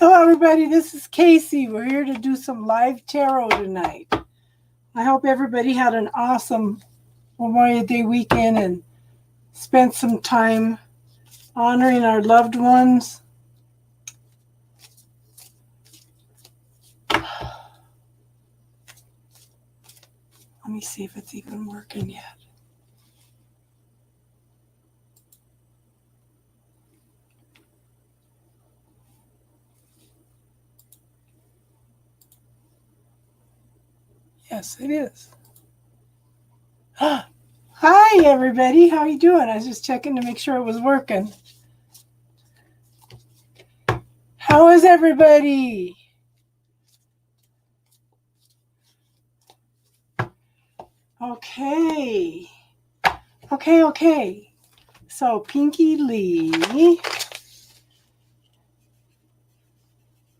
Hello, everybody. This is Casey. We're here to do some live tarot tonight. I hope everybody had an awesome Memorial Day weekend and spent some time honoring our loved ones. Let me see if it's even working yet. Yes, it is. Hi, everybody. How you doing? I was just checking to make sure it was working. How is everybody? Okay. So, Pinky Lee,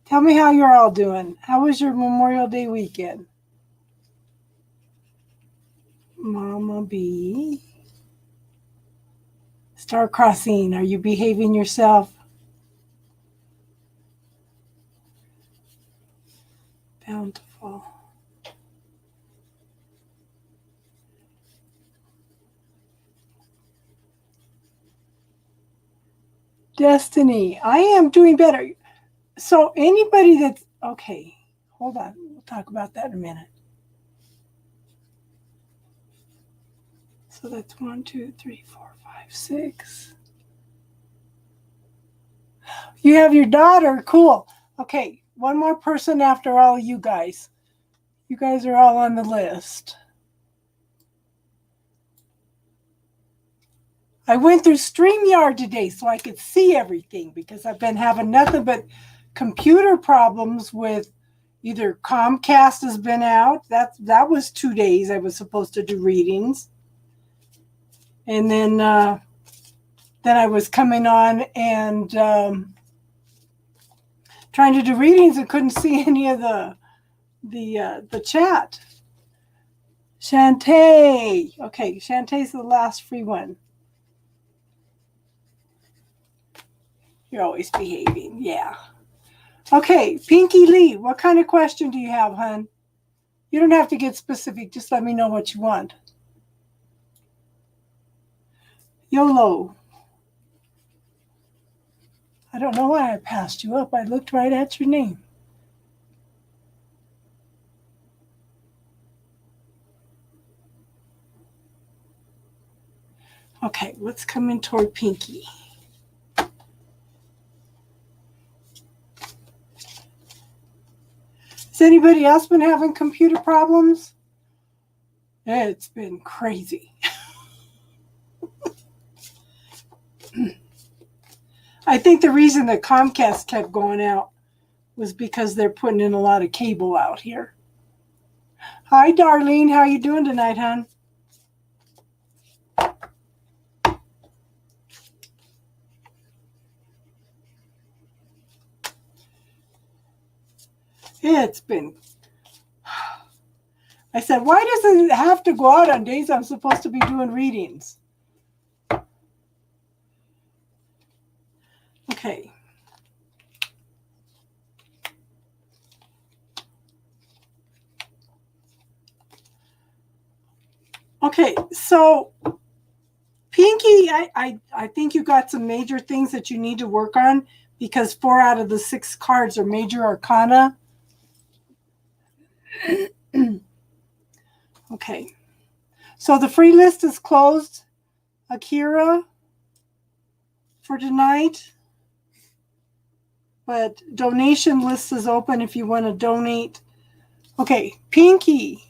tell me how you're all doing. How was your Memorial Day weekend? Mama B. Star Crossing, are you behaving yourself? Bountiful. Destiny, I am doing better. So anybody that's, okay, hold on. We'll talk about that in a minute. So that's 1, 2, 3, 4, 5, 6. You have your daughter. Cool. Okay, one more person after all you guys. You guys are all on the list. I went through StreamYard today so I could see everything because I've been having nothing but computer problems with either Comcast has been out. That was 2 days I was supposed to do readings. And then I was coming on and trying to do readings and couldn't see any of the chat. Shantae. Okay, Shantae's the last free one. You're always behaving. Yeah. Okay, Pinky Lee, what kind of question do you have, hon? You don't have to get specific. Just let me know what you want. YOLO. I don't know why I passed you up. I looked right at your name. Okay, what's coming toward Pinky? Has anybody else been having computer problems? It's been crazy. I think the reason that Comcast kept going out was because they're putting in a lot of cable out here. Hi, Darlene. How you doing tonight, hon? It's been... I said, why does it have to go out on days I'm supposed to be doing readings? Okay. Okay, so Pinky, I think you got some major things that you need to work on because 4 out of the 6 cards are major arcana. Okay. So the free list is closed, Akira, for tonight. But donation list is open if you want to donate. Okay, Pinky.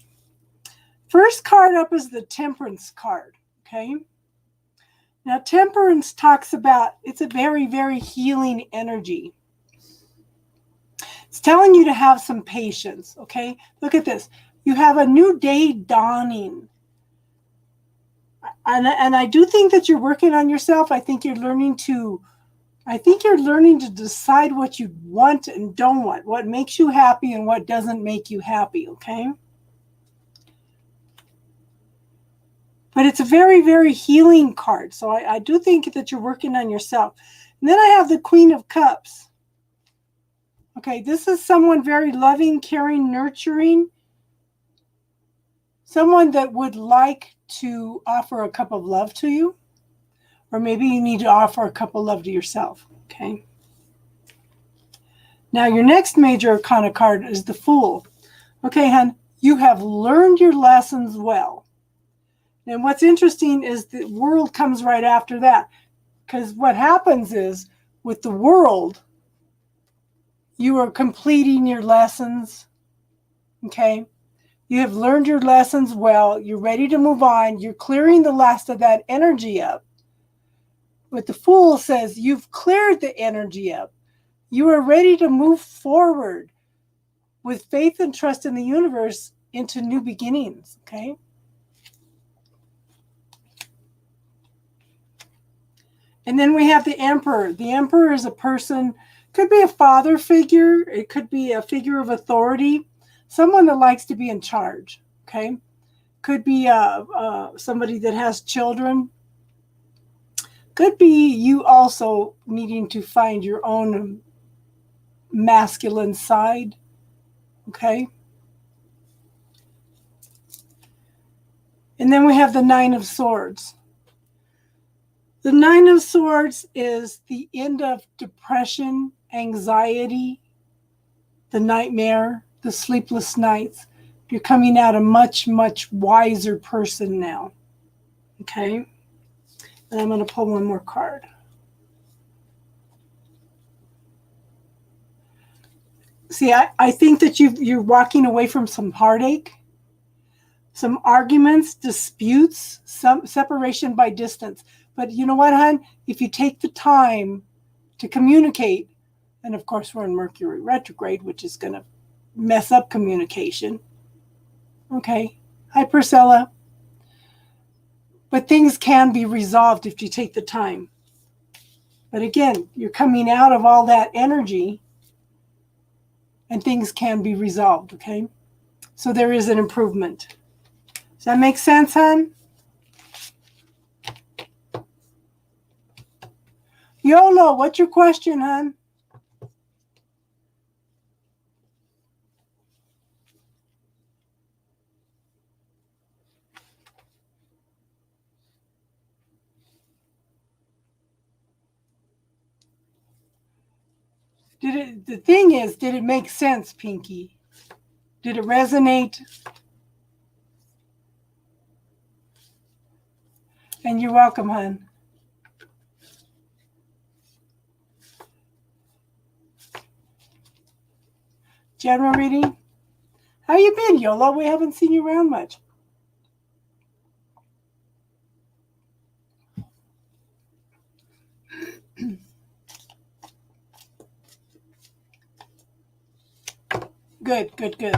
First card up is the Temperance card, okay? Now, Temperance talks about, it's a very, very healing energy. It's telling you to have some patience, okay? Look at this. You have a new day dawning. And I do think that you're working on yourself. I think you're learning to decide what you want and don't want, what makes you happy and what doesn't make you happy, okay? But it's a very, very healing card. So I do think that you're working on yourself. And then I have the Queen of Cups. Okay, this is someone very loving, caring, nurturing. Someone that would like to offer a cup of love to you. Or maybe you need to offer a cup of love to yourself. Okay. Now your next major arcana card is the Fool. Okay, hon, you have learned your lessons well. And what's interesting is the World comes right after that. Because what happens is, with the World, you are completing your lessons. Okay? You have learned your lessons well. You're ready to move on. You're clearing the last of that energy up. But the Fool says you've cleared the energy up. You are ready to move forward with faith and trust in the universe into new beginnings. Okay? And then we have the Emperor. The Emperor is a person, could be a father figure. It could be a figure of authority, someone that likes to be in charge. Okay? Could be somebody that has children. Could be you also needing to find your own masculine side. Okay? And then we have the Nine of Swords. The Nine of Swords is the end of depression, anxiety, the nightmare, the sleepless nights. You're coming out a much, much wiser person now. Okay? And I'm going to pull one more card. See, I think that you're walking away from some heartache, some arguments, disputes, some separation by distance. But you know what, hon? If you take the time to communicate, and of course we're in Mercury retrograde, which is going to mess up communication. Okay. Hi, Priscilla. But things can be resolved if you take the time. But again, you're coming out of all that energy and things can be resolved, okay? So there is an improvement. Does that make sense, hon? YOLO, what's your question, hon? The thing is, did it make sense, Pinky? Did it resonate? And you're welcome, hon. General reading? How you been, YOLO? We haven't seen you around much. Good, good, good.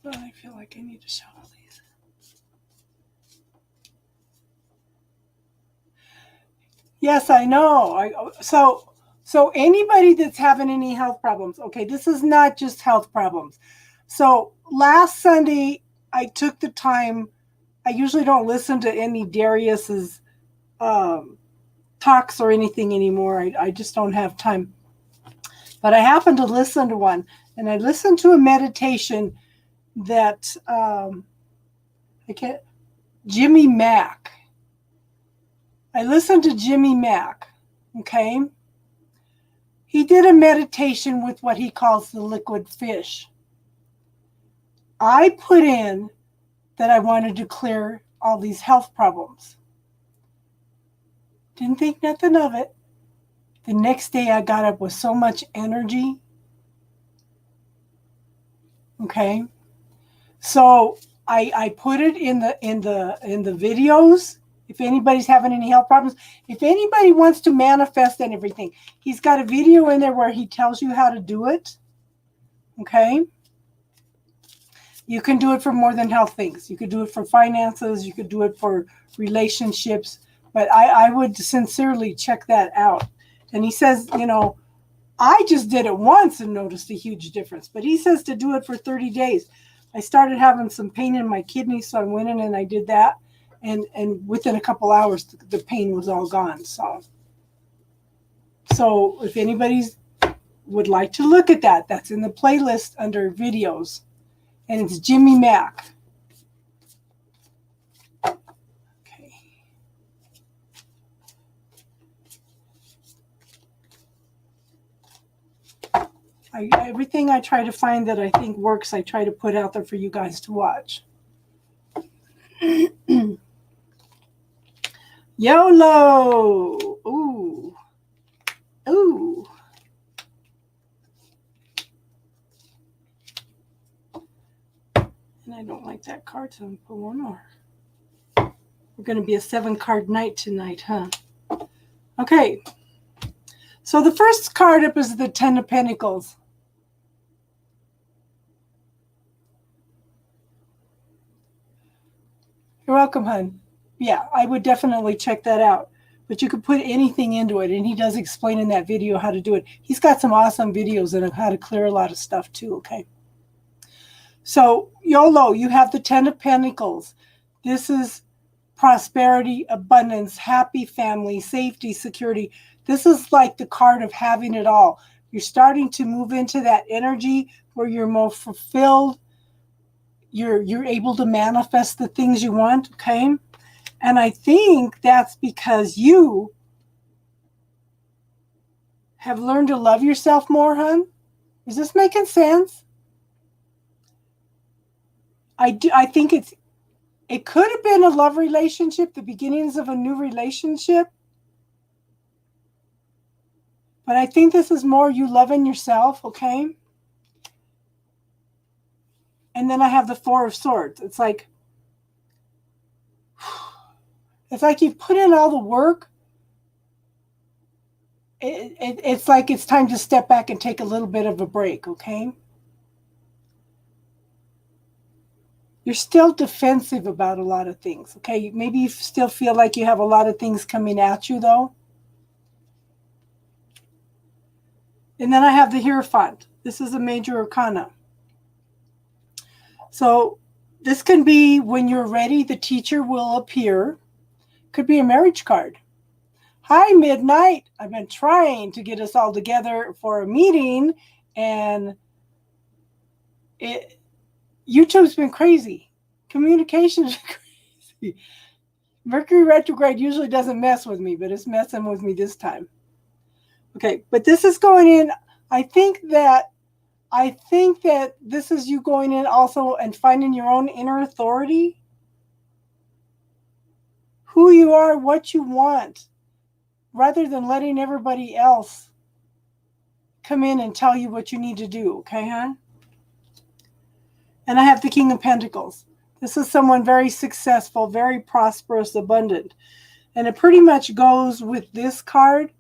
Well, I feel like I need to shovel these. Yes, I know. So anybody that's having any health problems, okay, this is not just health problems. So last Sunday, I took the time. I usually don't listen to any Darius's talks or anything anymore. I just don't have time. But I happened to listen to one, and I listened to a meditation that Jimmy Mack. I listened to Jimmy Mack, okay? He did a meditation with what he calls the liquid fish. I put in that I wanted to clear all these health problems. Didn't think nothing of it. The next day I got up with so much energy. Okay? So I put it in the videos. If anybody's having any health problems, if anybody wants to manifest and everything, he's got a video in there where he tells you how to do it. Okay? You can do it for more than health things. You could do it for finances. You could do it for relationships. But I would sincerely check that out. And he says, you know, I just did it once and noticed a huge difference. But he says to do it for 30 days. I started having some pain in my kidneys, so I went in and I did that. and within a couple hours, the pain was all gone. So if anybody's would like to look at that, that's in the playlist under videos, and it's Jimmy Mack. Okay. Everything I try to find that I think works, I try to put out there for you guys to watch. YOLO. Ooh. Ooh. And I don't like that card, so I'm going to put one more. We're going to be a 7-card night tonight, huh? Okay. So the first card up is the 10 of Pentacles. You're welcome, hon. Yeah, I would definitely check that out. But you could put anything into it, and he does explain in that video how to do it. He's got some awesome videos on how to clear a lot of stuff too, okay? So, YOLO, you have the 10 of Pentacles. This is prosperity, abundance, happy family, safety, security. This is like the card of having it all. You're starting to move into that energy where you're more fulfilled. You're able to manifest the things you want, okay? And I think that's because you have learned to love yourself more, hon. Is this making sense? I think it could have been a love relationship, the beginnings of a new relationship. But I think this is more you loving yourself, okay? And then I have the 4 of Swords. It's like you've put in all the work. It's like it's time to step back and take a little bit of a break, okay? You're still defensive about a lot of things, okay? Maybe you still feel like you have a lot of things coming at you, though. And then I have the Hierophant. This is a major arcana. So this can be when you're ready, the teacher will appear. Could be a marriage card. Hi, Midnight. I've been trying to get us all together for a meeting, and YouTube's been crazy. Communication's crazy. Mercury retrograde usually doesn't mess with me, but it's messing with me this time. Okay, but this is going in. I think that this is you going in also and finding your own inner authority. Who you are, what you want, rather than letting everybody else come in and tell you what you need to do, okay, hon? And I have the King of Pentacles. This is someone very successful, very prosperous, abundant. And it pretty much goes with this card,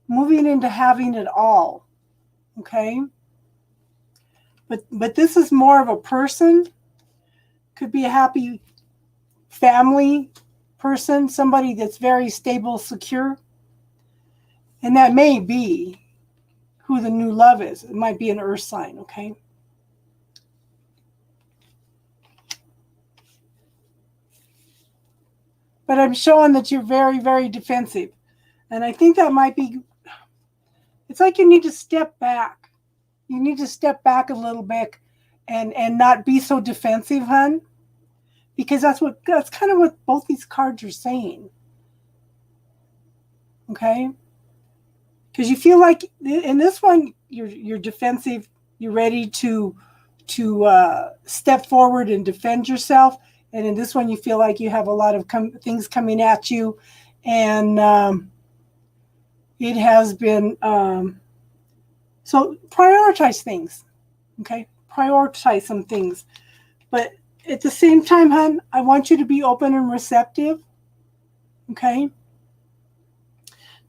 moving into having it all, okay? But this is more of a person. Could be a happy family person, somebody that's very stable, secure. And that may be who the new love is. It might be an earth sign, okay? But I'm showing that you're very, very defensive. And I think that might be, it's like you need to step back. You need to step back a little bit and not be so defensive, hon. Because that's kind of what both these cards are saying. Okay? Because you feel like in this one, you're defensive. You're ready to step forward and defend yourself. And in this one, you feel like you have a lot of things coming at you. And it has been... so prioritize things. Okay? Prioritize some things. But at the same time, hon, I want you to be open and receptive. Okay?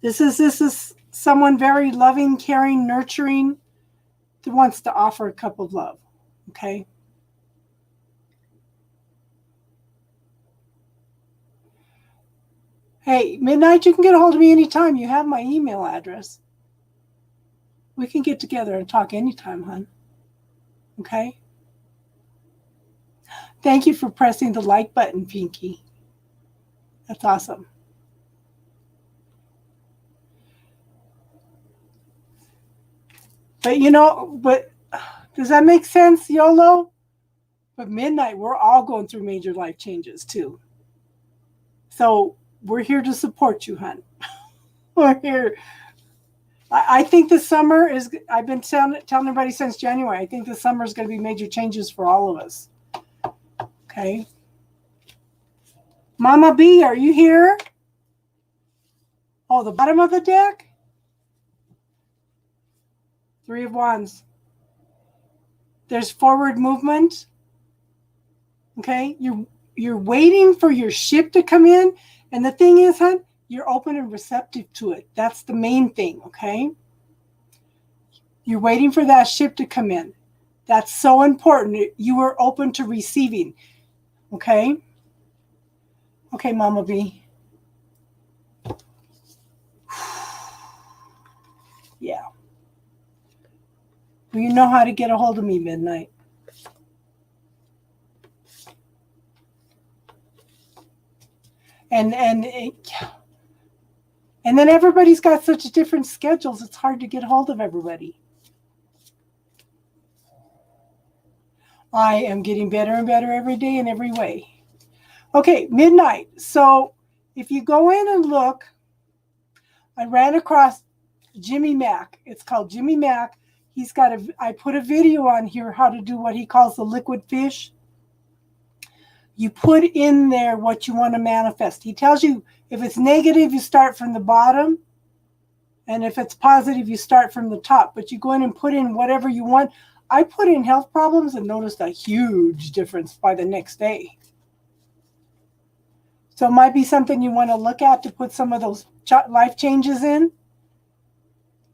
This is someone very loving, caring, nurturing that wants to offer a cup of love. Okay? Hey, Midnight, you can get a hold of me anytime. You have my email address. We can get together and talk anytime, hon. Okay? Thank you for pressing the like button, Pinky. That's awesome. But does that make sense, YOLO? But midnight, we're all going through major life changes too. So we're here to support you, hon. We're here. I think the summer is, I've been telling everybody since January, I think the summer is going to be major changes for all of us. Okay. Mama B, are you here? Oh, the bottom of the deck? Three of Wands. There's forward movement. Okay. You're waiting for your ship to come in. And the thing is, hon, you're open and receptive to it. That's the main thing, okay? You're waiting for that ship to come in. That's so important. You are open to receiving, okay? Okay, Mama B. Yeah. Well, you know how to get a hold of me, Midnight. And then everybody's got such different schedules, it's hard to get hold of everybody. I am getting better and better every day in every way. Okay, Midnight. So if you go in and look, I ran across Jimmy Mack. It's called Jimmy Mack. He's got I put a video on here how to do what he calls the liquid fish. You put in there what you want to manifest. He tells you if it's negative, you start from the bottom. And if it's positive, you start from the top. But you go in and put in whatever you want. I put in health problems and noticed a huge difference by the next day. So it might be something you want to look at to put some of those life changes in.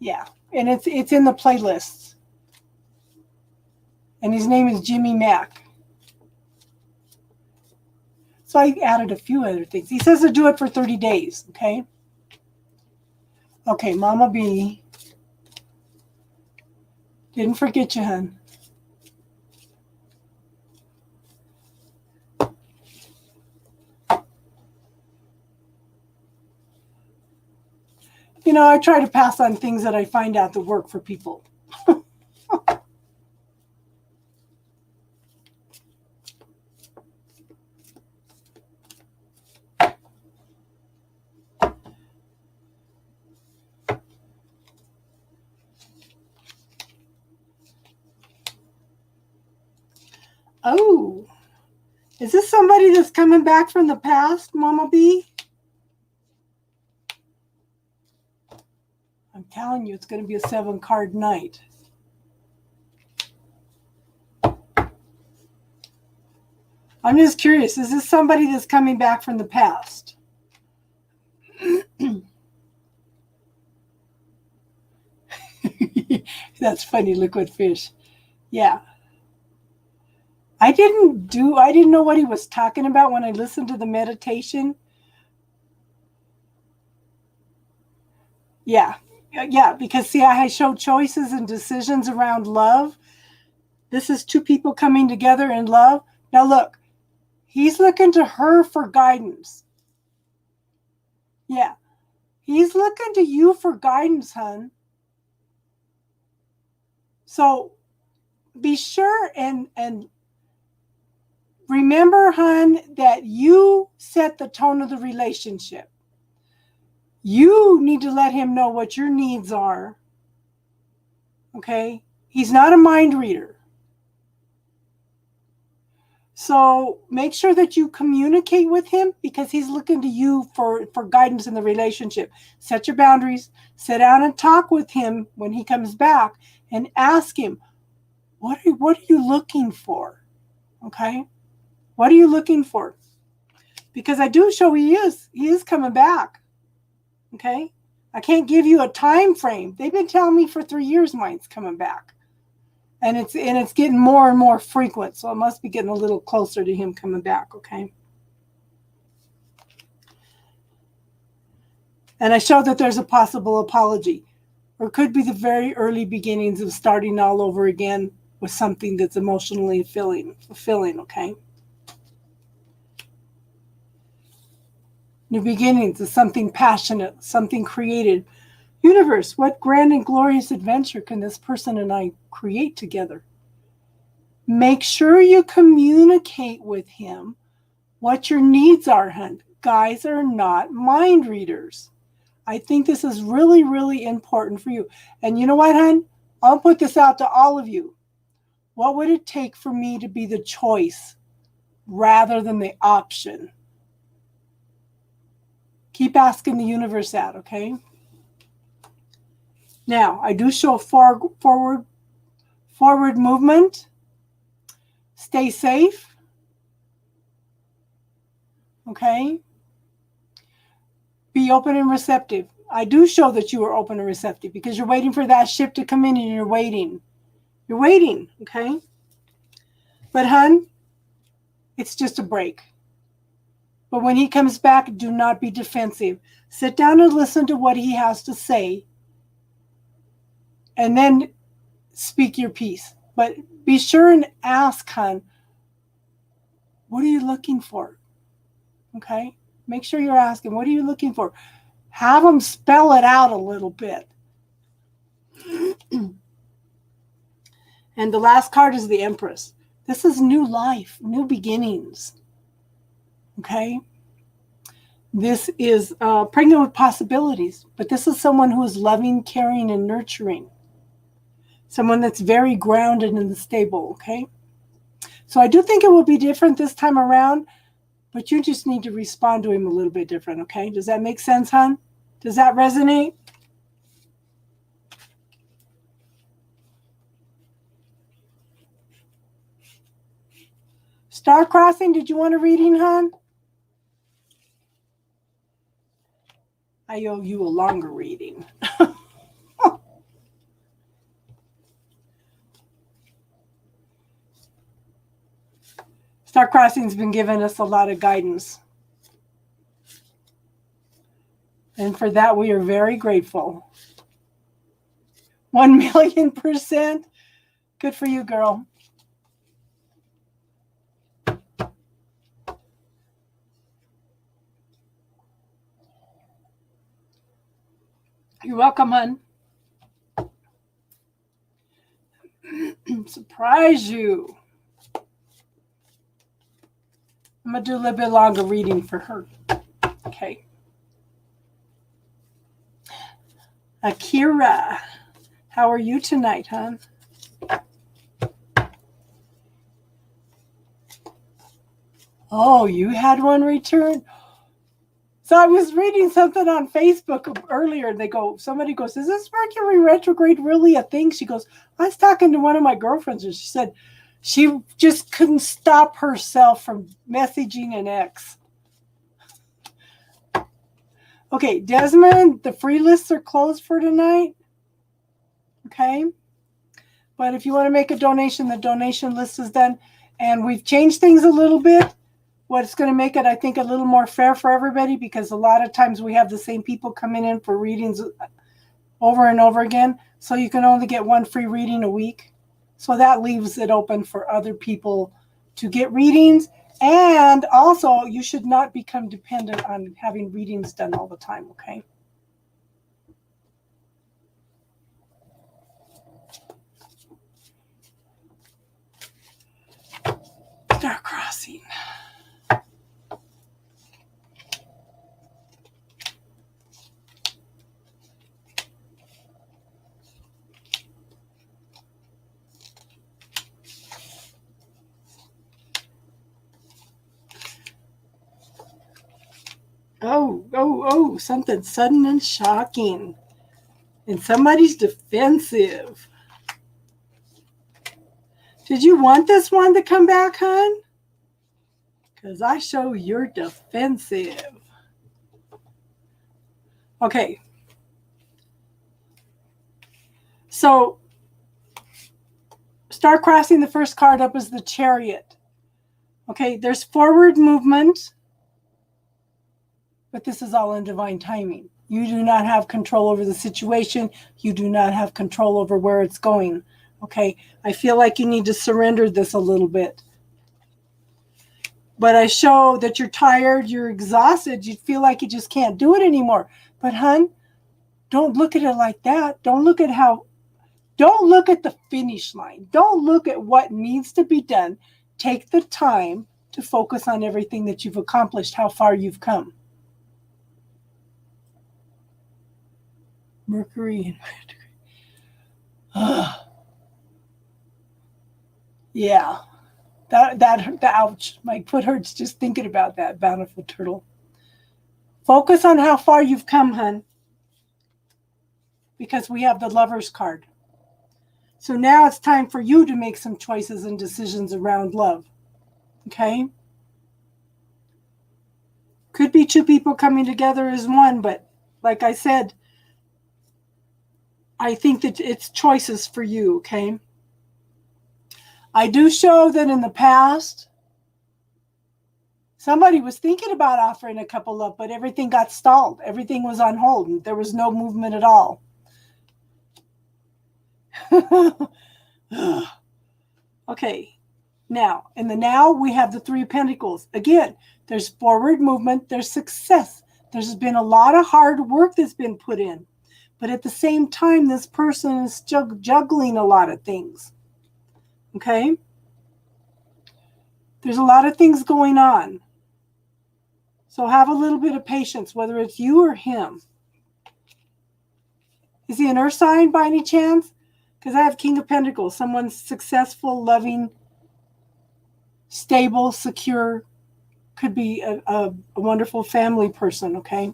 Yeah, and it's in the playlists. And his name is Jimmy Mack. So I added a few other things. He says to do it for 30 days, okay? Okay, Mama B. Didn't forget you, hon. You know, I try to pass on things that I find out that work for people. Oh, is this somebody that's coming back from the past, Mama B? I'm telling you, it's going to be a 7-card night. I'm just curious, is this somebody that's coming back from the past? That's funny, liquid fish. Yeah. I didn't know what he was talking about when I listened to the meditation. Yeah, because see, I showed choices and decisions around love. This is two people coming together in love. Now look, he's looking to her for guidance. Yeah, he's looking to you for guidance, hon. So be sure and remember, hon, that you set the tone of the relationship. You need to let him know what your needs are. Okay? He's not a mind reader. So make sure that you communicate with him because he's looking to you for guidance in the relationship. Set your boundaries. Sit down and talk with him when he comes back and ask him, what are you looking for? Okay? What are you looking for? Because I do show he is coming back. Okay? I can't give you a time frame. They've been telling me for 3 years mine's coming back. And it's getting more and more frequent. So it must be getting a little closer to him coming back, okay? And I showed that there's a possible apology. Or it could be the very early beginnings of starting all over again with something that's emotionally fulfilling, okay? New beginnings is something passionate, something created. Universe, what grand and glorious adventure can this person and I create together? Make sure you communicate with him what your needs are, hun. Guys are not mind readers. I think this is really, really important for you. And you know what, hun? I'll put this out to all of you. What would it take for me to be the choice rather than the option? Keep asking the universe that, okay? Now, I do show forward movement. Stay safe. Okay? Be open and receptive. I do show that you are open and receptive because you're waiting for that ship to come in and you're waiting. You're waiting, okay? But, hun, it's just a break. But when he comes back, do not be defensive. Sit down and listen to what he has to say. And then speak your piece. But be sure and ask, hun, what are you looking for? Okay? Make sure you're asking, what are you looking for? Have them spell it out a little bit. And the last card is the Empress. This is new life, new beginnings. Okay? This is pregnant with possibilities, but this is someone who is loving, caring, and nurturing. Someone that's very grounded and stable, okay? So I do think it will be different this time around, but you just need to respond to him a little bit different, okay? Does that make sense, hon? Does that resonate? Star Crossing, did you want a reading, hon? I owe you a longer reading. Star Crossing's been giving us a lot of guidance. And for that, we are very grateful. 1,000,000%. Good for you, girl. You're welcome, hon. Surprise you. I'm going to do a little bit longer reading for her. Okay. Akira, how are you tonight, hon? Oh, you had one return? So I was reading something on Facebook earlier, and somebody goes, is this Mercury retrograde really a thing? She goes, I was talking to one of my girlfriends, and she said she just couldn't stop herself from messaging an ex. Okay, Desmond, the free lists are closed for tonight. Okay. But if you want to make a donation, the donation list is done. And we've changed things a little bit. What's going to make it, I think, a little more fair for everybody, because a lot of times we have the same people coming in for readings over and over again. So you can only get one free reading a week. So that leaves it open for other people to get readings. And also, you should not become dependent on having readings done all the time, okay? Star Crossing. Oh, something sudden and shocking. And somebody's defensive. Did you want this one to come back, hon? Because I show you're defensive. Okay. So, Star Crossing, the first card up is the Chariot. Okay, there's forward movement. But this is all in divine timing. You do not have control over the situation. You do not have control over where it's going. Okay, I feel like you need to surrender this a little bit. But I show that you're tired, you're exhausted, you feel like you just can't do it anymore. But hun, don't look at it like that. Don't look at the finish line. Don't look at what needs to be done. Take the time to focus on everything that you've accomplished, how far you've come. Mercury and yeah. That ouch. My foot hurts just thinking about that, bountiful turtle. Focus on how far you've come, hun. Because we have the Lover's card. So now it's time for you to make some choices and decisions around love. Okay? Could be two people coming together as one, but like I said, I think that it's choices for you, okay? I do show that in the past, somebody was thinking about offering a couple up, but everything got stalled. Everything was on hold, and there was no movement at all. Okay, now, in the now, we have the Three of Pentacles. Again, there's forward movement, there's success. There's been a lot of hard work that's been put in. But at the same time, this person is juggling a lot of things. Okay? There's a lot of things going on. So have a little bit of patience, whether it's you or him. Is he an earth sign by any chance? Because I have King of Pentacles. Someone successful, loving, stable, secure. Could be a wonderful family person, okay?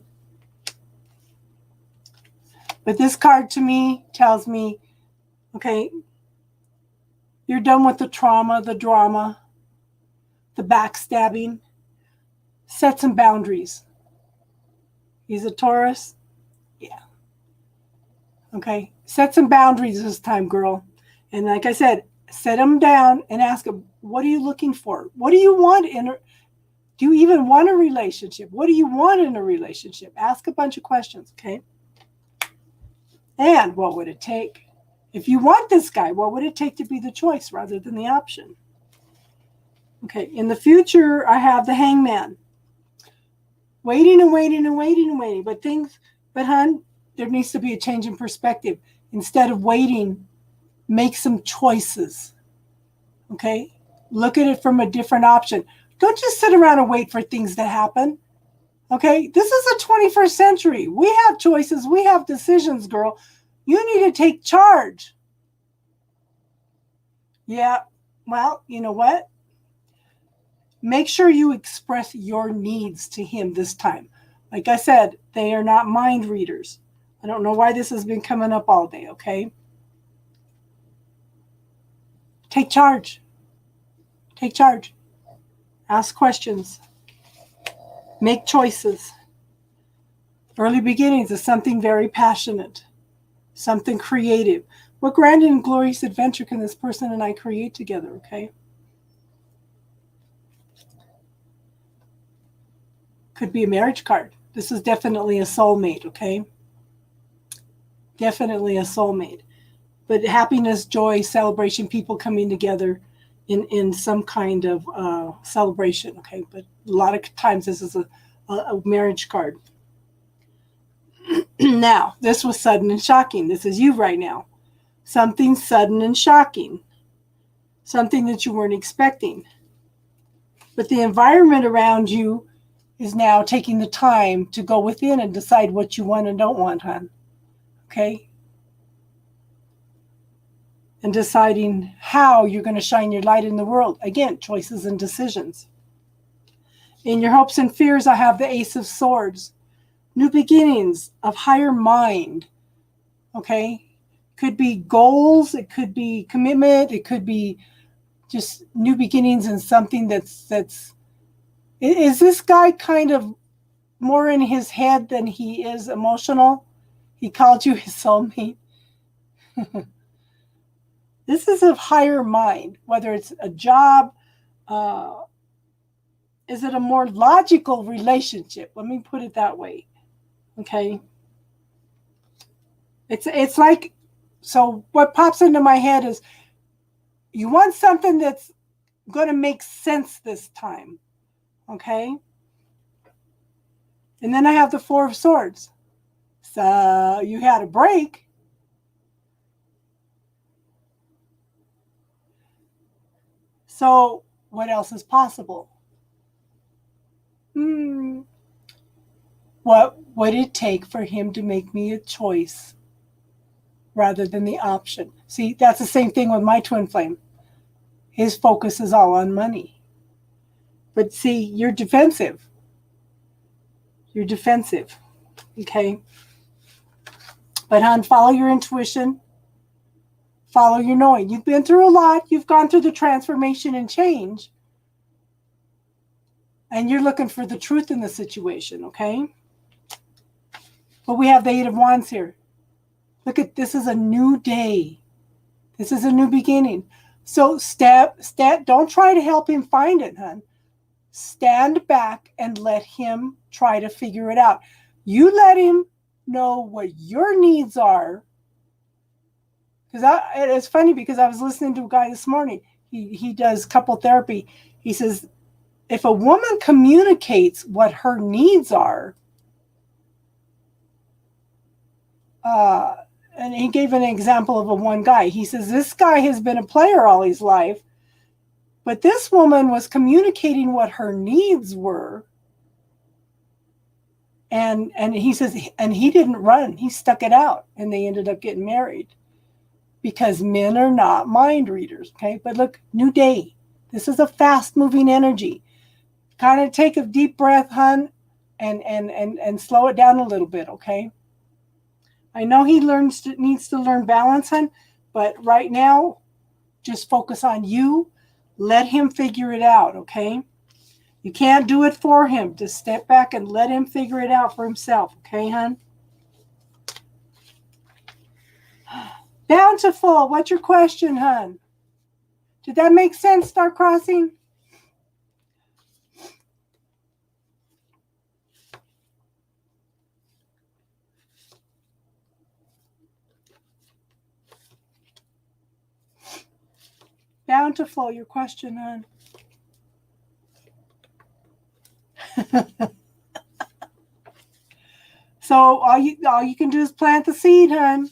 But this card to me tells me, okay, you're done with the trauma, the drama, the backstabbing. Set some boundaries. He's a Taurus? Yeah. Okay. Set some boundaries this time, girl. And like I said, set them down and ask them, what are you looking for? What do you want do you even want a relationship? What do you want in a relationship? Ask a bunch of questions, okay? And what would it take? If you want this guy, what would it take to be the choice rather than the option? Okay, in the future, I have the Hangman. Waiting and waiting and waiting and waiting. But hon, there needs to be a change in perspective. Instead of waiting, make some choices. Okay? Look at it from a different option. Don't just sit around and wait for things to happen. Okay? This is the 21st century. We have choices. We have decisions, girl. You need to take charge. Yeah. Well, you know what? Make sure you express your needs to him this time. Like I said, they are not mind readers. I don't know why this has been coming up all day, okay? Take charge. Take charge. Ask questions. Make choices. Early beginnings is something very passionate, something creative. What grand and glorious adventure can this person and I create together, okay? Could be a marriage card. This is definitely a soulmate, okay? Definitely a soulmate. But happiness, joy, celebration, people coming together in some kind of celebration, okay? But a lot of times this is a marriage card. Now, this was sudden and shocking. This is you right now. Something sudden and shocking. Something that you weren't expecting. But the environment around you is now taking the time to go within and decide what you want and don't want, hon. Okay? And deciding how you're going to shine your light in the world. Again, choices and decisions. In your hopes and fears, I have the Ace of Swords. New beginnings of higher mind. Okay? Could be goals. It could be commitment. It could be just new beginnings in something that's is this guy kind of more in his head than he is emotional? He called you his soulmate. This is of higher mind, whether it's a job. Is it a more logical relationship? Let me put it that way. Okay. It's like, so what pops into my head is you want something that's going to make sense this time. Okay? And then I have the Four of Swords. So you had a break. So what else is possible? What would it take for him to make me a choice rather than the option? See, that's the same thing with my twin flame. His focus is all on money. But see, you're defensive. You're defensive. Okay? But hon, follow your intuition. Follow your knowing. You've been through a lot. You've gone through the transformation and change. And you're looking for the truth in the situation, okay? But we have the Eight of Wands here. Look at this is a new day. This is a new beginning. So don't try to help him find it, hon. Stand back and let him try to figure it out. You let him know what your needs are. Because it's funny because I was listening to a guy this morning. He does couple therapy. He says, if a woman communicates what her needs are, and he gave an example of one guy. He says, this guy has been a player all his life, but this woman was communicating what her needs were. And he says, and he didn't run. He stuck it out, and they ended up getting married. Because men are not mind readers, okay? But look, new day. This is a fast-moving energy. Kind of take a deep breath, hon, and slow it down a little bit, okay? I know he needs to learn balance, hon, but right now, just focus on you. Let him figure it out, okay? You can't do it for him. Just step back and let him figure it out for himself, okay, hon? Bountiful, what's your question, hon? Did that make sense, Star Crossing? Bountiful, your question, hon. So all you can do is plant the seed, hon.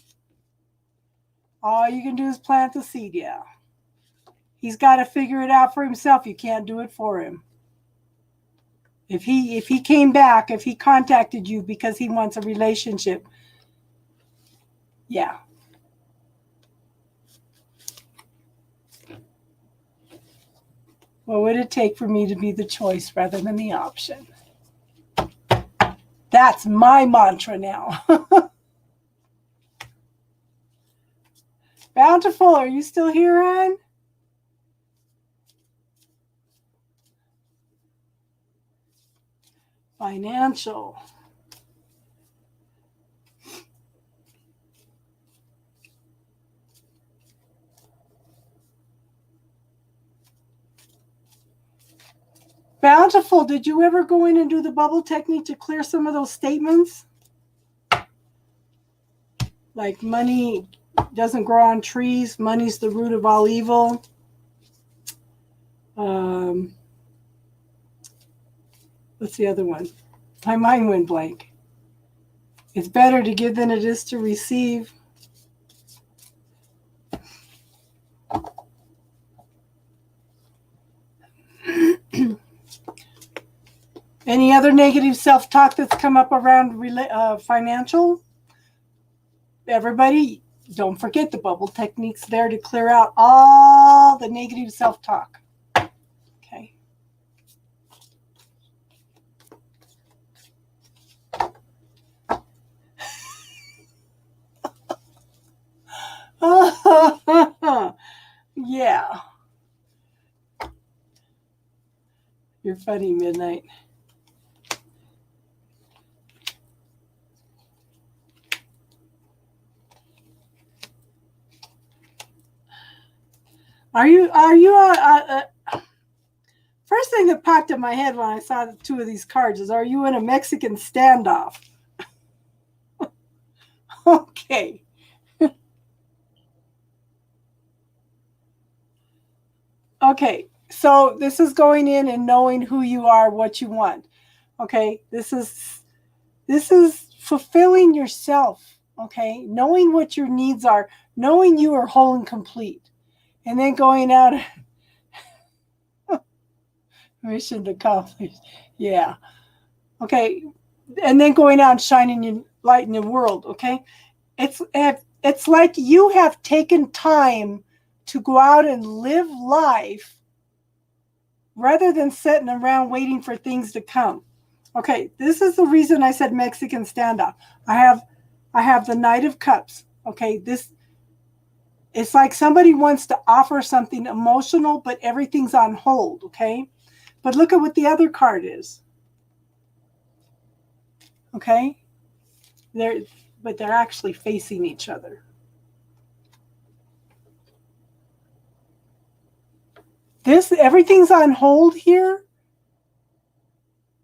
All you can do is plant the seed, yeah. He's got to figure it out for himself. You can't do it for him. If he came back, if he contacted you because he wants a relationship, yeah. What would it take for me to be the choice rather than the option? That's my mantra now. Bountiful, are you still here, hon? Financial. Bountiful, did you ever go in and do the bubble technique to clear some of those statements? Like money doesn't grow on trees, money's the root of all evil. What's the other one? My mind went blank. It's better to give than it is to receive. Any other negative self-talk that's come up around financial? Everybody, don't forget the bubble technique's there to clear out all the negative self-talk. Okay. Yeah. You're funny, Midnight. Are you first thing that popped in my head when I saw the two of these cards is, are you in a Mexican standoff? Okay. Okay. So this is going in and knowing who you are, what you want. Okay, this is fulfilling yourself. Okay, knowing what your needs are, knowing you are whole and complete, and then going out. Mission accomplished. Yeah. Okay, and then going out and shining your light in the world. Okay, it's like you have taken time to go out and live life rather than sitting around waiting for things to come. Okay, this is the reason I said Mexican standoff. I have the Knight of Cups. Okay, this it's like somebody wants to offer something emotional, but everything's on hold. Okay, but look at what the other card is. Okay, they're actually facing each other. This everything's on hold here.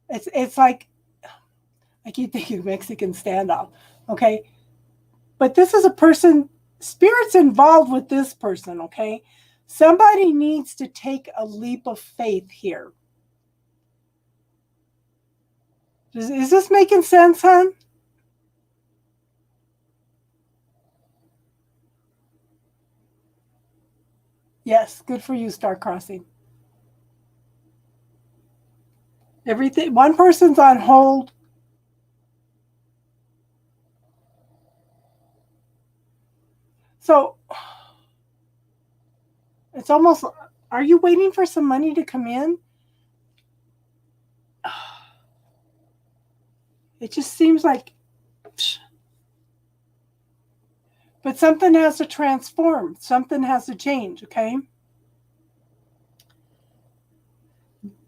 It's like I keep thinking Mexican standoff. Okay, but this is a person. Spirit's involved with this person. Okay, somebody needs to take a leap of faith here. Is this making sense, hon? Yes, good for you, Star Crossing. Everything. One person's on hold. So it's almost. Are you waiting for some money to come in? It just seems like. But something has to transform. Something has to change. Okay.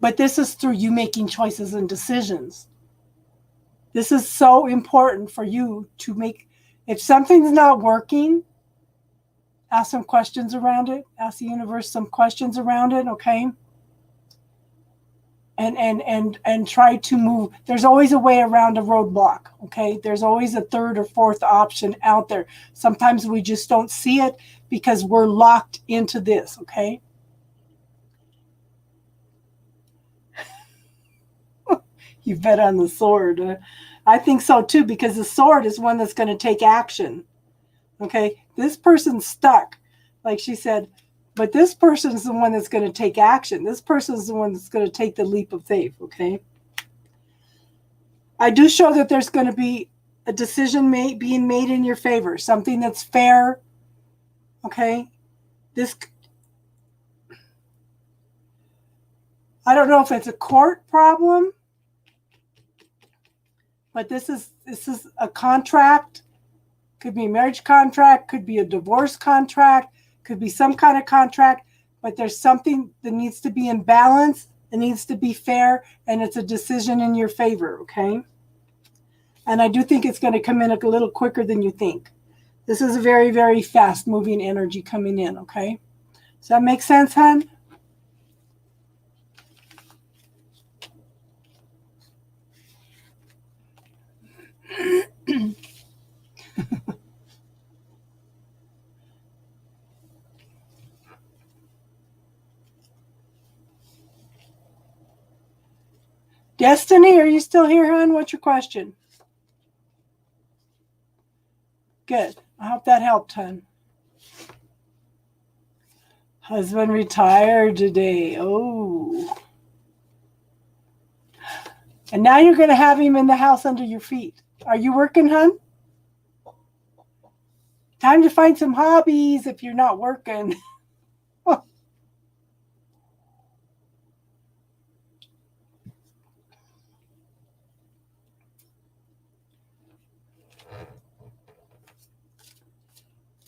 But this is through you making choices and decisions. This is so important for you to make. If something's not working, ask some questions around it. Ask the universe some questions around it, okay? And try to move. There's always a way around a roadblock, okay? There's always a third or fourth option out there. Sometimes we just don't see it because we're locked into this, okay? You bet on the sword. I think so too, because the sword is one that's going to take action. Okay, this person's stuck, like she said, but this person's the one that's going to take action. This person's the one that's going to take the leap of faith. Okay, I do show that there's going to be a decision being made in your favor, something that's fair. Okay, this I don't know if it's a court problem, but this is a contract. Could be a marriage contract, could be a divorce contract, could be some kind of contract, but there's something that needs to be in balance, it needs to be fair, and it's a decision in your favor, okay? And I do think it's going to come in a little quicker than you think. This is a very, very fast moving energy coming in, okay? Does that make sense, hon? Destiny, are you still here, hon? What's your question? Good. I hope that helped, hon. Husband retired today. Oh. And now you're going to have him in the house under your feet. Are you working, hon? Time to find some hobbies if you're not working.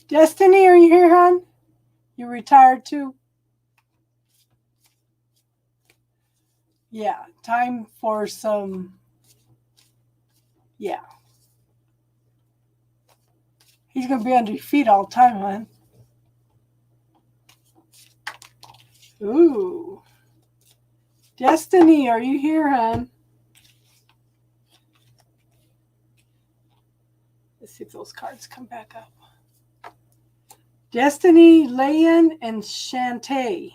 Destiny, are you here, hon? You retired too? Yeah, time for some. Yeah. He's going to be under your feet all the time, hon. Ooh. Destiny, are you here, hon? Let's see if those cards come back up. Destiny, Layan, and Shantae.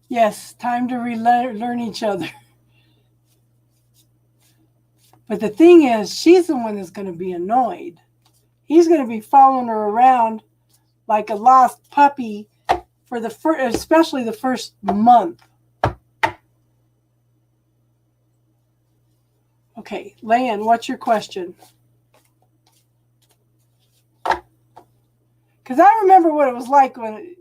Yes, time to relearn each other. But the thing is, she's the one that's going to be annoyed. He's going to be following her around like a lost puppy for the especially the first month. Okay, Lan, what's your question? Because I remember what it was like when,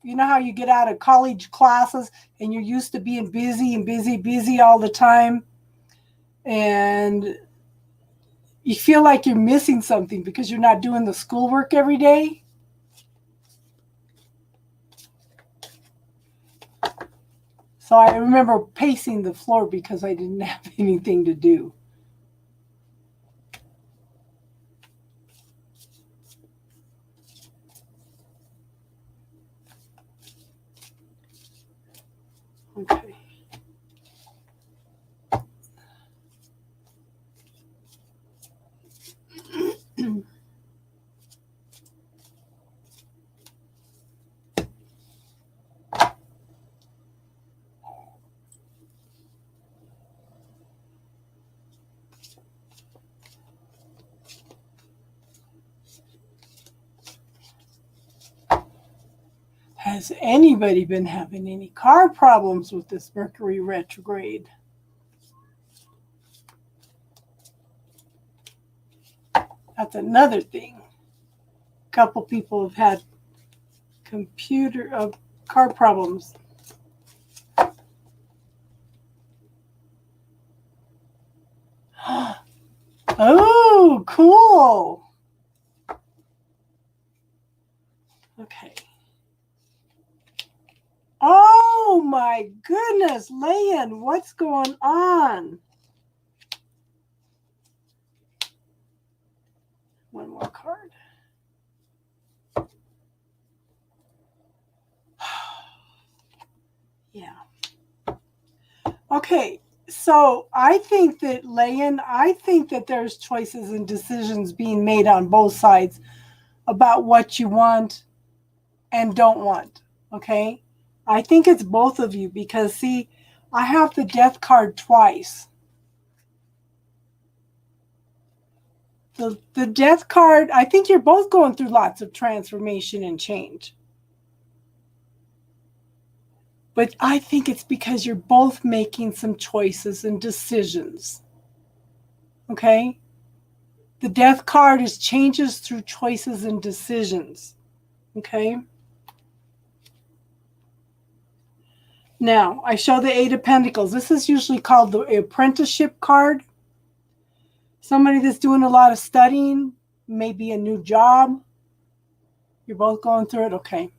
you know how you get out of college classes and you're used to being busy and busy all the time. And you feel like you're missing something because you're not doing the schoolwork every day. So I remember pacing the floor because I didn't have anything to do. Okay. Has anybody been having any car problems with this Mercury retrograde? That's another thing. A couple people have had car problems. Oh, cool. Okay. Oh my goodness, Lan, what's going on? One more card. Yeah. Okay, so I think that, Lan, I think that there's choices and decisions being made on both sides about what you want and don't want. Okay? I think it's both of you because, see, I have the death card twice. The death card, I think you're both going through lots of transformation and change. But I think it's because you're both making some choices and decisions. Okay? The death card is changes through choices and decisions. Okay? Now, I show the Eight of Pentacles. This is usually called the apprenticeship card. Somebody that's doing a lot of studying, maybe a new job. You're both going through it? Okay.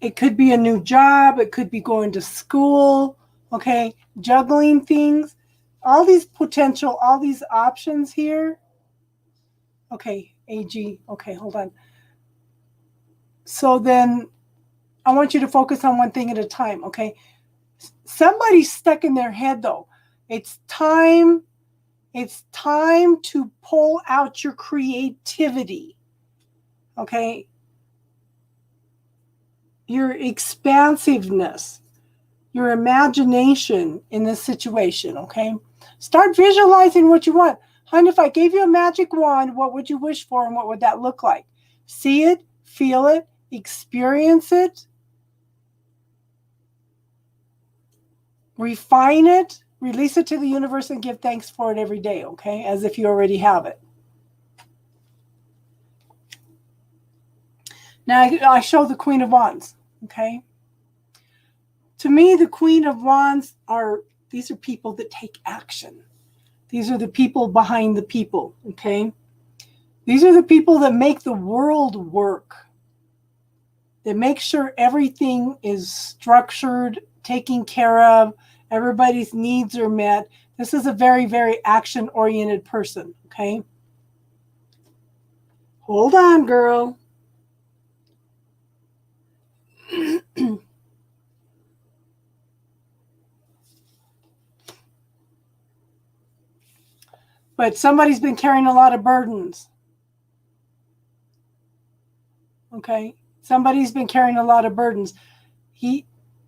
It could be a new job. It could be going to school. Okay. Juggling things. All these potential, all these options here. Okay. AG. Okay, hold on. So then I want you to focus on one thing at a time. Okay. Somebody's stuck in their head though. It's time to pull out your creativity. Okay. Your expansiveness, your imagination in this situation, okay? Start visualizing what you want. Hon, if I gave you a magic wand, what would you wish for and what would that look like? See it, feel it, experience it, refine it, release it to the universe and give thanks for it every day, okay? As if you already have it. Now I show the Queen of Wands, okay? To me, the Queen of Wands these are people that take action. These are the people behind the people, okay? These are the people that make the world work. That make sure everything is structured, taken care of, everybody's needs are met. This is a very, very action-oriented person, okay? Hold on, girl. But somebody's been carrying a lot of burdens. Okay? Somebody's been carrying a lot of burdens.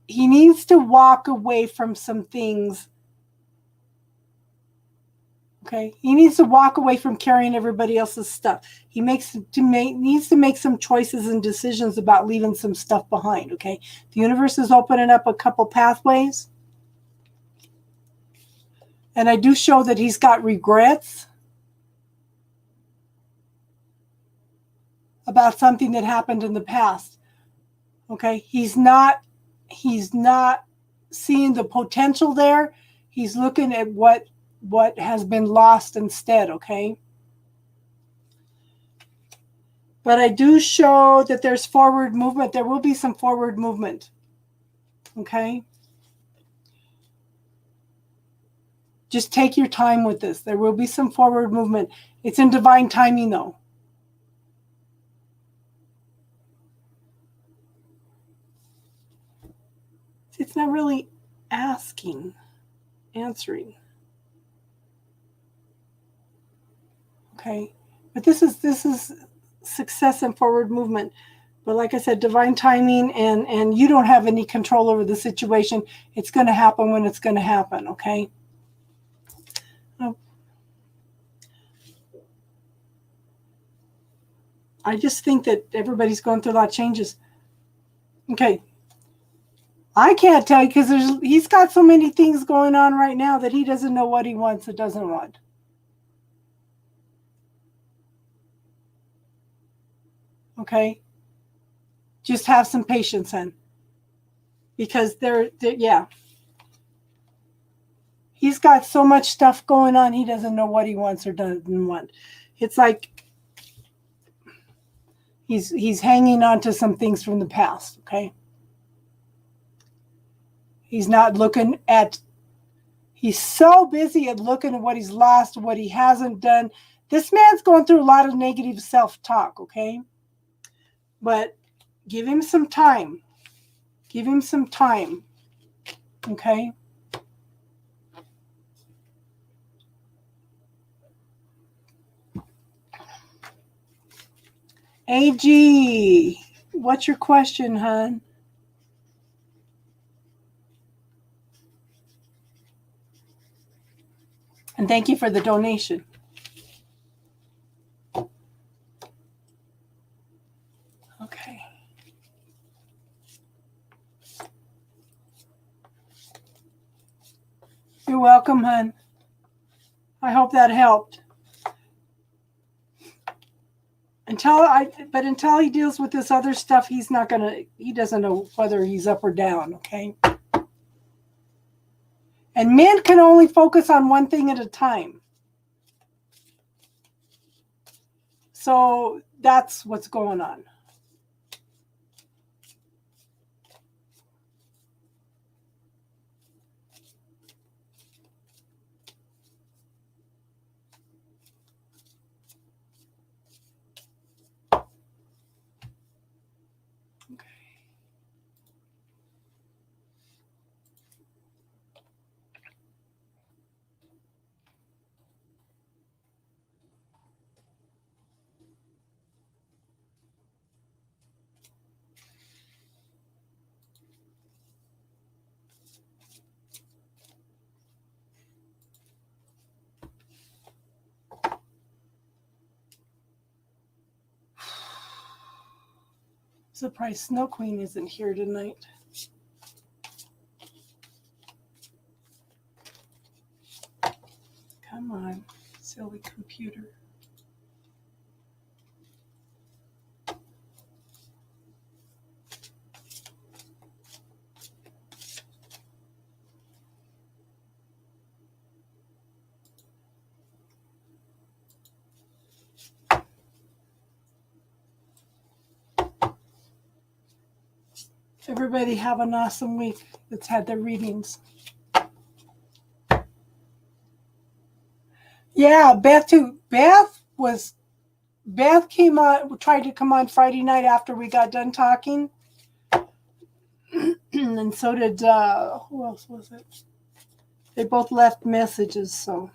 he needs to walk away from some things. Okay, he needs to walk away from carrying everybody else's stuff. He needs to make some choices and decisions about leaving some stuff behind. Okay, the universe is opening up a couple pathways, and I do show that he's got regrets about something that happened in the past. Okay, he's not seeing the potential there. He's looking at what has been lost instead. Okay. But I do show that there's forward movement. There will be some forward movement. Okay? Just take your time with this. There will be some forward movement. It's in divine timing, though. It's not really asking, answering. Okay? But this is success and forward movement. But like I said, divine timing, and you don't have any control over the situation. It's going to happen when it's going to happen, okay? I just think that everybody's going through a lot of changes. Okay. I can't tell you because he's got so many things going on right now that he doesn't know what he wants or doesn't want. Okay? Just have some patience, then. Because yeah. He's got so much stuff going on, he doesn't know what he wants or doesn't want. It's like he's hanging on to some things from the past, okay? He's not looking at, he's so busy at looking at what he's lost, what he hasn't done. This man's going through a lot of negative self-talk, okay? But give him some time. Give him some time, okay? AG, what's your question, hon? And thank you for the donation. Okay. You're welcome, hon. I hope that helped. Until he deals with this other stuff, he doesn't know whether he's up or down, okay? And men can only focus on one thing at a time. So that's what's going on. Surprised Snow Queen isn't here tonight. Come on, silly computer. Everybody have an awesome week that's had their readings. Yeah, Beth too. Beth came on, tried to come on Friday night after we got done talking. And so did, who else was it? They both left messages, so.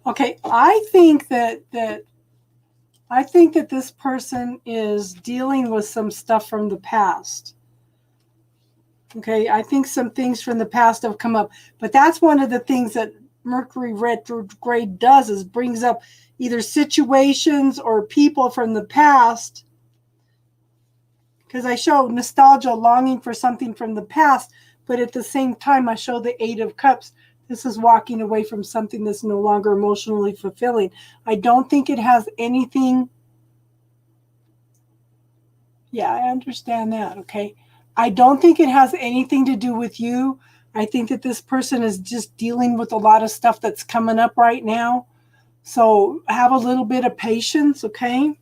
Okay, I think that this person is dealing with some stuff from the past. Okay, I think some things from the past have come up, but that's one of the things that Mercury retrograde does, is brings up either situations or people from the past. Because I show nostalgia, longing for something from the past, but at the same time, I show the Eight of Cups. This is walking away from something that's no longer emotionally fulfilling. I don't think it has anything. Yeah, I understand that. Okay. I don't think it has anything to do with you. I think that this person is just dealing with a lot of stuff that's coming up right now. So have a little bit of patience. Okay.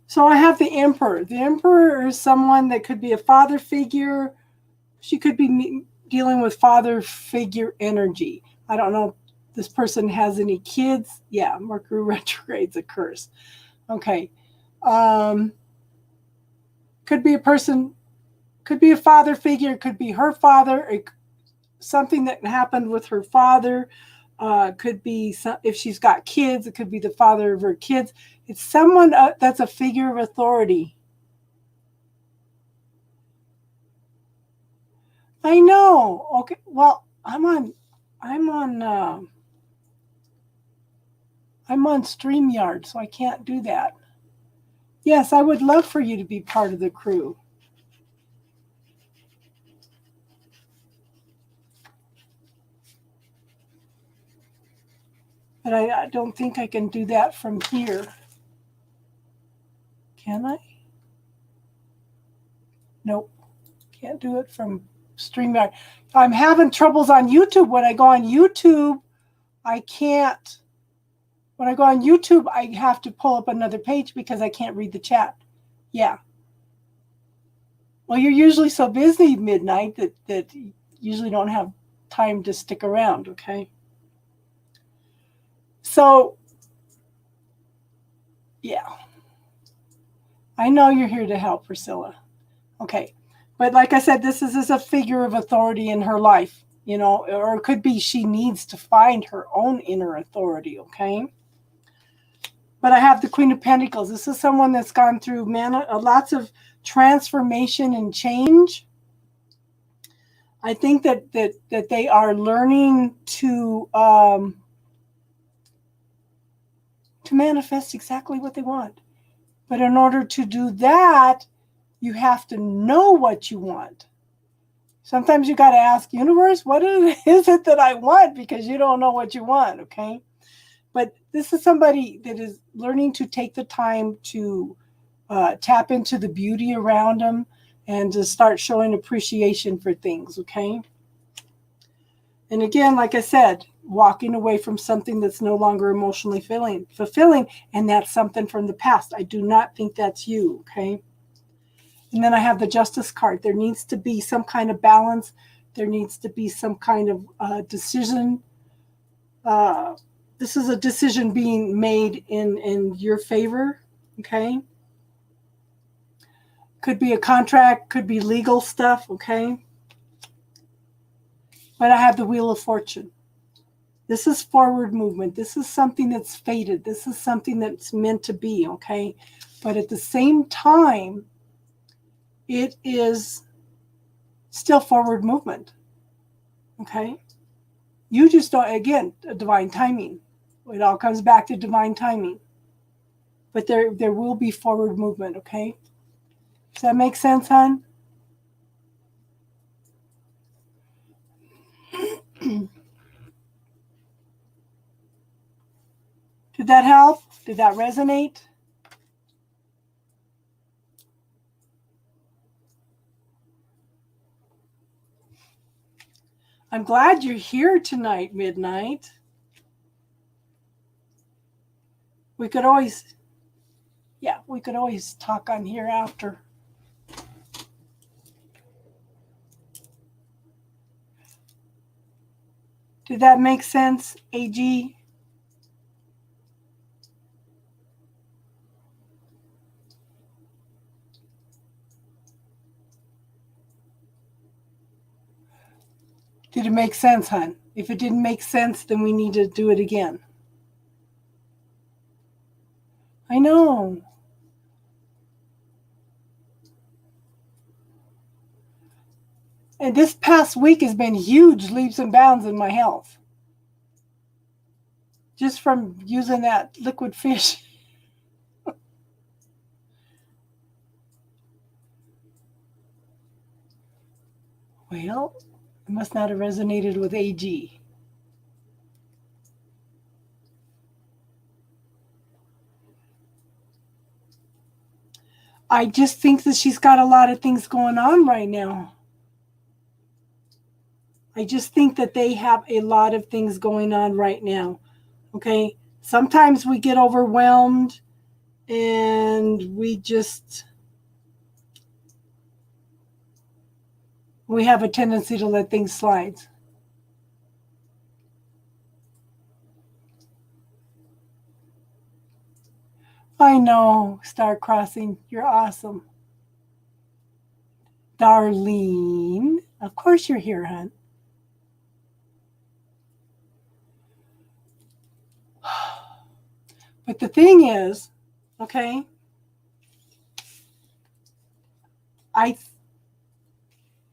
So I have the Emperor. The Emperor is someone that could be a father figure. She could be dealing with father figure energy. I don't know if this person has any kids. Yeah, Mercury retrograde's a curse. Okay. Could be a person, could be a father figure, could be her father, something that happened with her father. Could be if she's got kids, it could be the father of her kids. It's someone that's a figure of authority. I know. Okay. Well, I'm on StreamYard, so I can't do that. Yes, I would love for you to be part of the crew. But I don't think I can do that from here. Can I? Nope. Can't do it from StreamYard. I'm having troubles on YouTube. When I go on YouTube, I can't. When I go on YouTube, I have to pull up another page because I can't read the chat. Yeah. Well, you're usually so busy midnight that you usually don't have time to stick around, okay? So, yeah. I know you're here to help, Priscilla. Okay. But like I said, this is a figure of authority in her life, or it could be she needs to find her own inner authority, okay? But I have the Queen of Pentacles. This is someone that's gone through lots of transformation and change. I think that they are learning to manifest exactly what they want. But in order to do that, you have to know what you want. Sometimes you got to ask universe, what is it that I want? Because you don't know what you want, okay? But this is somebody that is learning to take the time to tap into the beauty around them and to start showing appreciation for things, okay? And again, like I said, walking away from something that's no longer emotionally fulfilling, and that's something from the past. I do not think that's you, okay? And then I have the Justice card. There needs to be some kind of balance. There needs to be some kind of decision. This is a decision being made in your favor, okay? Could be a contract, could be legal stuff, okay? But I have the Wheel of Fortune. This is forward movement. This is something that's fated. This is something that's meant to be, okay? But at the same time, it is still forward movement, okay? You just don't, again, divine timing. It all comes back to divine timing. But there will be forward movement, okay? Does that make sense, hon? Did that help? Did that resonate? I'm glad you're here tonight, midnight. We could always talk on here after. Did that make sense, AG? Did it make sense, hon? If it didn't make sense, then we need to do it again. I know. And this past week has been huge leaps and bounds in my health. Just from using that liquid fish. Well, it must not have resonated with AG. I just think that she's got a lot of things going on right now. I just think that they have a lot of things going on right now. Okay? Sometimes we get overwhelmed and we have a tendency to let things slide. I know, Star Crossing, you're awesome. Darlene, of course you're here, hon. But the thing is, okay,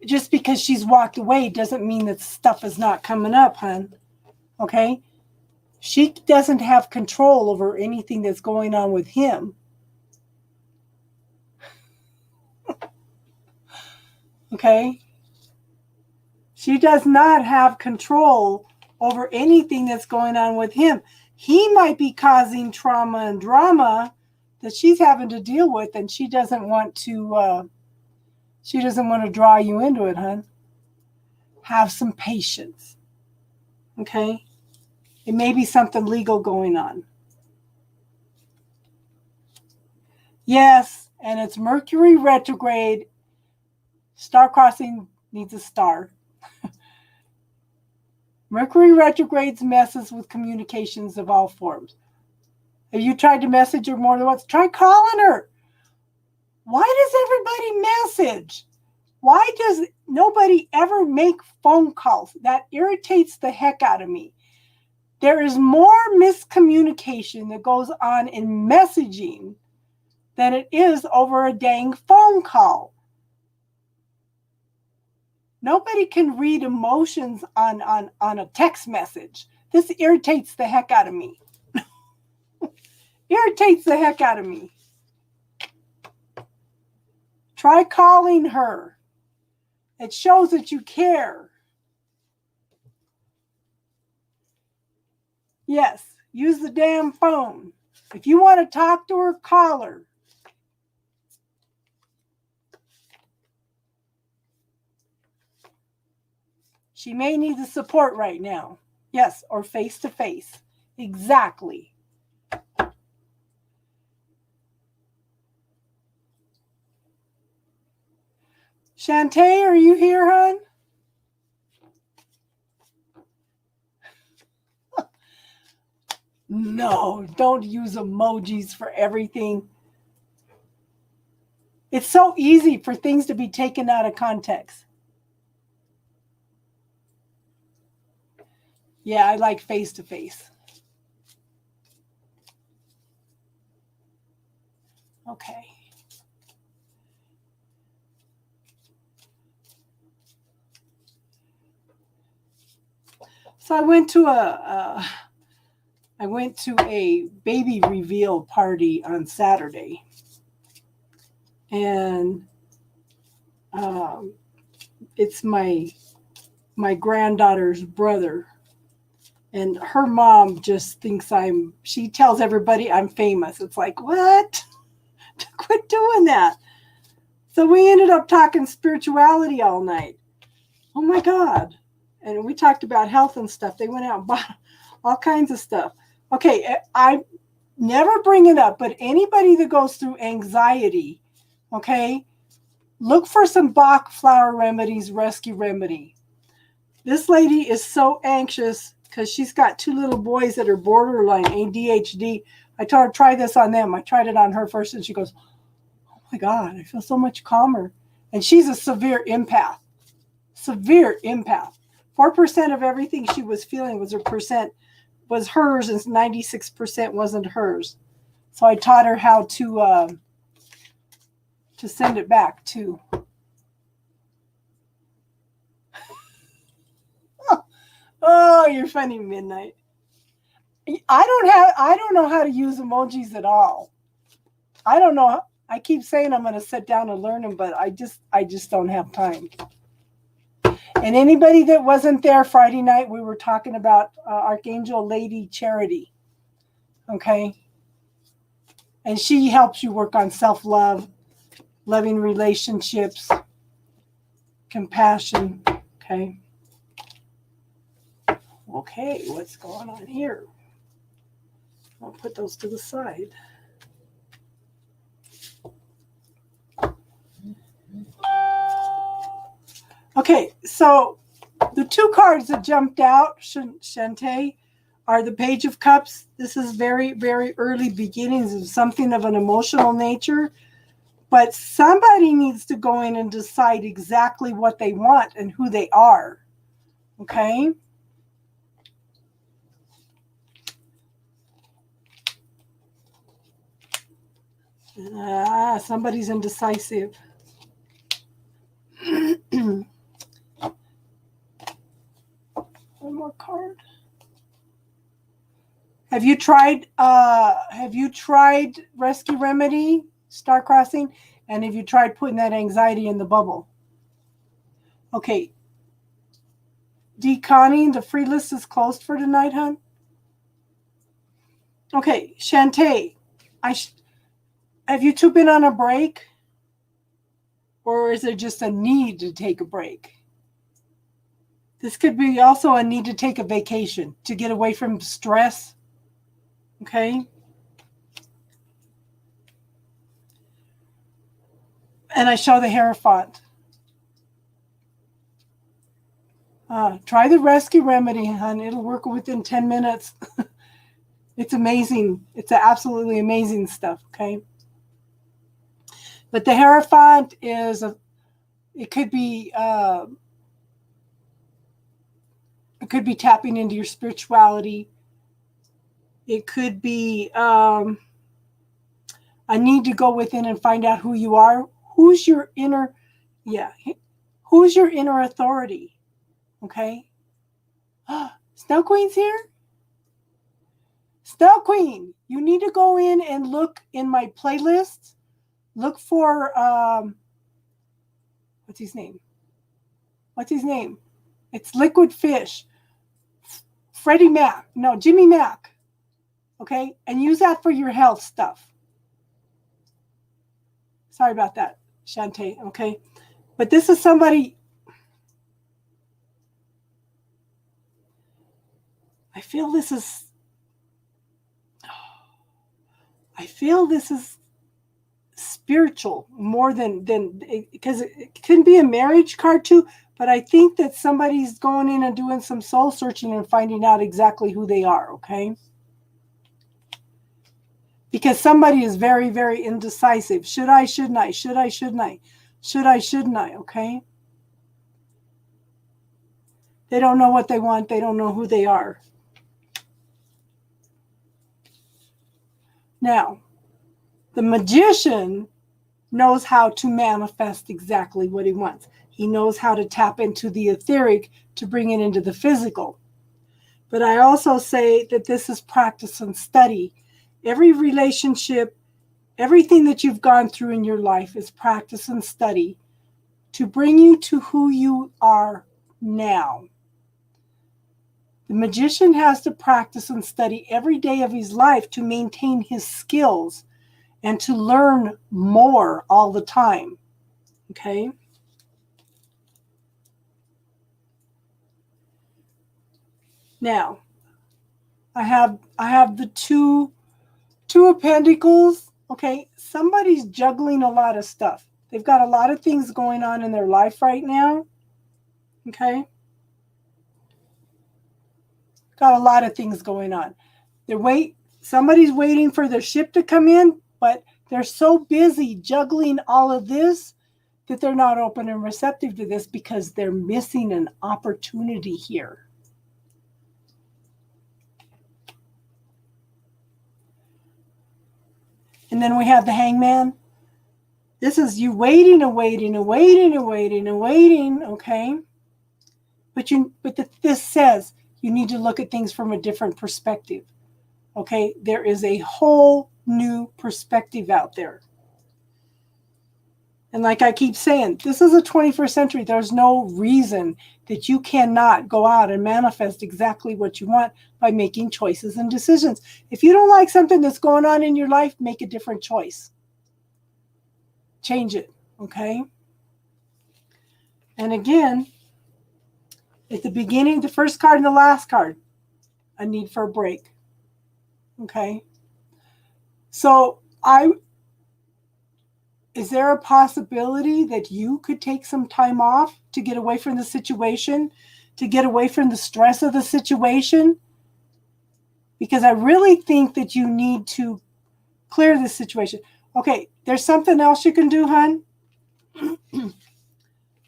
just because she's walked away doesn't mean that stuff is not coming up, hon. Okay? She doesn't have control over anything that's going on with him. Okay? She does not have control over anything that's going on with him. He might be causing trauma and drama that she's having to deal with, and she doesn't want to draw you into it, hon. Have some patience. Okay? It may be something legal going on. Yes, and it's Mercury retrograde. Star Crossing needs a star. Mercury retrogrades messes with communications of all forms. Have you tried to message her more than once? Try calling her. Why does everybody message? Why does nobody ever make phone calls? That irritates the heck out of me. There is more miscommunication that goes on in messaging than it is over a dang phone call. Nobody can read emotions on a text message. This irritates the heck out of me. Irritates the heck out of me. Try calling her. It shows that you care. Yes, use the damn phone. If you want to talk to her, call her. She may need the support right now. Yes, or face to face. Exactly. Shantae, are you here, hon? No, don't use emojis for everything. It's so easy for things to be taken out of context. Yeah, I like face to face. Okay. So I went to a baby reveal party on Saturday, and it's my granddaughter's brother, and her mom just thinks she tells everybody I'm famous. It's like, what? Quit doing that. So we ended up talking spirituality all night. Oh my God. And we talked about health and stuff. They went out and bought all kinds of stuff. Okay, I never bring it up, but anybody that goes through anxiety, okay, look for some Bach flower remedies, rescue remedy. This lady is so anxious because she's got 2 little boys that are borderline ADHD. I told her, try this on them. I tried it on her first, and she goes, oh my God, I feel so much calmer. And she's a severe empath. Severe empath. 4% of everything she was feeling was hers, and 96% wasn't hers. So I taught her how to send it back too. Oh, you're funny, Midnight. I don't know how to use emojis at all. I don't know. I keep saying I'm going to sit down and learn them, but I just don't have time. And anybody that wasn't there Friday night, we were talking about Archangel Lady Charity. Okay? And she helps you work on self-love, loving relationships, compassion. Okay? Okay, what's going on here? I'll put those to the side. Okay, so the two cards that jumped out, Shantae, are the Page of Cups. This is very, very early beginnings of something of an emotional nature. But somebody needs to go in and decide exactly what they want and who they are. Okay? Somebody's indecisive. One more card. Have you tried Rescue Remedy, Star Crossing? And have you tried putting that anxiety in the bubble? Okay. D. Connie, the free list is closed for tonight, hon. Okay, Shantae, have you two been on a break? Or is it just a need to take a break? This could be also a need to take a vacation, to get away from stress. Okay? And I show the Hierophant. Try the Rescue Remedy, hon. It'll work within 10 minutes. It's amazing. It's absolutely amazing stuff, okay? But the Hierophant is, it could be tapping into your spirituality. It could be a need to go within and find out who you are. Who's your inner authority? Okay. Snow Queen's here. Snow Queen, you need to go in and look in my playlist. Look for what's his name? It's Liquid Fish. Jimmy Mack. Okay? And use that for your health stuff. Sorry about that, Shantae. Okay? But this is somebody. I feel this is spiritual more than because it can be a marriage card too, but I think that somebody's going in and doing some soul searching and finding out exactly who they are, okay? Because somebody is very, very indecisive. Should I, shouldn't I? Should I, shouldn't I? Should I, shouldn't I? Okay? They don't know what they want. They don't know who they are. Now, the Magician knows how to manifest exactly what he wants. He knows how to tap into the etheric to bring it into the physical. But I also say that this is practice and study. Every relationship, everything that you've gone through in your life is practice and study to bring you to who you are now. The Magician has to practice and study every day of his life to maintain his skills and to learn more all the time. Okay? Now, I have the two of Pentacles. Okay, somebody's juggling a lot of stuff. They've got a lot of things going on in their life right now. Okay? Got a lot of things going on. Somebody's waiting for their ship to come in, but they're so busy juggling all of this that they're not open and receptive to this because they're missing an opportunity here. And then we have the Hangman. This is you waiting and waiting and waiting and waiting and waiting, okay? But this says you need to look at things from a different perspective, okay? There is a whole new perspective out there. And like I keep saying, this is the 21st century. There's no reason that you cannot go out and manifest exactly what you want by making choices and decisions. If you don't like something that's going on in your life, make a different choice. Change it, okay? And again, at the beginning, the first card and the last card, a need for a break, okay? So is there a possibility that you could take some time off to get away from the situation, to get away from the stress of the situation? Because I really think that you need to clear this situation. Okay, there's something else you can do, hon.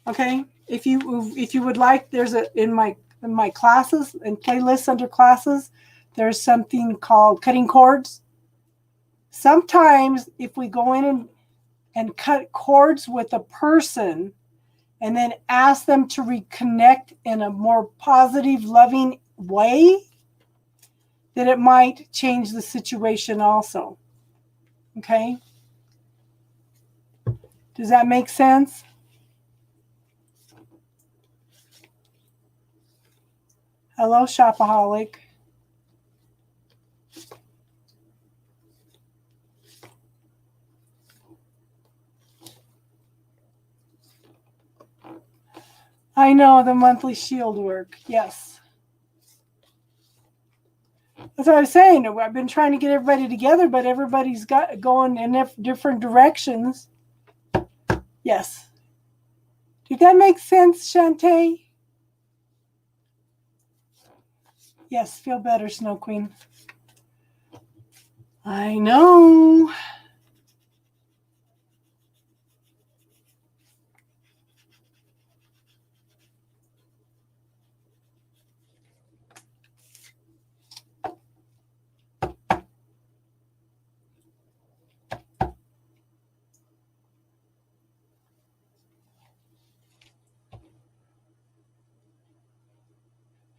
Okay, if you would like, there's in my classes and playlists under classes, there's something called cutting cords. Sometimes if we go in and cut cords with a person and then ask them to reconnect in a more positive, loving way, that it might change the situation also. Okay? Does that make sense? Hello, Shopaholic. I know the monthly shield work. Yes. That's what I was saying. I've been trying to get everybody together, but everybody's going in different directions. Yes. Did that make sense, Shantae? Yes, feel better, Snow Queen. I know.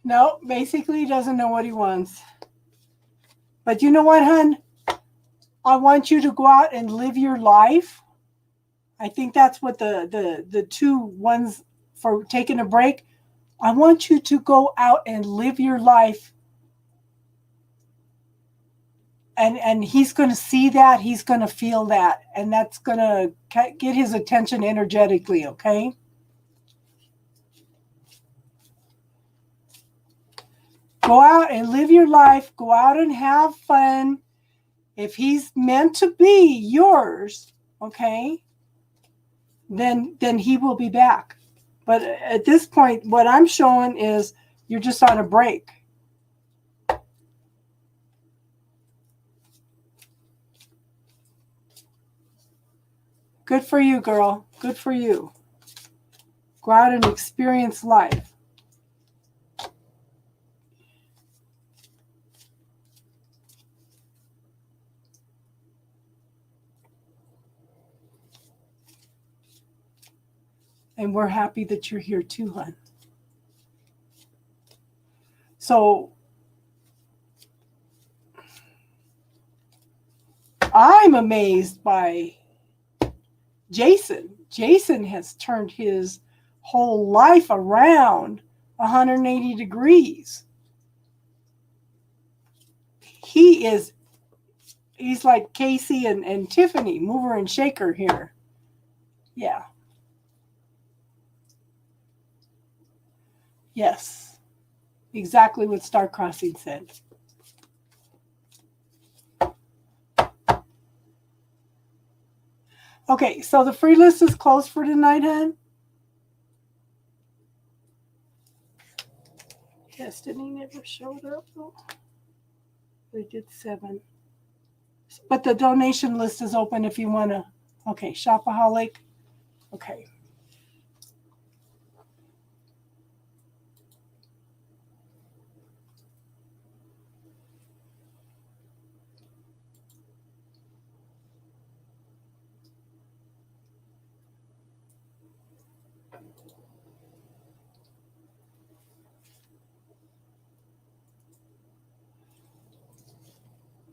No, basically he doesn't know what he wants. But you know what, hon? I want you to go out and live your life. I think that's what the two ones for taking a break. I want you to go out and live your life. And he's going to see that. He's going to feel that. And that's going to get his attention energetically, okay? Go out and live your life. Go out and have fun. If he's meant to be yours, okay, then he will be back. But at this point, what I'm showing is you're just on a break. Good for you, girl. Good for you. Go out and experience life. And we're happy that you're here too, hon. So I'm amazed by Jason. Jason has turned his whole life around 180 degrees. He's like Casey and Tiffany, mover and shaker here. Yeah. Yes. Exactly what Star Crossing said. Okay, so the free list is closed for tonight, hon. Destiny never showed up. Oh, they did 7. But the donation list is open if you want to. Okay, Shopaholic. Okay.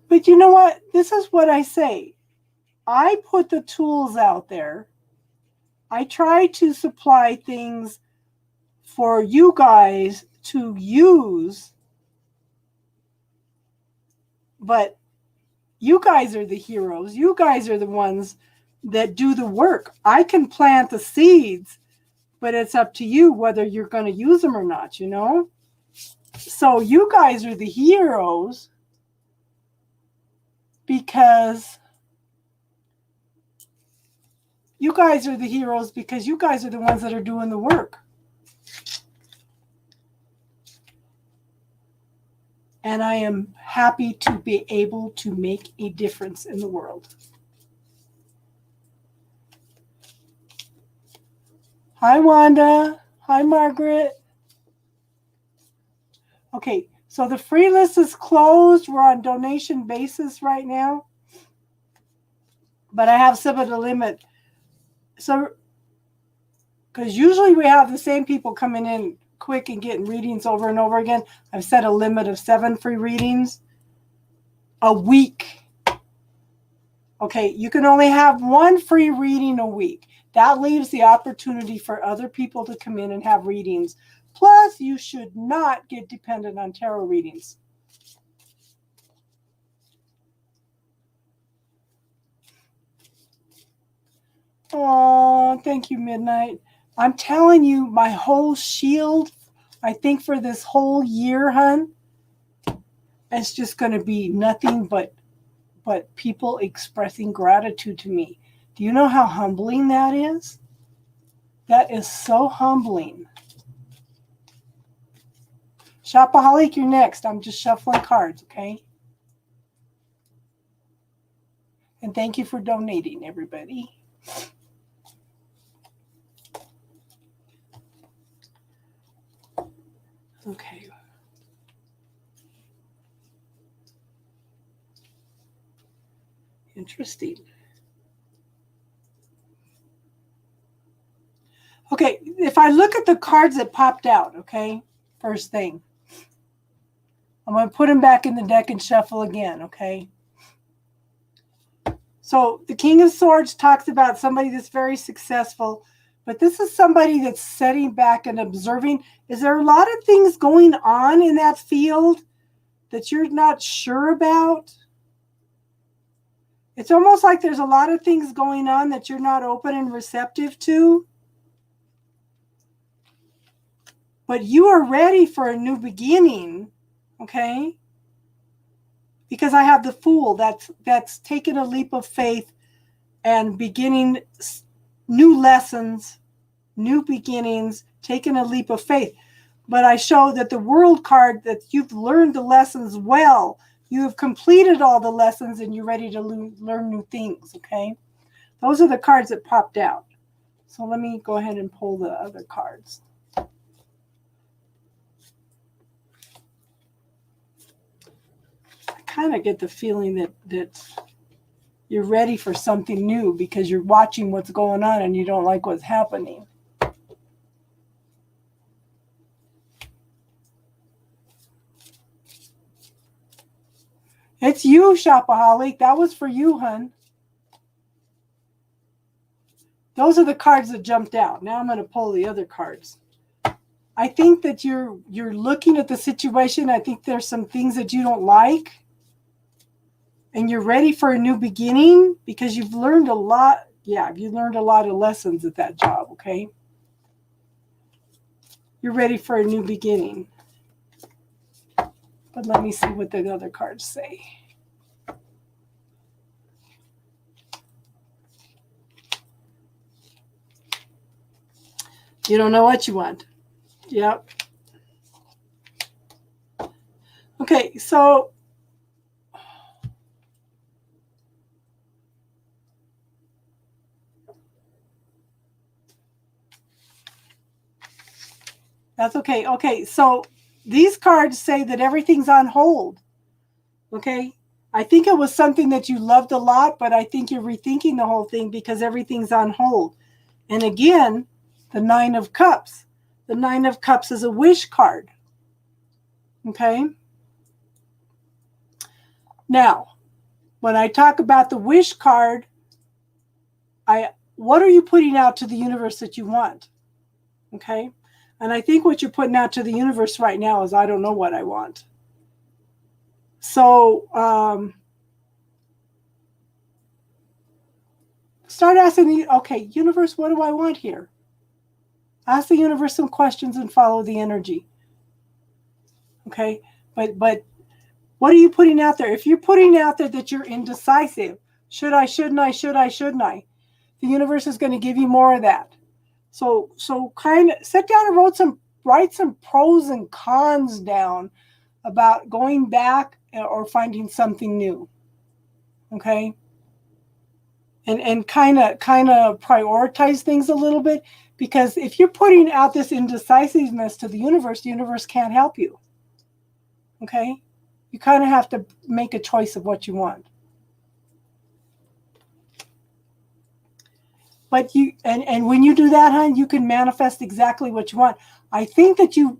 But you know what? This is what I say. I put the tools out there. I try to supply things for you guys to use, but you guys are the heroes. You guys are the ones that do the work. I can plant the seeds, but it's up to you whether you're going to use them or not, you know? So you guys are the heroes because you guys are the ones that are doing the work. And I am happy to be able to make a difference in the world. Hi, Wanda. Hi, Margaret. Okay, so the free list is closed. We're on donation basis right now. But I have set a limit. So, because usually we have the same people coming in quick and getting readings over and over again. I've set a limit of 7 free readings a week. Okay, you can only have 1 free reading a week. That leaves the opportunity for other people to come in and have readings. Plus, you should not get dependent on tarot readings. Oh, thank you, Midnight. I'm telling you, my whole shield, I think for this whole year, hun, it's just going to be nothing but people expressing gratitude to me. Do you know how humbling that is? That is so humbling. Shopaholic, you're next. I'm just shuffling cards, okay? And thank you for donating, everybody. Okay. Interesting. Okay, if I look at the cards that popped out, okay, first thing, I'm going to put them back in the deck and shuffle again, okay? So the King of Swords talks about somebody that's very successful, but this is somebody that's sitting back and observing. Is there a lot of things going on in that field that you're not sure about? It's almost like there's a lot of things going on that you're not open and receptive to. But you are ready for a new beginning, okay? Because I have the Fool that's taken a leap of faith and beginning new lessons, new beginnings, taking a leap of faith. But I show that the World card, that you've learned the lessons well. You have completed all the lessons and you're ready to learn new things, okay? Those are the cards that popped out. So let me go ahead and pull the other cards. I kind of get the feeling that you're ready for something new because you're watching what's going on and you don't like what's happening. It's you, Shopaholic. That was for you, hun. Those are the cards that jumped out. Now I'm going to pull the other cards. I think that you're looking at the situation. I think there's some things that you don't like. And you're ready for a new beginning because you've learned a lot. Yeah, you learned a lot of lessons at that job, okay? You're ready for a new beginning. But let me see what the other cards say. You don't know what you want. Yep. Okay, so That's okay. Okay, so these cards say that everything's on hold. Okay? I think it was something that you loved a lot, but I think you're rethinking the whole thing because everything's on hold. And again, the Nine of Cups. The Nine of Cups is a wish card. Okay? Now, when I talk about the wish card, what are you putting out to the universe that you want? Okay? And I think what you're putting out to the universe right now is, I don't know what I want. So start asking okay, universe, what do I want here? Ask the universe some questions and follow the energy. Okay? But what are you putting out there? If you're putting out there that you're indecisive, should I, shouldn't I, should I, shouldn't I? The universe is going to give you more of that. So kind of sit down and write some pros and cons down about going back or finding something new. Okay? And kind of prioritize things a little bit, because if you're putting out this indecisiveness to the universe can't help you. Okay? You kind of have to make a choice of what you want. But and when you do that, hon, you can manifest exactly what you want. I think that you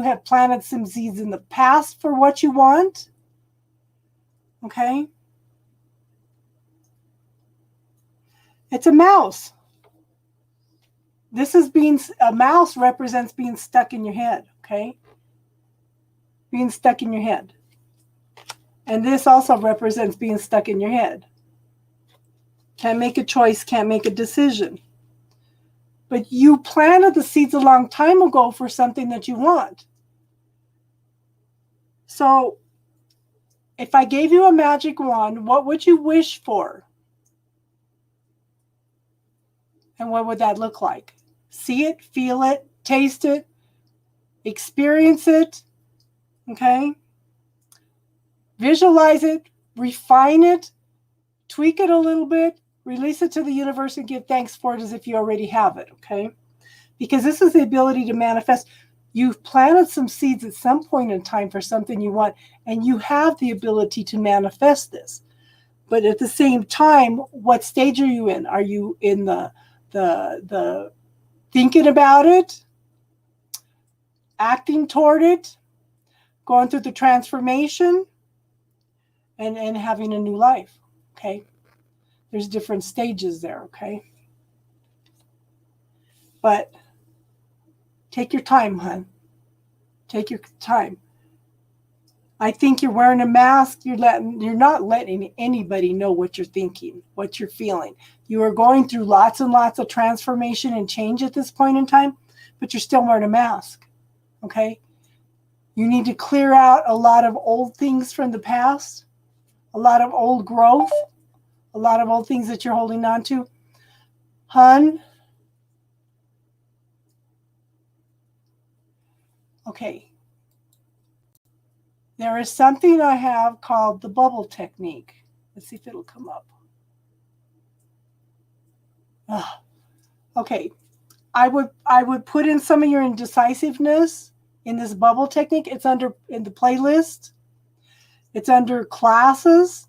have planted some seeds in the past for what you want. Okay? It's a mouse. A mouse represents being stuck in your head, okay? Being stuck in your head. And this also represents being stuck in your head. Can't make a choice, can't make a decision. But you planted the seeds a long time ago for something that you want. So, if I gave you a magic wand, what would you wish for? And what would that look like? See it, feel it, taste it, experience it, okay? Visualize it, refine it, tweak it a little bit, release it to the universe, and give thanks for it as if you already have it, okay? Because this is the ability to manifest. You've planted some seeds at some point in time for something you want, and you have the ability to manifest this. But at the same time, what stage are you in? Are you in the thinking about it, acting toward it, going through the transformation, and having a new life? Okay? There's different stages there, okay? But take your time, hon. Take your time. I think you're wearing a mask. You're not letting anybody know what you're thinking, what you're feeling. You are going through lots and lots of transformation and change at this point in time, but you're still wearing a mask, okay? You need to clear out a lot of old things from the past, a lot of old growth, a lot of old things that you're holding on to. Hun, okay. There is something I have called the bubble technique. Let's see if it'll come up. Okay. I would put in some of your indecisiveness in this bubble technique. It's in the playlist. It's under classes.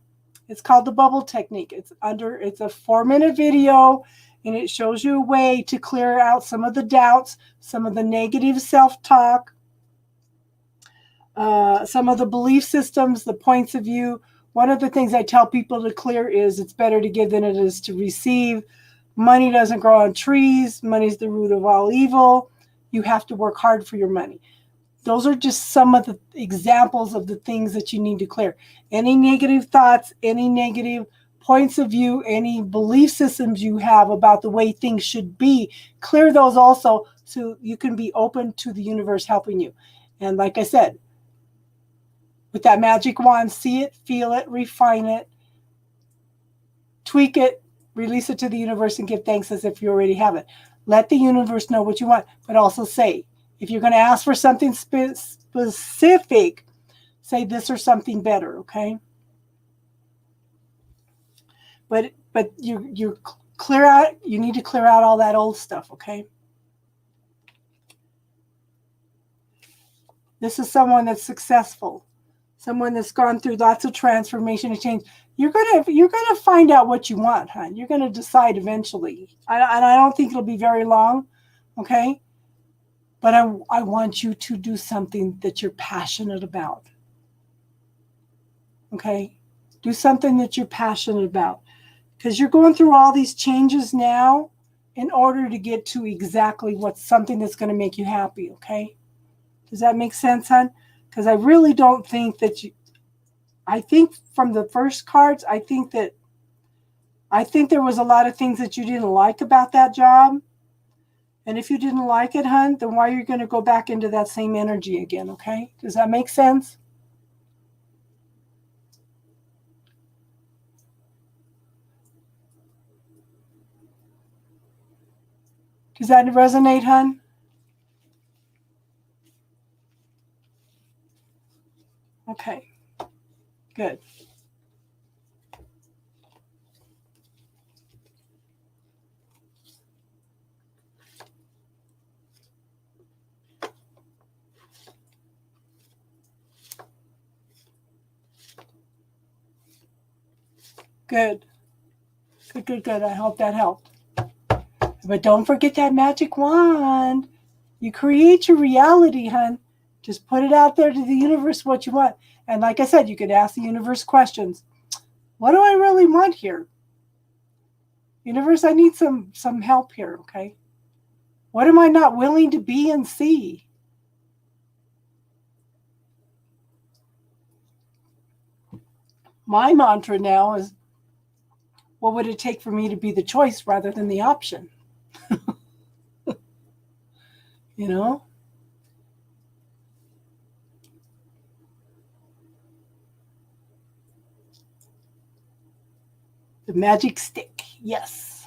It's called the bubble technique. It's a 4-minute video, and it shows you a way to clear out some of the doubts, some of the negative self-talk, some of the belief systems, the points of view. One of the things I tell people to clear is it's better to give than it is to receive. Money doesn't grow on trees. Money is the root of all evil. You have to work hard for your money. Those are just some of the examples of the things that you need to clear. Any negative thoughts, any negative points of view, any belief systems you have about the way things should be, clear those also so you can be open to the universe helping you. And like I said, with that magic wand, see it, feel it, refine it, tweak it, release it to the universe, and give thanks as if you already have it. Let the universe know what you want, but also say, if you're going to ask for something specific, say this or something better, okay? But you clear out. You need to clear out all that old stuff, okay? This is someone that's successful, someone that's gone through lots of transformation and change. You're gonna find out what you want, hon. You're gonna decide eventually, and I don't think it'll be very long, okay? But I want you to do something that you're passionate about, okay? Do something that you're passionate about, because you're going through all these changes now in order to get to exactly what's something that's going to make you happy, okay? Does that make sense, hon? Because I really don't think that you, I think from the first cards, I think there was a lot of things that you didn't like about that job. And if you didn't like it, hon, then why are you going to go back into that same energy again, okay? Does that make sense? Does that resonate, hon? Okay, good. Good. Good, good, good. I hope that helped. But don't forget that magic wand. You create your reality, hon. Just put it out there to the universe what you want. And like I said, you could ask the universe questions. What do I really want here? Universe, I need some help here, okay? What am I not willing to be and see? My mantra now is, what would it take for me to be the choice rather than the option? You know? The magic stick, yes.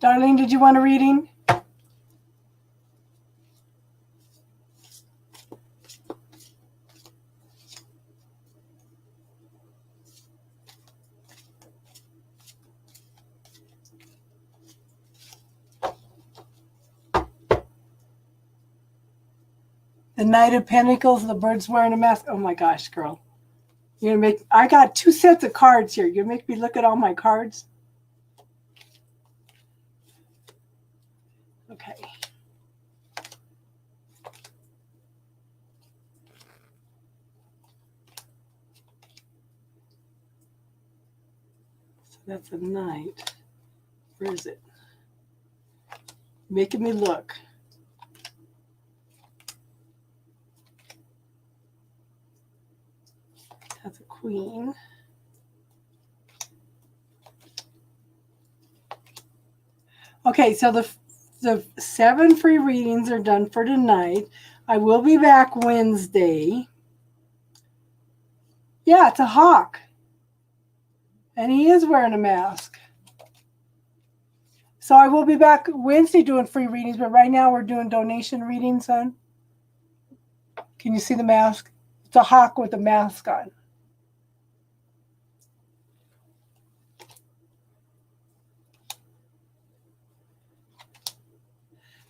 Darlene, did you want a reading? The Knight of Pentacles, the bird's wearing a mask. Oh my gosh, girl. You're gonna make, I got 2 sets of cards here. You're gonna make me look at all my cards? Okay. So that's a knight. Where is it? Making me look. That's a queen. Okay, so the 7 free readings are done for tonight. I will be back Wednesday. Yeah, it's a hawk. And he is wearing a mask. So I will be back Wednesday doing free readings, but right now we're doing donation readings, son. Can you see the mask? It's a hawk with a mask on.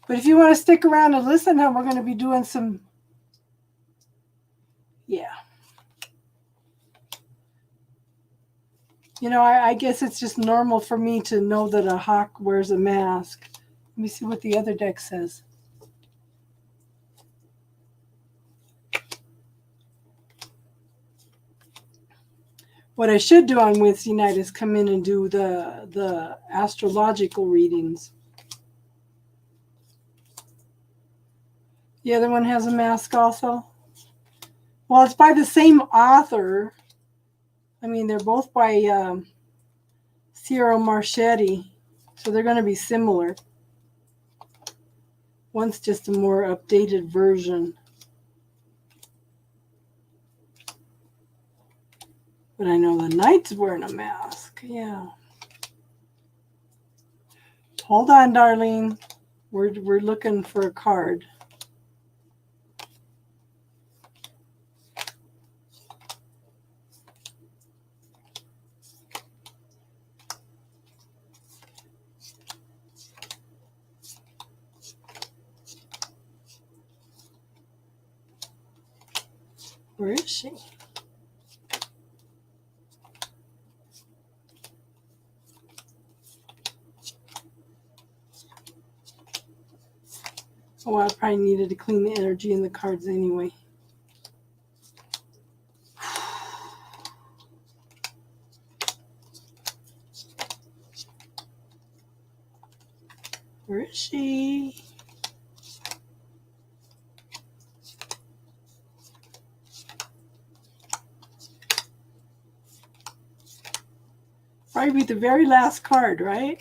But if you want to stick around and listen, we're going to be doing some, yeah. You know, I guess it's just normal for me to know that a hawk wears a mask. Let me see what the other deck says. What I should do on Wednesday night is come in and do the astrological readings. The other one has a mask also. Well, it's by the same author. I mean, they're both by Ciro Marchetti, so they're going to be similar. One's just a more updated version. But I know the knight's wearing a mask. Yeah. Hold on, Darlene. We're looking for a card. Where is she? Oh, I probably needed to clean the energy in the cards anyway. Where is she? Probably be the very last card, right?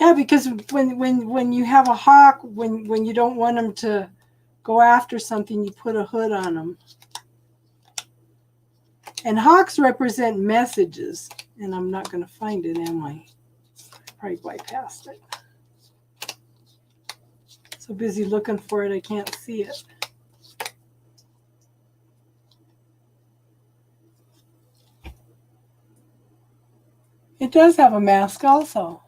Yeah, because when you have a hawk, when you don't want them to go after something, you put a hood on them. And hawks represent messages. And I'm not going to find it, am I? Probably bypassed it. So busy looking for it, I can't see it. It does have a mask also.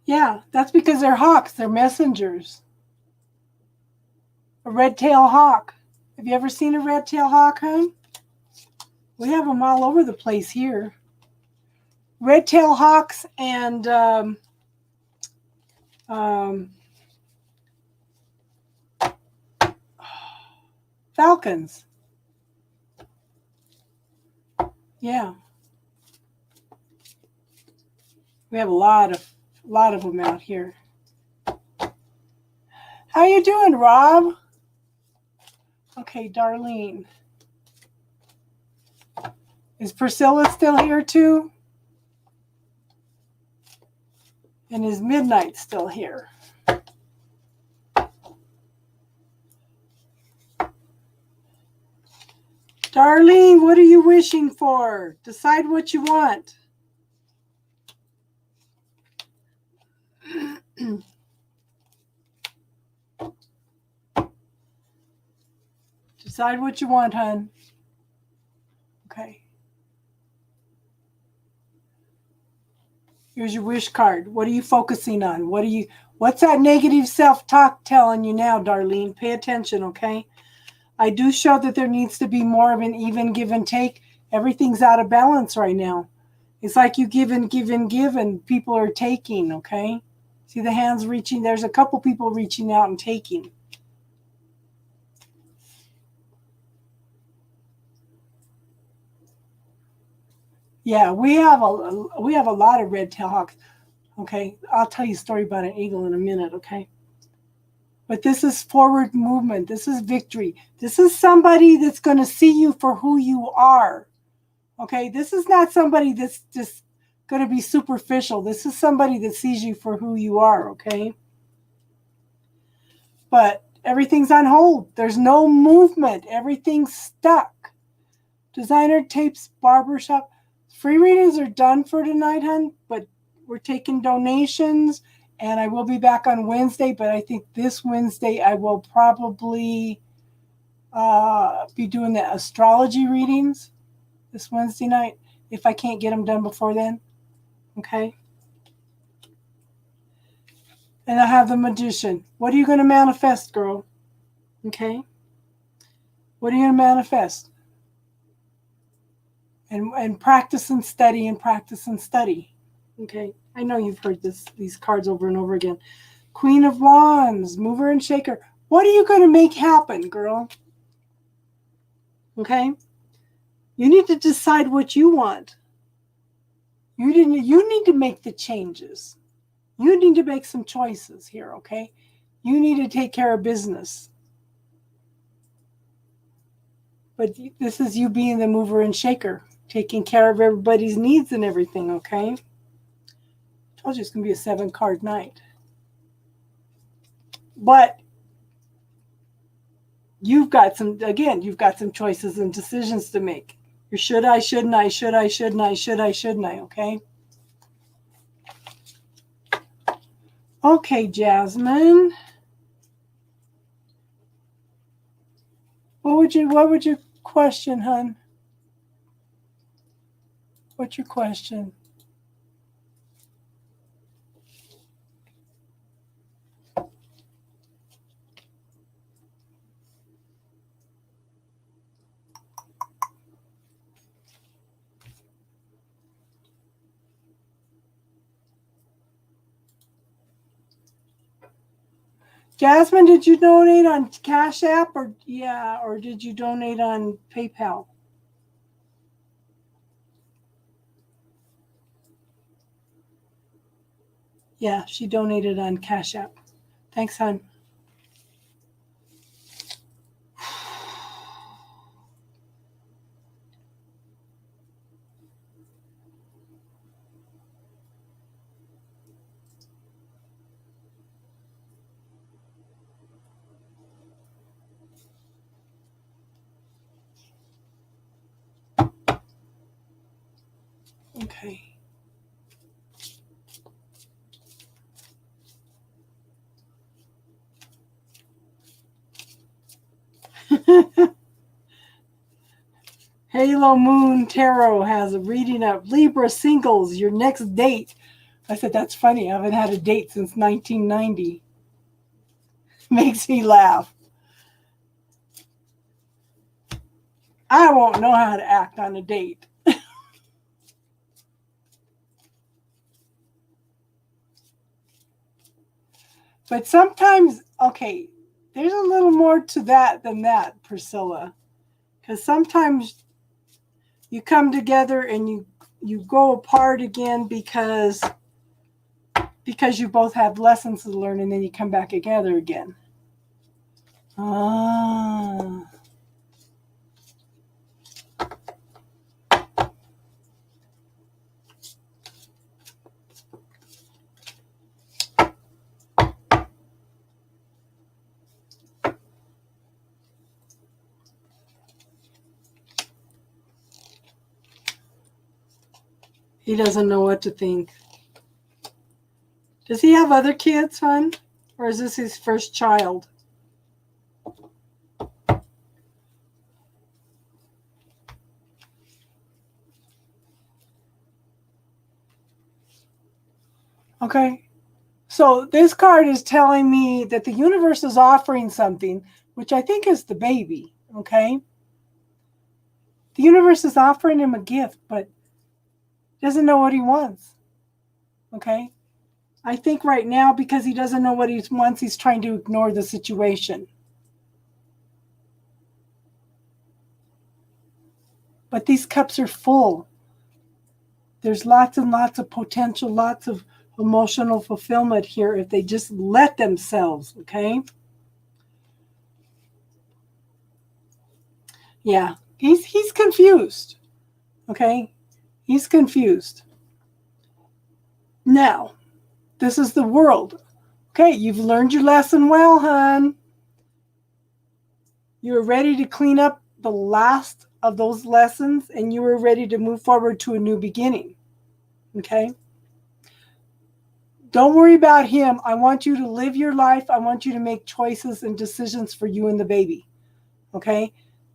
Yeah, that's because they're hawks. They're messengers. A red-tailed hawk. Have you ever seen a red-tailed hawk, hon? We have them all over the place here. Red-tailed hawks and falcons. Yeah. We have a lot of them out here. How you doing, Rob? Okay, Darlene. Is Priscilla still here too? And is Midnight still here? Darlene, what are you wishing for? Decide what you want. Decide what you want, hon. Okay. Here's your wish card. What are you focusing on? What's that negative self-talk telling you now, Darlene? Pay attention, okay? I do show that there needs to be more of an even give and take. Everything's out of balance right now. It's like you give and give and give, and people are taking, okay? See the hands reaching? There's a couple people reaching out and taking. Yeah, we have a lot of red-tailed hawks. Okay, I'll tell you a story about an eagle in a minute, okay? But this is forward movement. This is victory. This is somebody that's going to see you for who you are. Okay, this is not somebody that's just going to be superficial. This is somebody that sees you for who you are, okay? But everything's on hold. There's no movement. Everything's stuck. Designer tapes, barbershop. Free readings are done for tonight, hon, but we're taking donations, and I will be back on Wednesday, but I think this Wednesday I will probably be doing the astrology readings this Wednesday night, if I can't get them done before then. Okay? And I have the magician. What are you going to manifest, girl? Okay? What are you going to manifest? And practice and study and practice and study. Okay? I know you've heard these cards over and over again. Queen of Wands, mover and shaker. What are you going to make happen, girl? Okay? You need to decide what you want. You need to make the changes. You need to make some choices here, okay? You need to take care of business. But this is you being the mover and shaker, taking care of everybody's needs and everything, okay? I told you it's going to be a 7-card night. But you've got some choices and decisions to make. You should I, shouldn't I, should I, shouldn't I, should I, shouldn't I, okay? Okay, Jasmine. What would your question, hon? What's your question? Jasmine, did you donate on Cash App or did you donate on PayPal? Yeah, she donated on Cash App. Thanks, hon. Okay. Halo Moon Tarot has a reading of Libra singles, your next date. I said, that's funny. I haven't had a date since 1990. Makes me laugh. I won't know how to act on a date. But sometimes, okay, there's a little more to that than that, Priscilla. Because sometimes you come together and you go apart again because you both have lessons to learn, and then you come back together again. Ah. He doesn't know what to think. Does he have other kids, hon? Or is this his first child? Okay. So this card is telling me that the universe is offering something, which I think is the baby. Okay. The universe is offering him a gift, but doesn't know what he wants. Okay. I think right now, because he doesn't know what he wants, he's trying to ignore the situation. But these cups are full. There's lots and lots of potential, lots of emotional fulfillment here if they just let themselves, okay? Yeah, he's confused, okay? He's confused. Now, this is the world. Okay, you've learned your lesson well, hon. You're ready to clean up the last of those lessons, and you are ready to move forward to a new beginning, okay? Don't worry about him. I want you to live your life. I want you to make choices and decisions for you and the baby, okay?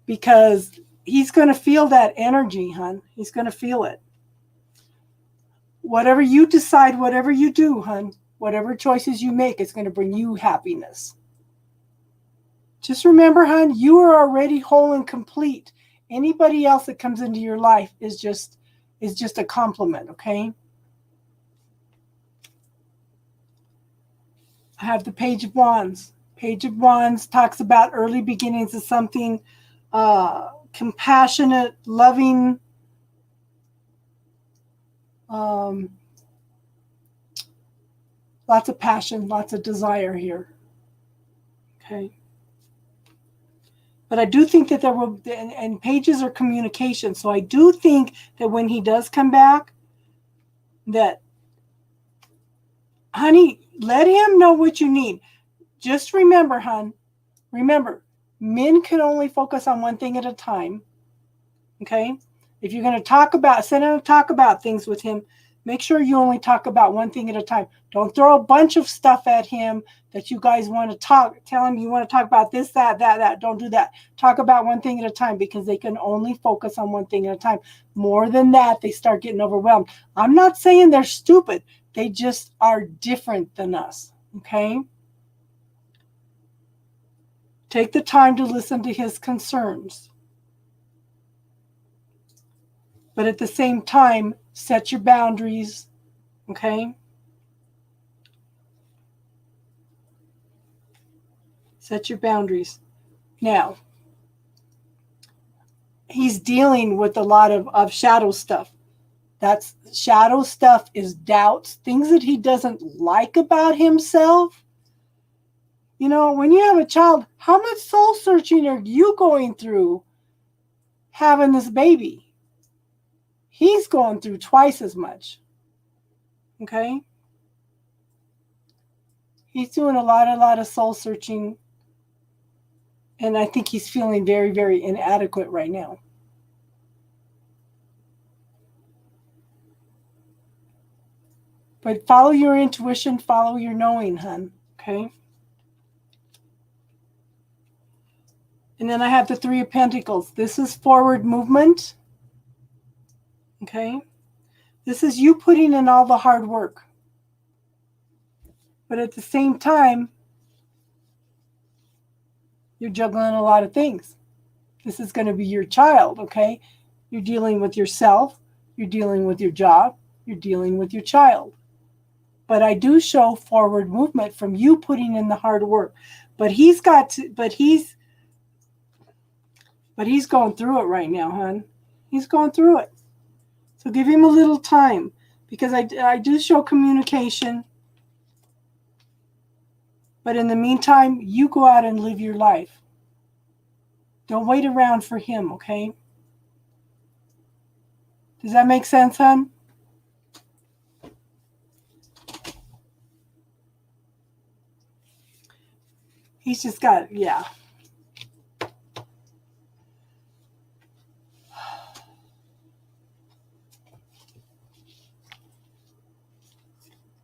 Because he's going to feel that energy, hon. He's going to feel it. Whatever you decide, whatever you do, hon, whatever choices you make, it's going to bring you happiness. Just remember, hon, you are already whole and complete. Anybody else that comes into your life is just a compliment, okay? I have the Page of Wands. Page of Wands talks about early beginnings of something compassionate, loving, lots of passion, lots of desire here. Okay. But I do think that there will, and pages are communication. So I do think that when he does come back, that, honey, let him know what you need. Just remember, hon, remember, men can only focus on one thing at a time. Okay? If you're going to sit down and talk about things with him, make sure you only talk about one thing at a time. Don't throw a bunch of stuff at him that you guys want to tell him you want to talk about this, that. Don't do that. Talk about one thing at a time, because they can only focus on one thing at a time. More than that, they start getting overwhelmed. I'm not saying they're stupid. They just are different than us. Okay? Take the time to listen to his concerns. But at the same time, set your boundaries, okay? Set your boundaries. Now, he's dealing with a lot of shadow stuff. That's shadow stuff is doubts, things that he doesn't like about himself. You know, when you have a child, how much soul searching are you going through having this baby? He's going through twice as much. Okay? He's doing a lot of soul searching. And I think he's feeling very, very inadequate right now. But follow your intuition, follow your knowing, hun. Okay? And then I have the Three of Pentacles. This is forward movement. Okay? This is you putting in all the hard work. But at the same time, you're juggling a lot of things. This is going to be your child, okay? You're dealing with yourself. You're dealing with your job. You're dealing with your child. But I do show forward movement from you putting in the hard work. But he's going through it right now, hon. He's going through it. So give him a little time, because I do show communication. But in the meantime, you go out and live your life. Don't wait around for him, okay? Does that make sense, hon? He's just got, yeah.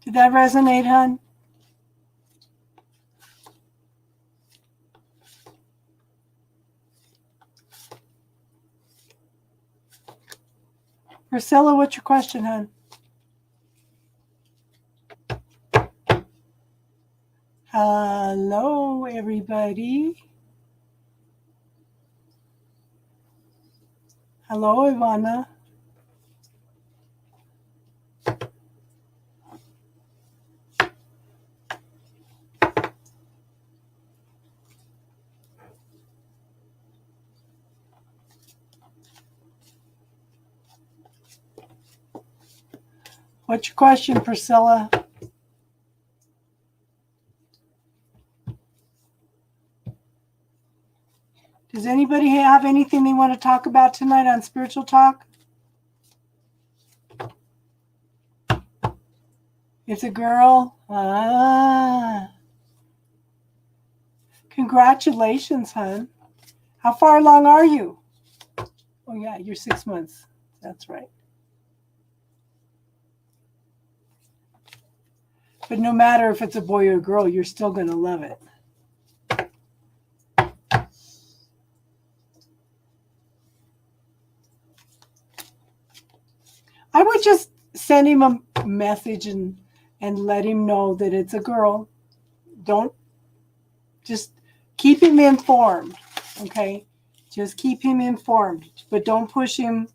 Did that resonate, hon? Priscilla, what's your question, hon? Hello, everybody. Hello, Ivana. What's your question, Priscilla? Does anybody have anything they want to talk about tonight on Spiritual Talk? It's a girl? Congratulations, hon. How far along are you? Oh, yeah, you're 6 months. That's right. But no matter if it's a boy or a girl, you're still going to love it. I would just send him a message and let him know that it's a girl. Don't, just keep him informed, okay? Just keep him informed, but don't push him,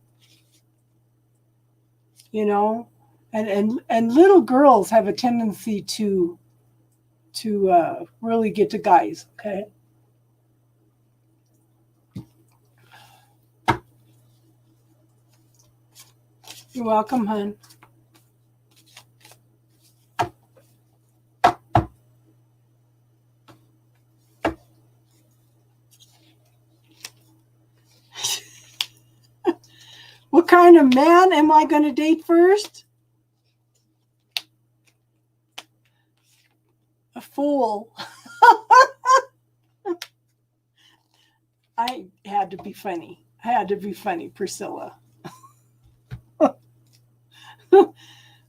you know? And little girls have a tendency to really get to guys, okay? You're welcome, hon. What kind of man am I going to date first? A fool. I had to be funny. I had to be funny, Priscilla.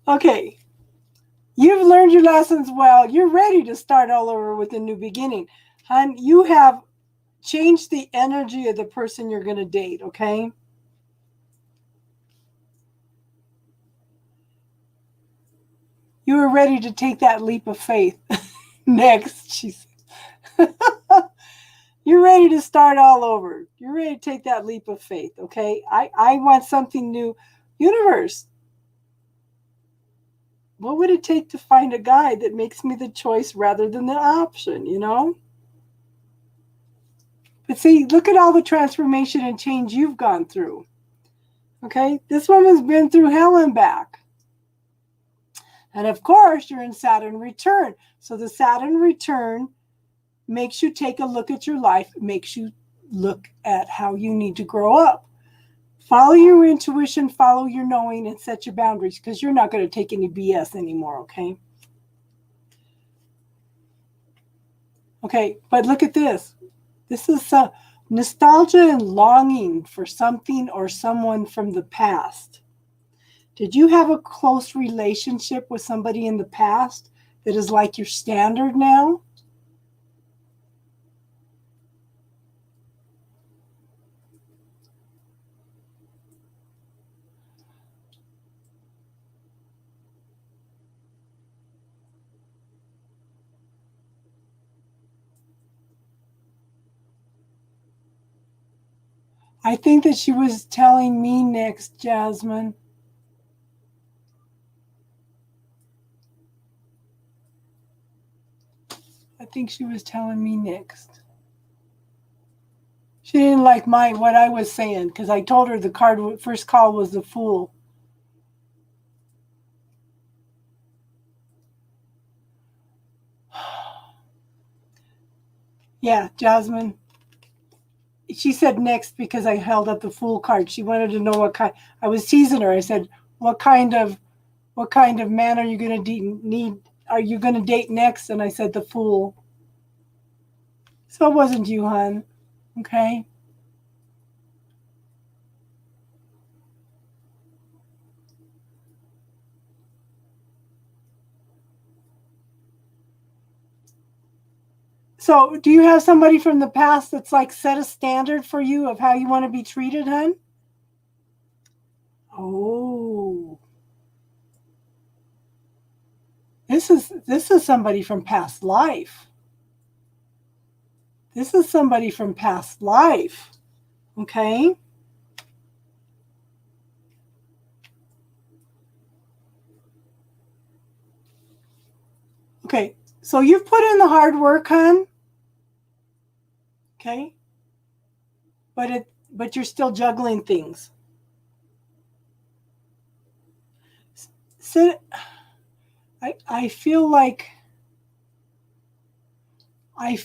Okay. You've learned your lessons well. You're ready to start all over with a new beginning. Hon, you have changed the energy of the person you're going to date, okay? You are ready to take that leap of faith. Next, she said. You're ready to start all over. You're ready to take that leap of faith, okay? I want something new. Universe, what would it take to find a guy that makes me the choice rather than the option, you know? But see, look at all the transformation and change you've gone through. Okay, this woman's been through hell and back. And of course, you're in Saturn return. So the Saturn return makes you take a look at your life, makes you look at how you need to grow up. Follow your intuition, follow your knowing, and set your boundaries, because you're not going to take any BS anymore, okay? Okay, but look at this. This is nostalgia and longing for something or someone from the past. Did you have a close relationship with somebody in the past that is like your standard now? I think that she was telling me next, Jasmine. I think she was telling me next. She didn't like what I was saying, because I told her the first call was the Fool. Yeah, Jasmine. She said next because I held up the Fool card. She wanted to know what kind. I was teasing her. I said, what kind of man are you going to are you going to date next? And I said, the Fool. So it wasn't you, hon. Okay? So do you have somebody from the past that's like set a standard for you of how you want to be treated, hon? Oh. This is somebody from past life. This is somebody from past life. Okay? Okay. So you've put in the hard work, hon. Okay? But you're still juggling things. So I feel like okay,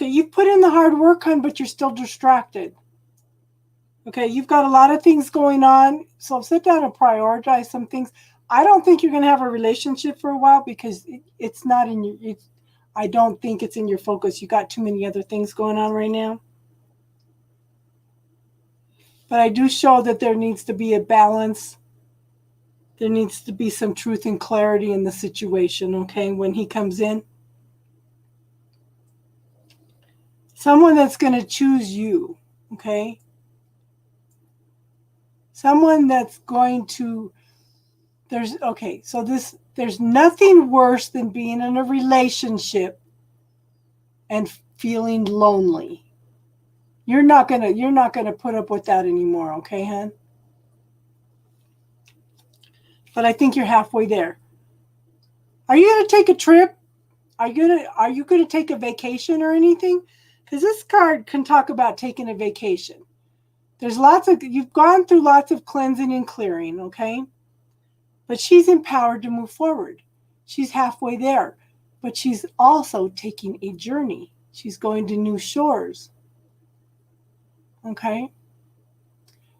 you've put in the hard work, hon, but you're still distracted. Okay, you've got a lot of things going on, so sit down and prioritize some things. I don't think you're going to have a relationship for a while because it's not in your. I don't think it's in your focus. You got too many other things going on right now. But I do show that there needs to be a balance. There needs to be some truth and clarity in the situation, okay, when he comes in. Someone that's going to choose you, okay? Someone that's going to, there's nothing worse than being in a relationship and feeling lonely. You're not gonna put up with that anymore, okay, hon? But I think you're halfway there. Are you gonna take a trip? Are you gonna take a vacation or anything? Because this card can talk about taking a vacation. You've gone through lots of cleansing and clearing, okay? But she's empowered to move forward. She's halfway there, but she's also taking a journey. She's going to new shores. Okay?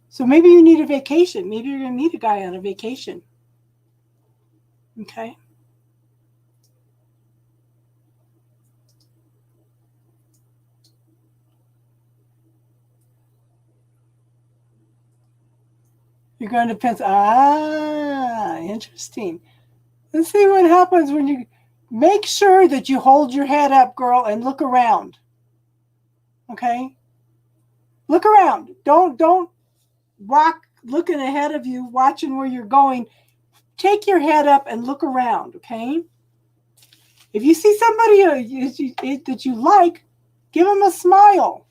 So maybe you need a vacation. Maybe you're going to meet a guy on a vacation. Okay? You're going to Pensacola. Ah, interesting. Let's see what happens when you make sure that you hold your head up, girl, and look around. Okay? Look around. Don't walk looking ahead of you, watching where you're going. Take your head up and look around, okay? If you see somebody that you like, give them a smile.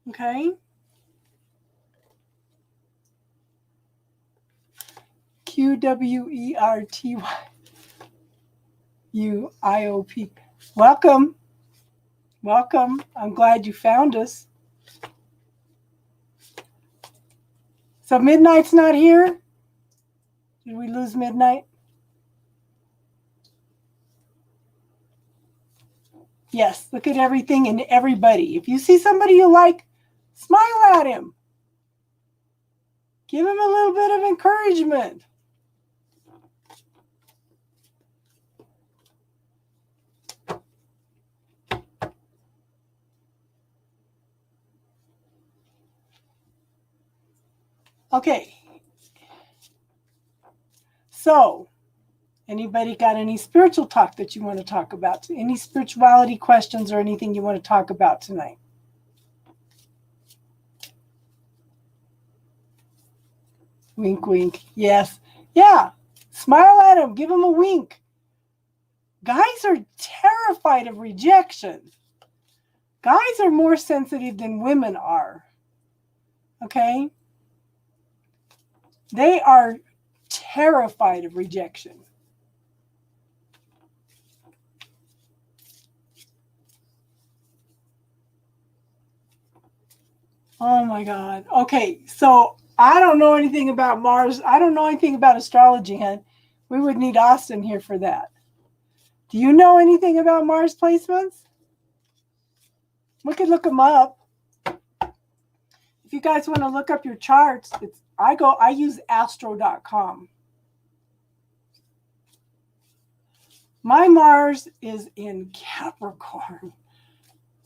Okay? QWERTY. UIOP. Welcome. Welcome. I'm glad you found us. So Midnight's not here? Did we lose Midnight? Yes, look at everything and everybody. If you see somebody you like, smile at him. Give him a little bit of encouragement. Okay. So, anybody got any spiritual talk that you want to talk about? Any spirituality questions or anything you want to talk about tonight? Wink, wink. Yes. Yeah. Smile at him. Give him a wink. Guys are terrified of rejection. Guys are more sensitive than women are. Okay? They are terrified of rejection. Oh my God. Okay, so I don't know anything about Mars. I don't know anything about astrology, hon. We would need Austin here for that. Do you know anything about Mars placements? We could look them up. If you guys want to look up your charts, I use astro.com. My Mars is in Capricorn.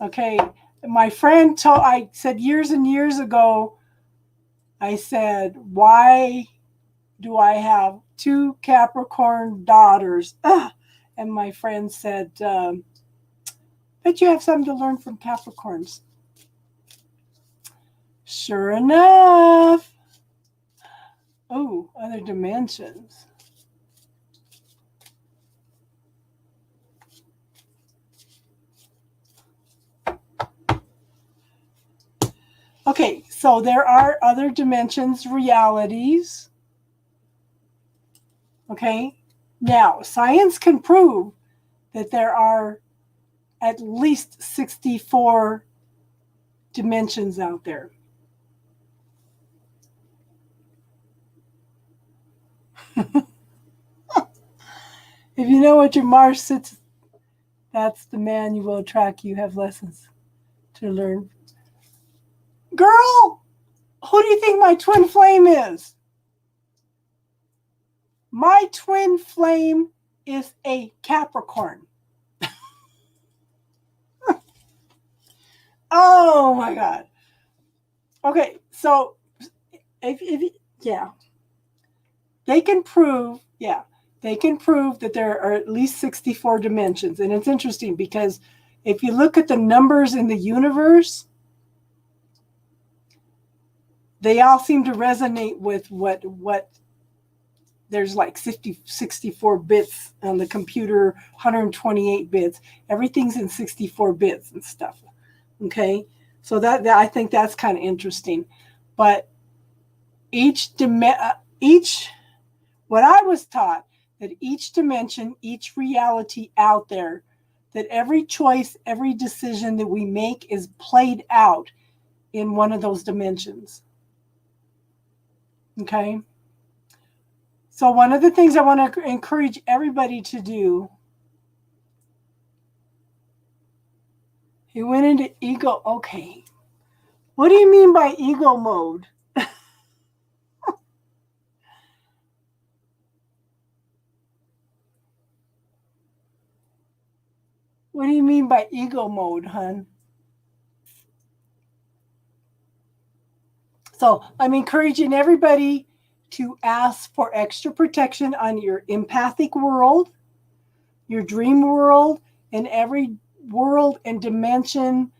Okay, my friend I said years and years ago, I said, why do I have 2 Capricorn daughters? And my friend said, bet you have something to learn from Capricorns. Sure enough. Oh, other dimensions. Okay, so there are other dimensions, realities. Okay, now science can prove that there are at least 64 dimensions out there. If you know what your Mars sits, that's the man you will attract. You have lessons to learn. Girl, who do you think my twin flame is? My twin flame is a Capricorn. Oh my God. Okay, so yeah, they can prove that there are at least 64 dimensions. And it's interesting because if you look at the numbers in the universe, they all seem to resonate with what there's like 64 bits on the computer, 128 bits. Everything's in 64 bits and stuff. Okay, so that I think that's kind of interesting. But what I was taught, that each dimension, each reality out there, that every choice, every decision that we make is played out in one of those dimensions. Okay? So one of the things I want to encourage everybody to do, he went into ego. Okay. What do you mean by ego mode? What do you mean by ego mode, hun? So I'm encouraging everybody to ask for extra protection on your empathic world, your dream world, and every world and dimension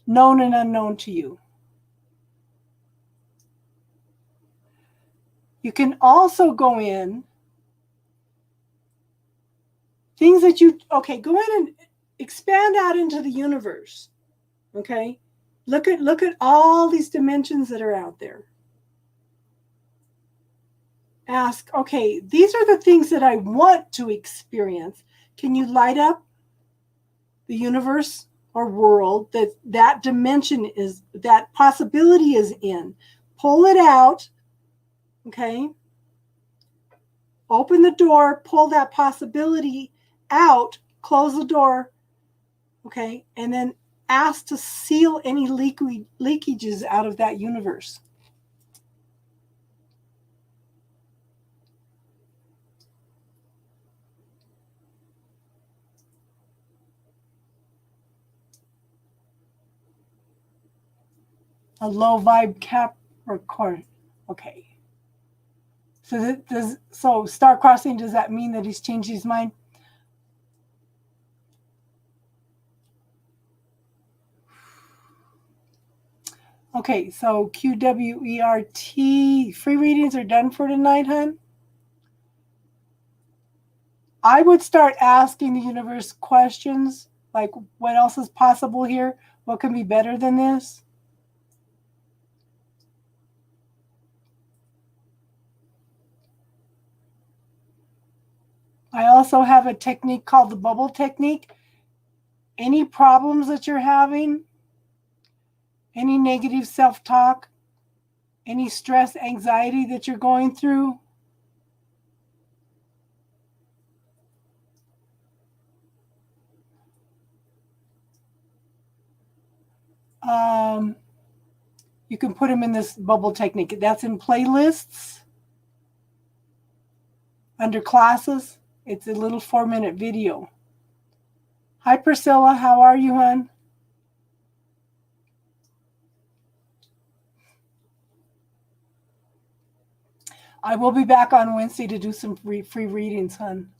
known and unknown to you. You can also go in things that go in and expand out into the universe. Okay? Look at all these dimensions that are out there. ask, okay, these are the things that I want to experience. Can you light up the universe or world that dimension is, that possibility is in? Pull it out, okay? Open the door, pull that possibility out, close the door, okay? And then ask to seal any leakages out of that universe. A low vibe Capricorn. Okay. So star crossing, does that mean that he's changed his mind? Okay, so QWERT, free readings are done for tonight, hon. I would start asking the universe questions like, what else is possible here? What can be better than this? I also have a technique called the bubble technique. Any problems that you're having, any negative self-talk, any stress, anxiety that you're going through, you can put them in this bubble technique. That's in playlists under classes. It's a little 4-minute video. Hi, Priscilla. How are you, hon? I will be back on Wednesday to do some free readings, hon.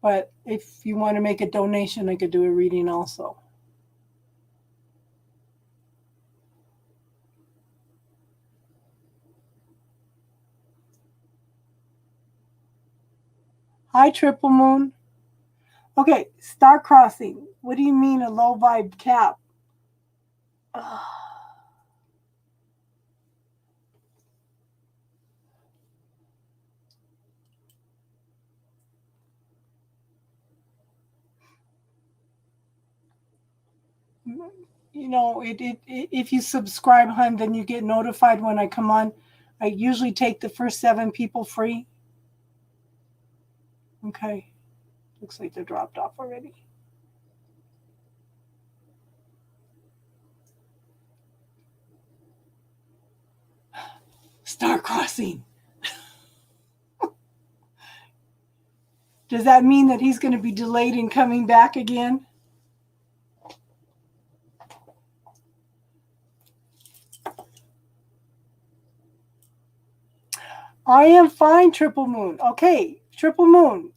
But if you want to make a donation, I could do a reading also. Hi, Triple Moon. Okay, star crossing. What do you mean a low vibe cap? You know, if you subscribe, hon, then you get notified when I come on. I usually take the first 7 people free. Okay. Looks like they're dropped off already. Star crossing. Does that mean that he's going to be delayed in coming back again? I am fine, Triple Moon. Okay, Triple Moon.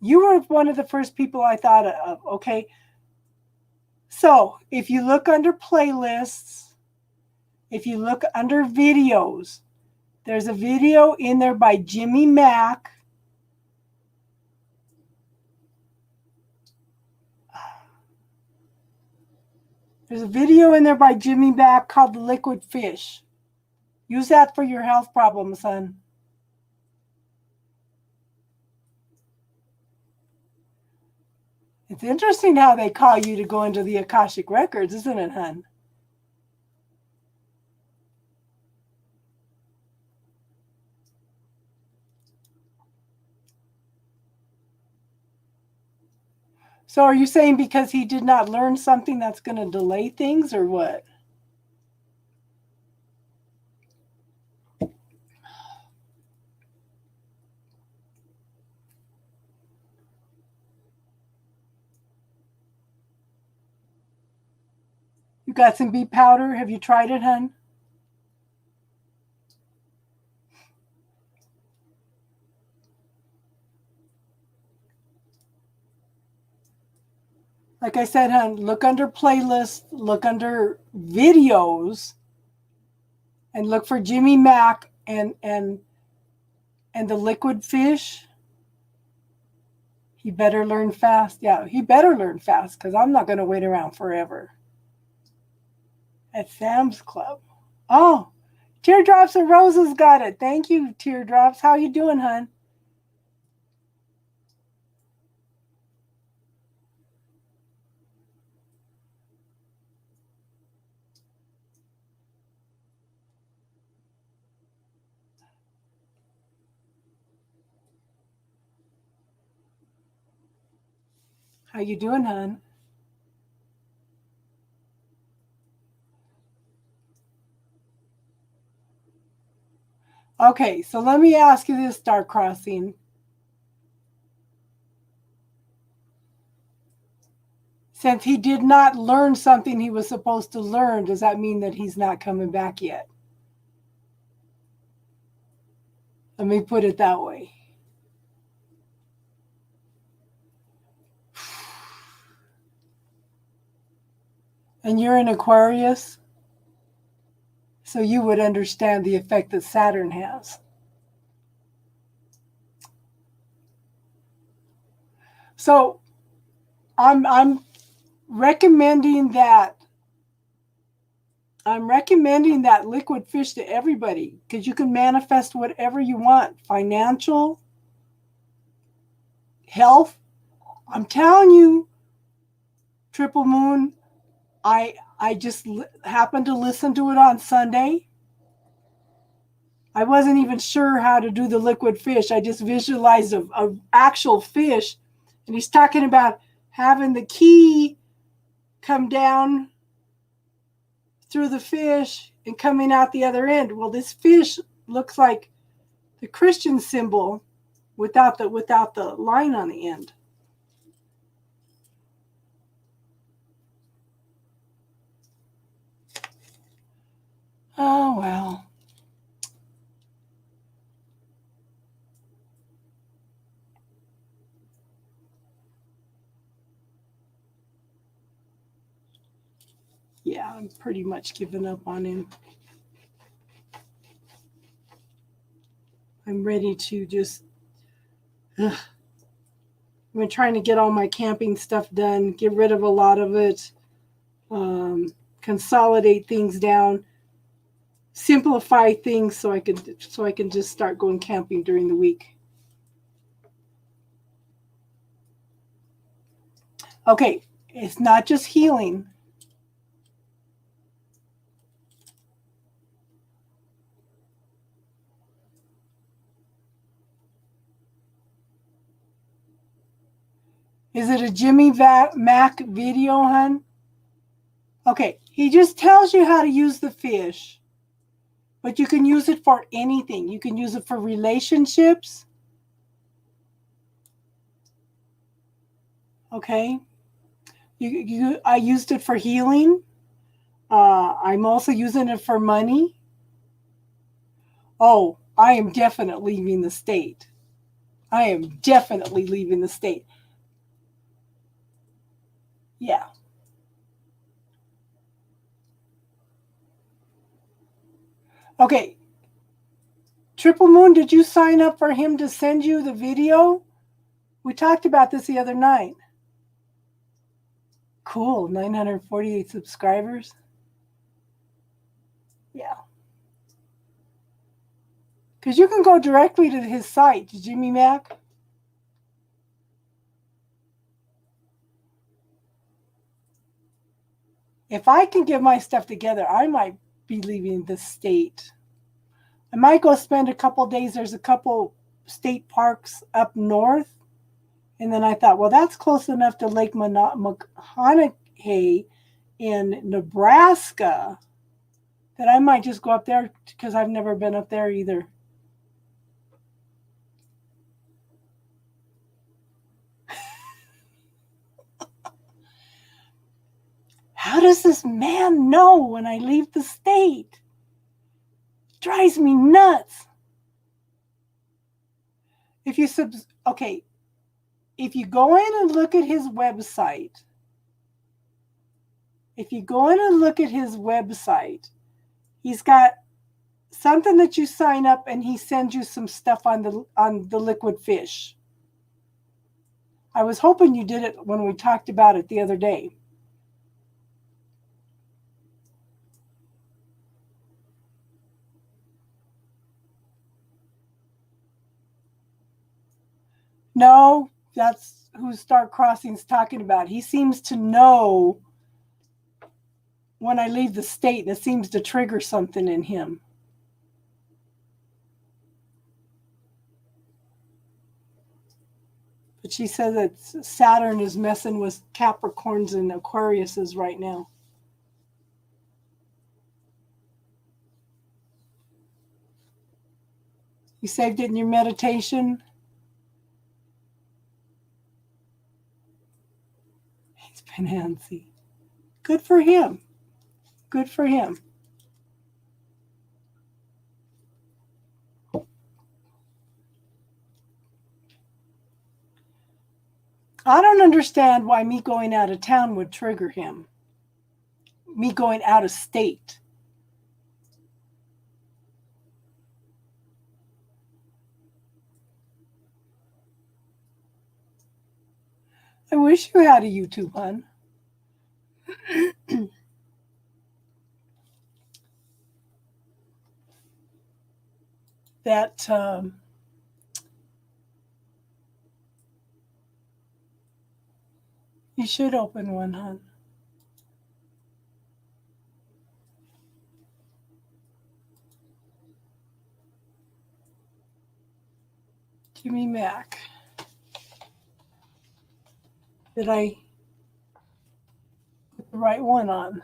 You were one of the first people I thought of, okay? So if you look under playlists, if you look under videos, there's a video in there by Jimmy Mack. There's a video in there by Jimmy Mack called The Liquid Fish. Use that for your health problems, son. It's interesting how they call you to go into the Akashic Records, isn't it, hon? So are you saying because he did not learn something that's going to delay things, or what? You got some beet powder? Have you tried it, hon? Like I said, hon, look under playlists, look under videos, and look for Jimmy Mack and the Liquid Fish. He better learn fast. Yeah, he better learn fast because I'm not going to wait around forever. At Sam's Club. Oh, Teardrops and Roses got it. Thank you, Teardrops. How you doing, hon? How you doing, hon? Okay, so let me ask you this, Star Crossing. Since he did not learn something he was supposed to learn, does that mean that he's not coming back yet? Let me put it that way. And you're an Aquarius, so you would understand the effect that Saturn has. So I'm recommending that liquid fish to everybody because you can manifest whatever you want. Financial, health. I'm telling you, Triple Moon, I just happened to listen to it on Sunday. I wasn't even sure how to do the liquid fish. I just visualized a actual fish, and he's talking about having the key come down through the fish and coming out the other end. Well, this fish looks like the Christian symbol without the line on the end. Oh well. Yeah, I'm pretty much giving up on him. I'm ready to just I've been trying to get all my camping stuff done, get rid of a lot of it, consolidate things down, simplify things so I can just start going camping during the week. Okay, it's not just healing. Is it a Jimmy Mack video, hon? Okay, he just tells you how to use the fish, but you can use it for anything. You can use it for relationships. Okay, I used it for healing. I'm also using it for money. Oh, I am definitely leaving the state. I am definitely leaving the state. Yeah. Okay. Triple Moon, did you sign up for him to send you the video? We talked about this the other night. Cool. 948 subscribers. Yeah. Because you can go directly to his site, Jimmy Mack. If I can get my stuff together, I might be leaving the state. I might go spend a couple days. There's a couple state parks up north. And then I thought, well, that's close enough to Lake McConaughey in Nebraska that I might just go up there because I've never been up there either. How does this man know when I leave the state? It drives me nuts. If you if you go in and look at his website, he's got something that you sign up and he sends you some stuff on the liquid fish. I was hoping you did it when we talked about it the other day. No, that's who Star Crossing's talking about. He seems to know when I leave the state, and it seems to trigger something in him. But she says that Saturn is messing with Capricorns and Aquariuses right now. You saved it in your meditation? He's been antsy. Good for him. Good for him. I don't understand why me going out of town would trigger him. Me going out of state. I wish you had a YouTube, hon. That you should open one, hon. Jimmy Mack. Did I put the right one on?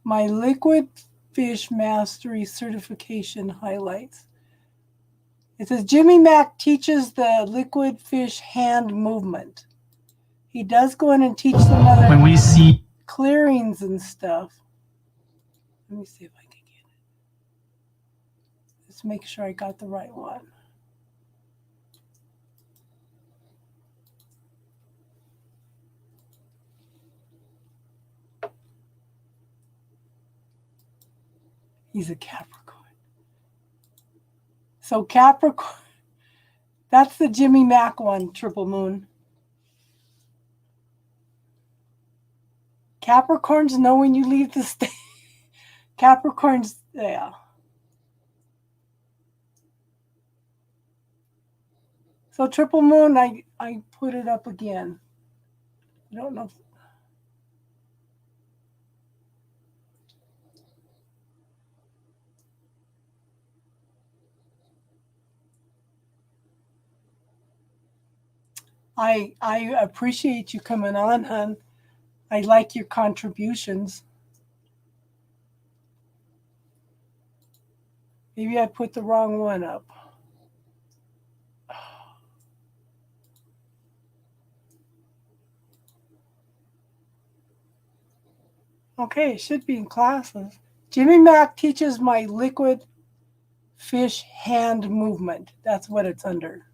My Liquid Fish Mastery Certification highlights. It says Jimmy Mack teaches the liquid fish hand movement. He does go in and teach some other when we see clearings and stuff. Let me see if I can get it. Let's make sure I got the right one. He's a Capricorn. So Capricorn, that's the Jimmy Mack one, Triple Moon. Capricorns know when you leave the state. Capricorns, yeah. So Triple Moon, I put it up again. I don't know. I appreciate you coming on, hon. I like your contributions. Maybe I put the wrong one up. Okay, it should be in classes. Jimmy Mack teaches my liquid fish hand movement. That's what it's under.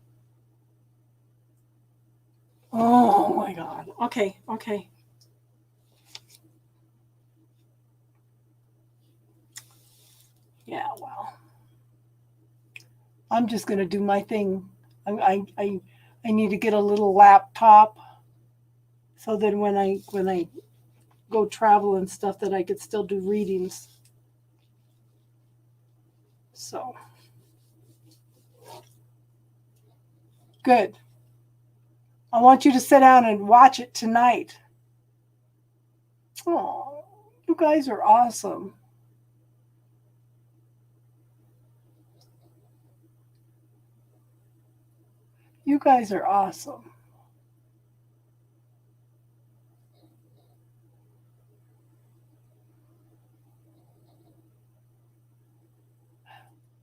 Oh my God. Okay. Yeah, well. I'm just gonna do my thing. I need to get a little laptop so that when I go travel and stuff that I could still do readings. So good. I want you to sit down and watch it tonight. Oh, you guys are awesome. You guys are awesome.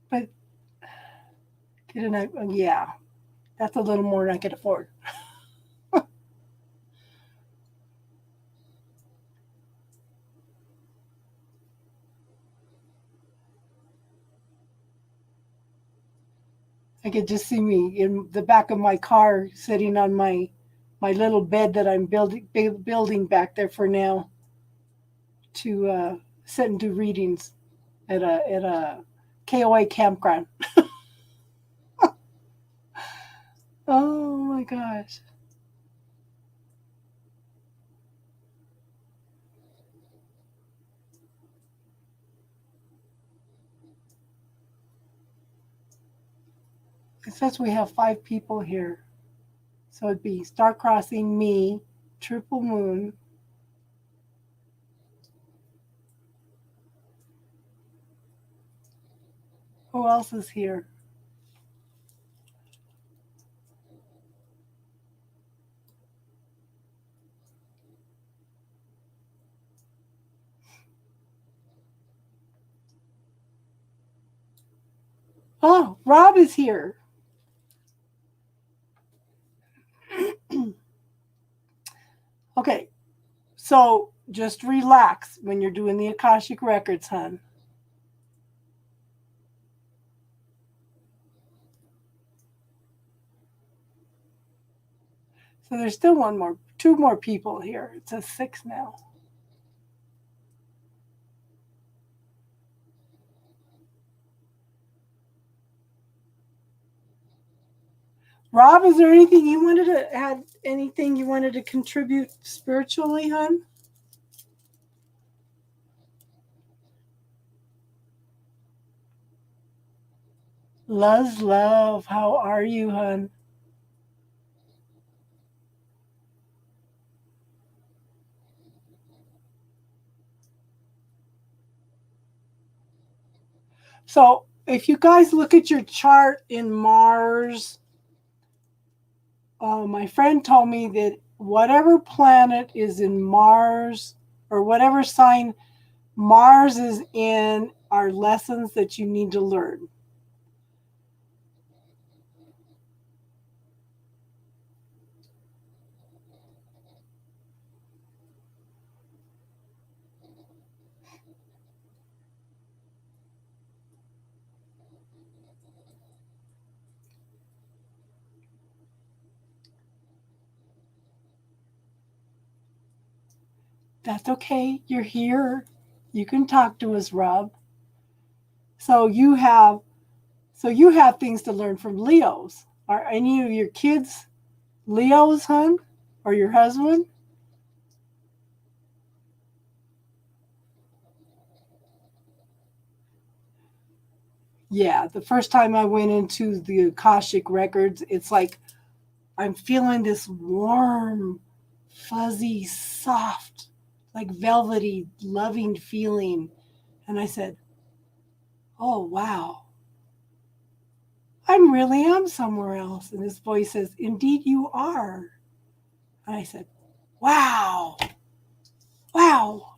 But didn't I? Yeah, that's a little more than I could afford. I could just see me in the back of my car sitting on my little bed that I'm building back there for now to sit and do readings at a KOA campground. Oh my gosh. It says we have 5 people here. So it'd be Star Crossing, me, Triple Moon. Who else is here? Oh, Rob is here. Okay, so just relax when you're doing the Akashic Records, hon. So there's still 2 more people here. It says 6 now. Rob, is there anything you wanted to add? Anything you wanted to contribute spiritually, hon? Love, how are you, hon? So if you guys look at your chart in Mars, my friend told me that whatever planet is in Mars or whatever sign Mars is in are lessons that you need to learn. That's okay. You're here. You can talk to us, Rob. So you have things to learn from Leos. Are any of your kids Leos, hon? Or your husband? Yeah, the first time I went into the Akashic Records, it's like I'm feeling this warm, fuzzy, soft, like velvety, loving feeling. And I said, oh, wow, I really am somewhere else. And this voice says, indeed, you are. And I said, wow, wow.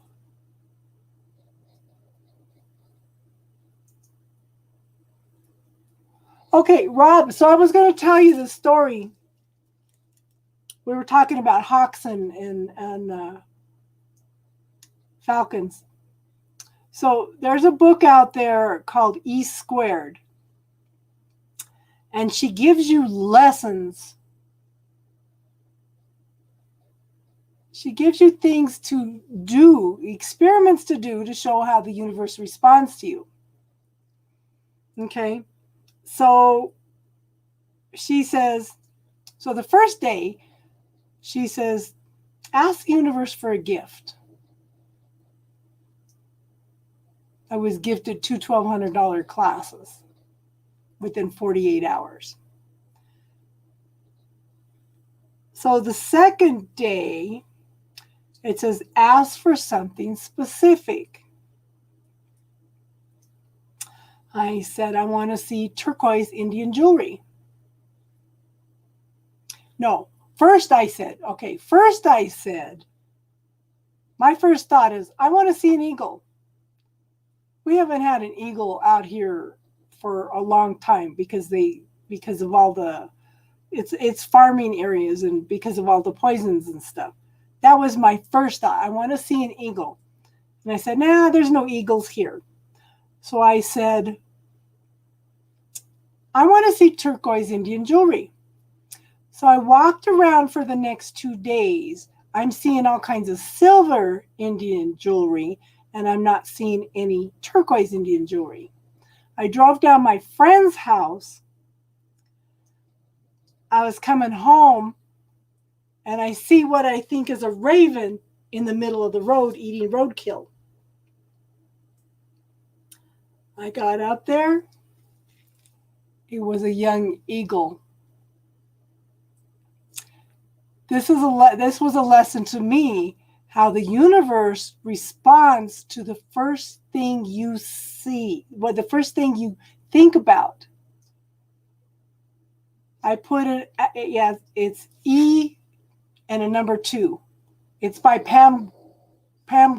Okay, Rob, so I was going to tell you the story. We were talking about hawks and falcons. So there's a book out there called E Squared, and she gives you lessons. She gives you things to do, experiments to do to show how the universe responds to you. Okay, so she says, so the first day, she says, ask the universe for a gift. I was gifted 2 $1,200 classes within 48 hours. So the second day, it says, ask for something specific. I said, I want to see turquoise Indian jewelry. No, first I said, my first thought is, I want to see an eagle. We haven't had an eagle out here for a long time because of all the, it's farming areas and because of all the poisons and stuff. That was my first thought. I want to see an eagle. And I said, nah, there's no eagles here. So I said, I want to see turquoise Indian jewelry. So I walked around for the next 2 days. I'm seeing all kinds of silver Indian jewelry, and I'm not seeing any turquoise Indian jewelry. I drove down my friend's house. I was coming home, and I see what I think is a raven in the middle of the road eating roadkill. I got up there. It was a young eagle. This was a lesson to me how the universe responds to the first thing you see, the first thing you think about. I put it, yeah, it's E and a number 2. It's by Pam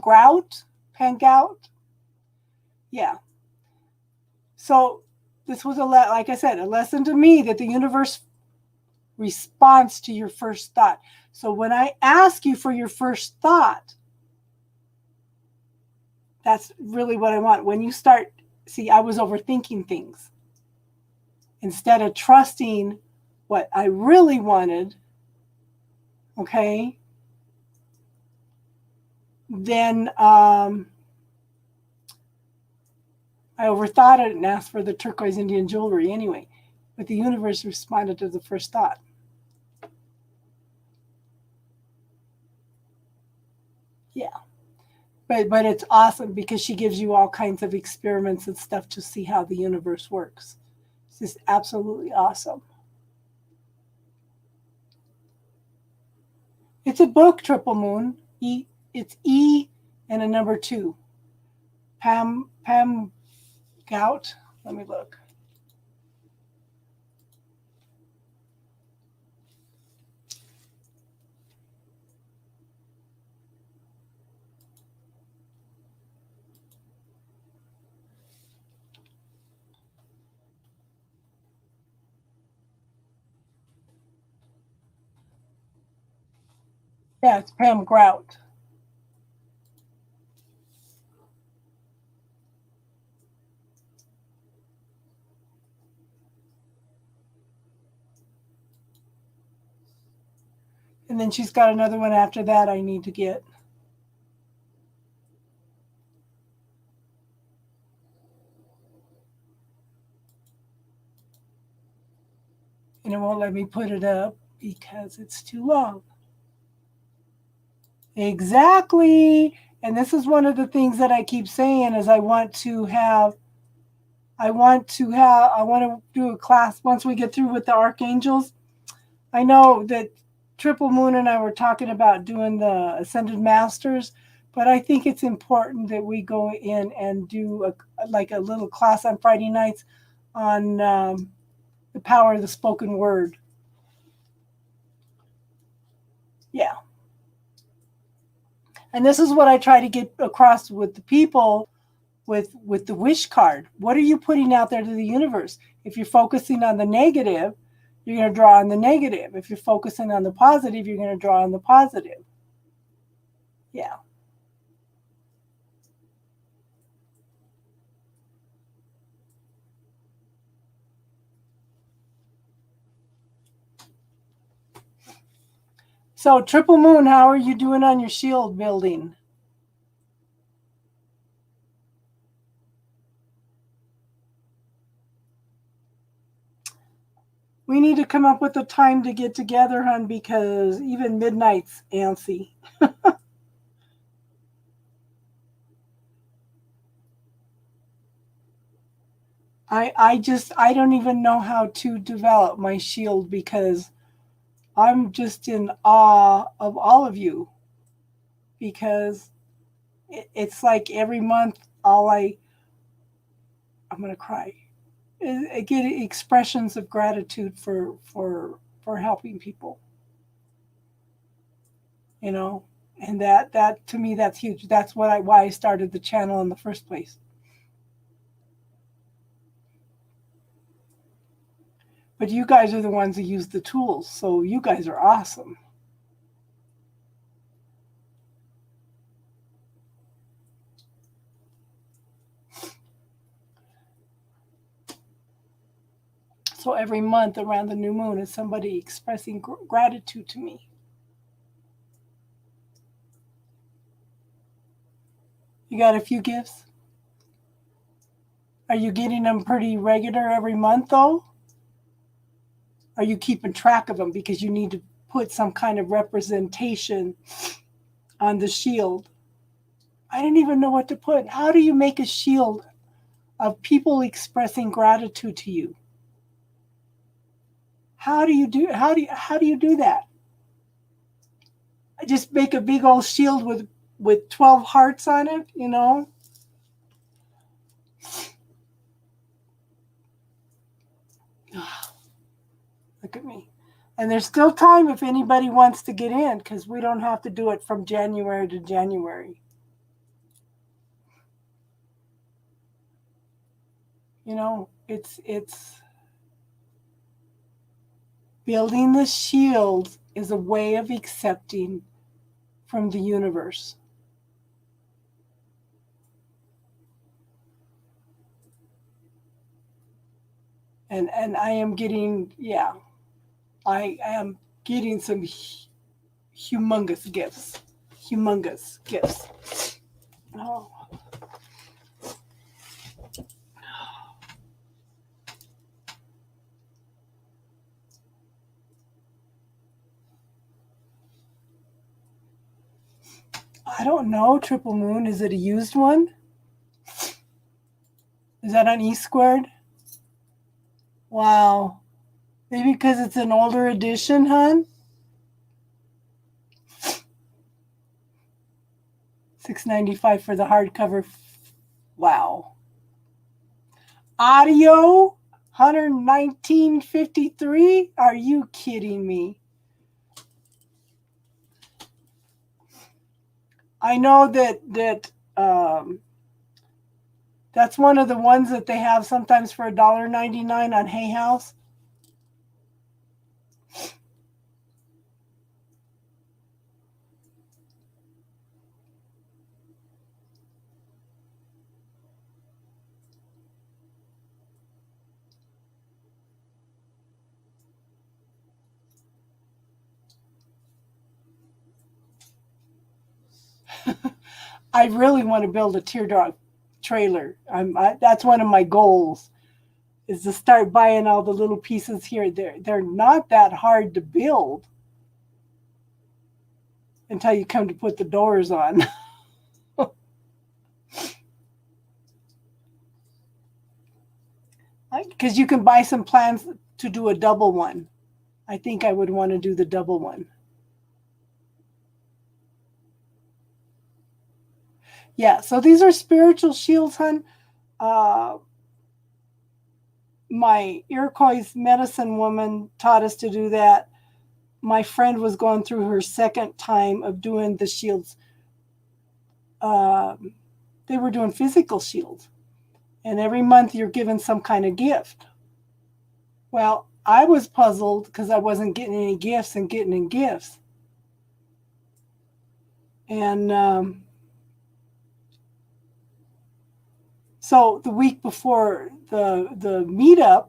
Grout. Yeah. So this was like I said, a lesson to me that the universe responds to your first thought. So when I ask you for your first thought, that's really what I want. When you start, see, I was overthinking things. Instead of trusting what I really wanted, okay, then I overthought it and asked for the turquoise Indian jewelry anyway. But the universe responded to the first thought. Yeah. But it's awesome because she gives you all kinds of experiments and stuff to see how the universe works. It's just absolutely awesome. It's a book, Triple Moon. It's E and a number 2. Pam Gout. Let me look. Yeah, it's Pam Grout. And then she's got another one after that I need to get. And it won't let me put it up because it's too long. Exactly. And this is one of the things that I keep saying is I want to do a class once we get through with the archangels. I know that Triple Moon and I were talking about doing the Ascended Masters, but I think it's important that we go in and do a little class on Friday nights on the power of the spoken word. Yeah. And this is what I try to get across with the people with the wish card. What are you putting out there to the universe? If you're focusing on the negative, you're going to draw on the negative. If you're focusing on the positive, you're going to draw on the positive. Yeah. So, Triple Moon, how are you doing on your shield building? We need to come up with a time to get together, hon, because even midnight's antsy. I don't even know how to develop my shield because I'm just in awe of all of you. Because it's like every month I'm gonna cry. I get expressions of gratitude for helping people. You know, and that to me that's huge. That's why I started the channel in the first place. But you guys are the ones who use the tools, so you guys are awesome. So every month around the new moon is somebody expressing gratitude to me. You got a few gifts? Are you getting them pretty regular every month though? Are you keeping track of them because you need to put some kind of representation on the shield? I didn't even know what to put. How do you make a shield of people expressing gratitude to you? How do you do that? I just make a big old shield with 12 hearts on it, you know? Look at me. And there's still time if anybody wants to get in, because we don't have to do it from January to January. You know, it's building the shield is a way of accepting from the universe. And I am getting, I am getting some humongous gifts. Humongous gifts. Oh. I don't know, Triple Moon. Is it a used one? Is that on E Squared? Wow. Maybe because it's an older edition, hun? $6.95 for the hardcover. Wow. Audio, $119.53. Are you kidding me? I know that's one of the ones that they have sometimes for $1.99 on Hay House. I really want to build a teardrop trailer. That's one of my goals, is to start buying all the little pieces here. They're not that hard to build until you come to put the doors on. Because you can buy some plans to do a double one. I think I would want to do the double one. Yeah, so these are spiritual shields, hun. My Iroquois medicine woman taught us to do that. My friend was going through her second time of doing the shields. They were doing physical shields. And every month you're given some kind of gift. Well, I was puzzled because I wasn't getting any gifts and getting in gifts. And so the week before the meetup,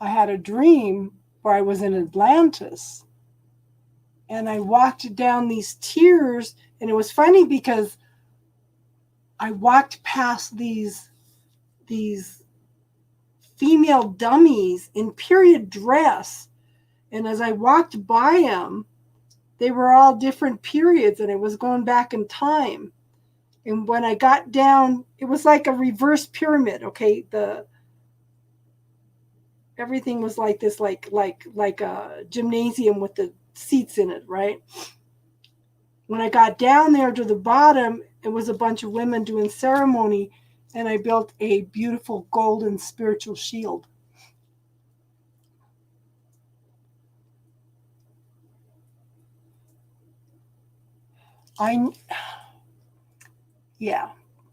I had a dream where I was in Atlantis. And I walked down these tiers, and it was funny because I walked past these female dummies in period dress. And as I walked by them, they were all different periods, and it was going back in time. And when I got down, it was like a reverse pyramid. Okay, everything was like this, like a gymnasium with the seats in it, right? When I got down there to the bottom, it was a bunch of women doing ceremony, and I built a beautiful golden spiritual shield.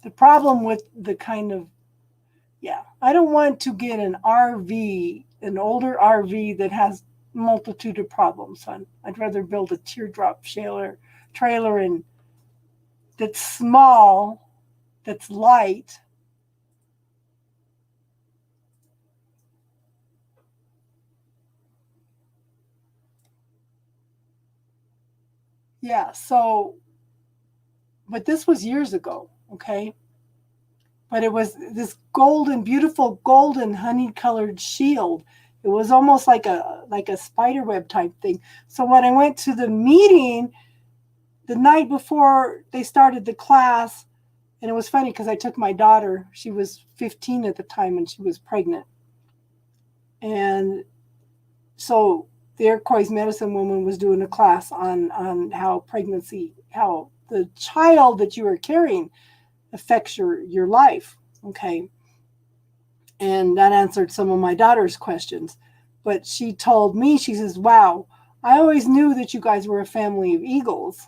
The problem with the kind of, I don't want to get an RV, an older RV that has multitude of problems, son. I'd rather build a teardrop trailer and that's small, that's light. Yeah, so, but this was years ago, okay? But it was this beautiful golden honey-colored shield. It was almost like a spider web type thing. So when I went to the meeting the night before they started the class, and it was funny because I took my daughter. She was 15 at the time, and she was pregnant. And so the Iroquois medicine woman was doing a class on how pregnancy, how the child that you are carrying affects your life. Okay. And that answered some of my daughter's questions. But she told me, she says, wow, I always knew that you guys were a family of eagles.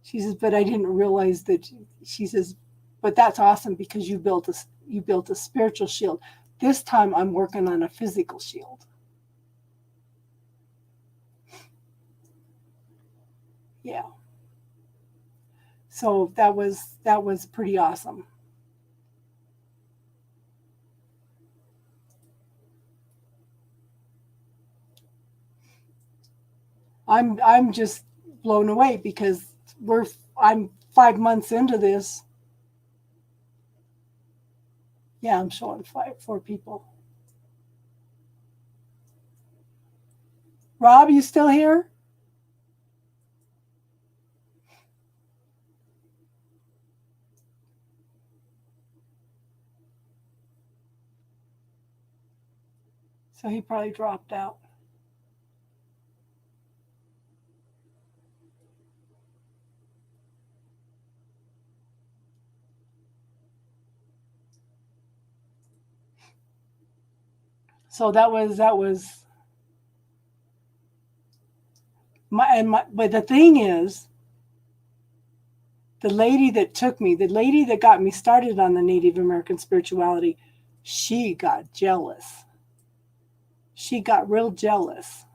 She says, but I didn't realize that. She says, but that's awesome because you built a spiritual shield. This time I'm working on a physical shield. Yeah. So that was pretty awesome. I'm just blown away because I'm 5 months into this. Yeah, I'm showing 4 people. Rob, you still here? So he probably dropped out. So that was but the thing is, the lady that took me, the lady that got me started on the Native American spirituality, she got jealous. She got real jealous.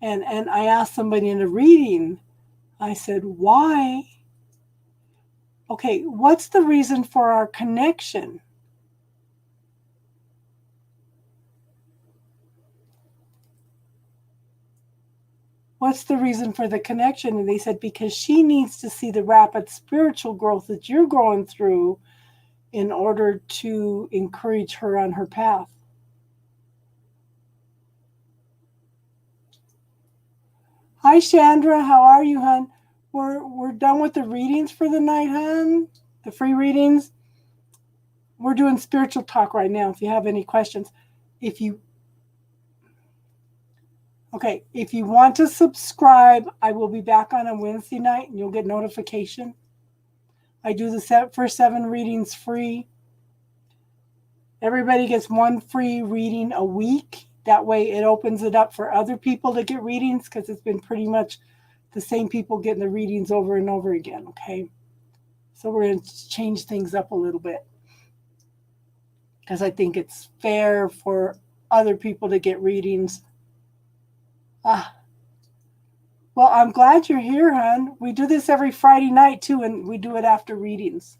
And I asked somebody in a reading, I said, why? Okay, what's the reason for our connection? What's the reason for the connection? And they said, because she needs to see the rapid spiritual growth that you're going through in order to encourage her on her path. Hi, Chandra. How are you, hon? We're done with the readings for the night, hon. The free readings. We're doing spiritual talk right now. If you have any questions, if you want to subscribe, I will be back on a Wednesday night, and you'll get notification. I do the first 7 readings free. Everybody gets 1 free reading a week. That way, it opens it up for other people to get readings because it's been pretty much the same people getting the readings over and over again. Okay. So we're going to change things up a little bit because I think it's fair for other people to get readings. Well, I'm glad you're here, hon. We do this every Friday night, too, and we do it after readings.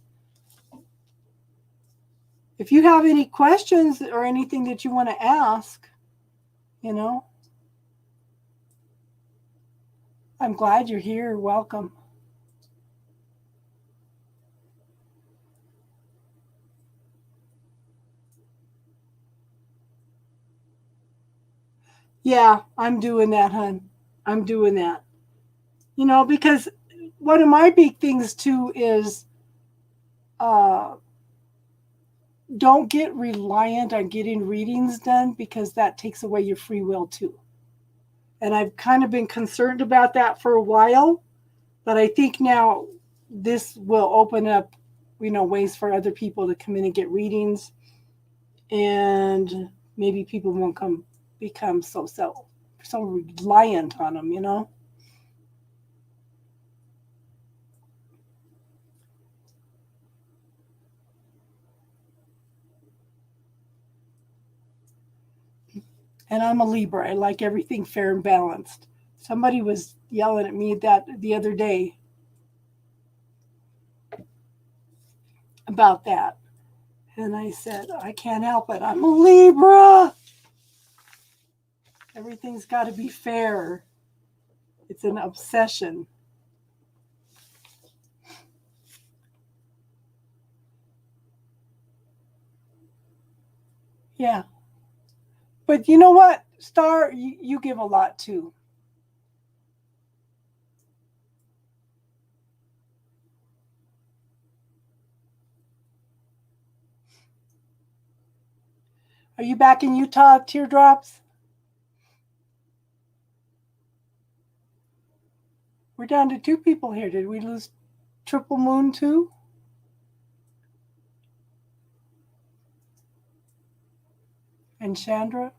If you have any questions or anything that you want to ask, I'm glad you're here. Welcome. Yeah, I'm doing that, hon. I'm doing that. Because one of my big things, too, is don't get reliant on getting readings done because that takes away your free will, too. And I've kind of been concerned about that for a while, but I think now this will open up, ways for other people to come in and get readings, and maybe people won't become so reliant on them, And I'm a Libra. I like everything fair and balanced. Somebody was yelling at me that the other day about that. And I said, I can't help it. I'm a Libra. Everything's got to be fair. It's an obsession. Yeah. But you know what, Star? You give a lot too. Are you back in Utah, Teardrops? We're down to 2 people here. Did we lose Triple Moon too? And Chandra?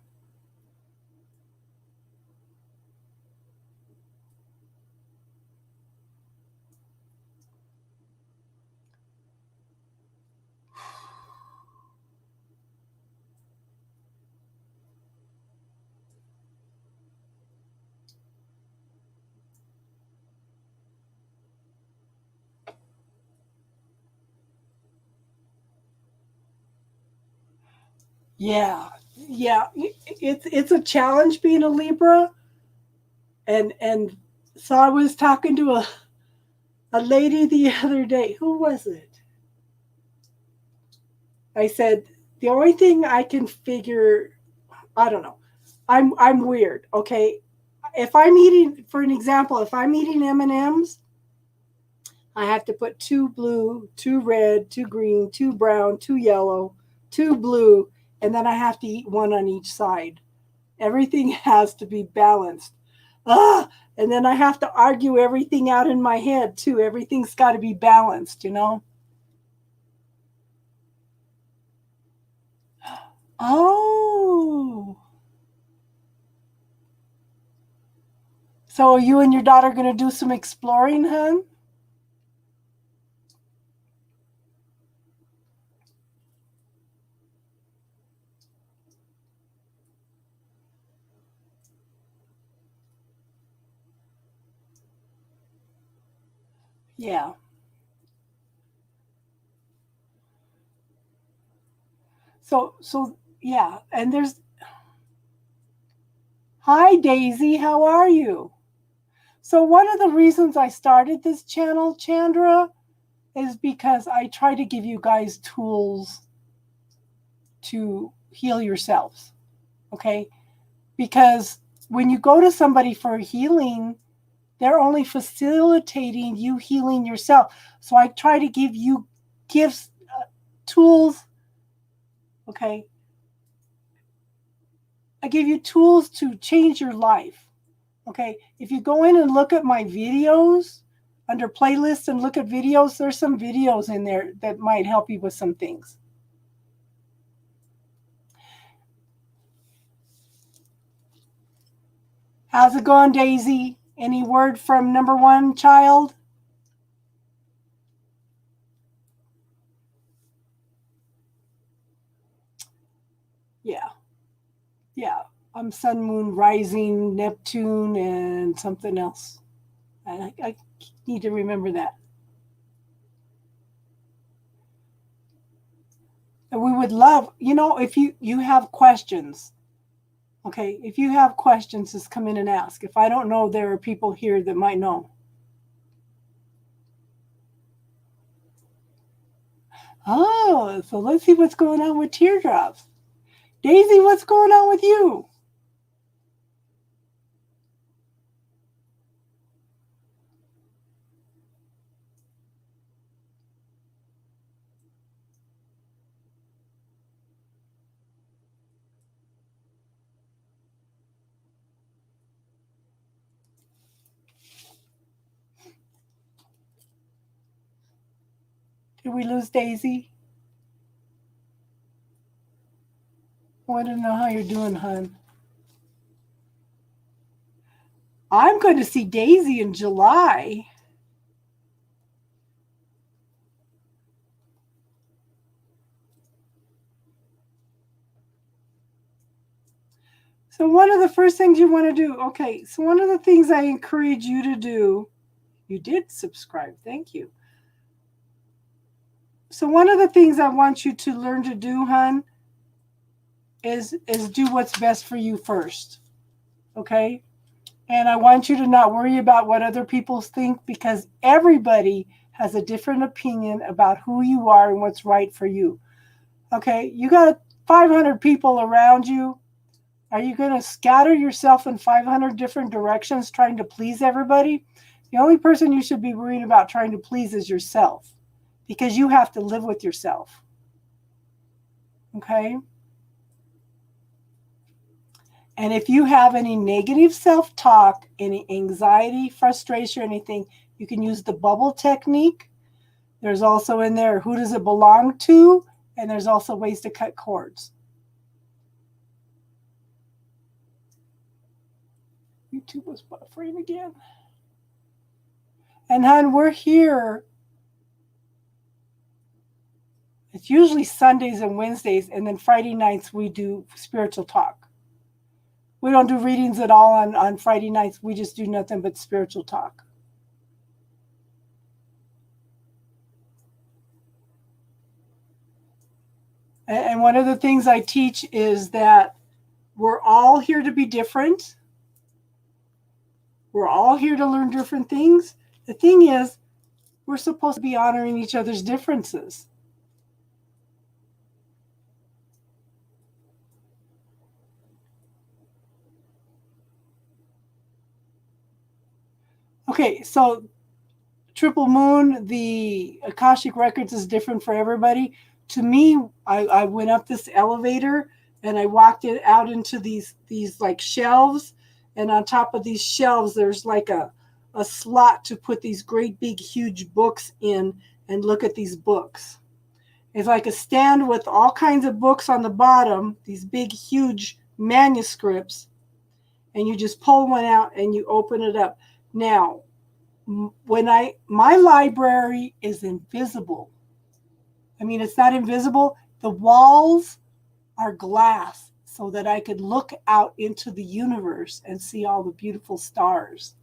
Yeah. Yeah. It's a challenge being a Libra. And so I was talking to a lady the other day. Who was it? I said, the only thing I can figure, I don't know. I'm weird, okay? If I'm eating, for an example, if I'm eating M&Ms, I have to put 2 blue, 2 red, 2 green, 2 brown, 2 yellow, 2 blue, and then I have to eat 1 on each side. Everything has to be balanced. Ah, and then I have to argue everything out in my head too. Everything's got to be balanced, you know? Oh. So are you and your daughter going to do some exploring, hun? Yeah. So yeah, and there's Hi Daisy, how are you? So one of the reasons I started this channel, Chandra, is because I try to give you guys tools to heal yourselves. Okay? Because when you go to somebody for healing, they're only facilitating you healing yourself. So I try to give you gifts, tools. Okay? I give you tools to change your life. Okay? If you go in and look at my videos under playlists and look at videos, there's some videos in there that might help you with some things. How's it going, Daisy? Any word from number 1 child? Yeah. Yeah. I'm Sun, Moon, Rising, Neptune, and something else. I need to remember that. And we would love, if you have questions, okay, if you have questions, just come in and ask. If I don't know, there are people here that might know. Oh, so let's see what's going on with teardrops. Daisy, what's going on with you? Did we lose Daisy? I want to know how you're doing, hon. I'm going to see Daisy in July. So one of the first things you want to do, okay, so one of the things I encourage you to do, you did subscribe, thank you. So one of the things I want you to learn to do, hon, is do what's best for you first, okay? And I want you to not worry about what other people think, because everybody has a different opinion about who you are and what's right for you. Okay, you got 500 people around you. Are you going to scatter yourself in 500 different directions trying to please everybody? The only person you should be worried about trying to please is yourself, because you have to live with yourself. Okay? And if you have any negative self-talk, any anxiety, frustration, or anything, you can use the bubble technique. There's also in there, who does it belong to? And there's also ways to cut cords. YouTube was buffering again. And hon, we're here. It's usually Sundays and Wednesdays, and then Friday nights we do spiritual talk. We don't do readings at all on Friday nights. We just do nothing but spiritual talk. And one of the things I teach is that we're all here to be different. We're all here to learn different things. The thing is, we're supposed to be honoring each other's differences. Okay, so triple moon, the Akashic Records is different for everybody. To me, I went up this elevator and I walked it out into these like shelves, and on top of these shelves there's like a slot to put these great big huge books in and look at these books. It's like a stand with all kinds of books on the bottom, these big huge manuscripts, and you just pull one out and you open it up. Now, my library is invisible. I mean, it's not invisible. The walls are glass so that I could look out into the universe and see all the beautiful stars.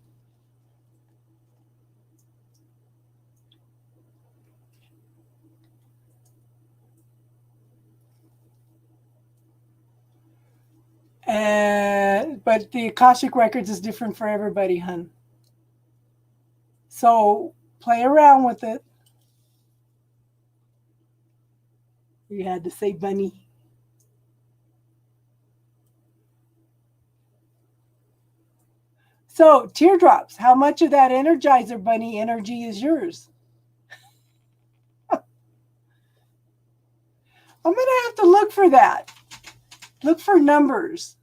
But the Akashic Records is different for everybody, hun. So play around with it. You had to say bunny. So teardrops, how much of that Energizer Bunny energy is yours? I'm going to have to look for that. Look for numbers.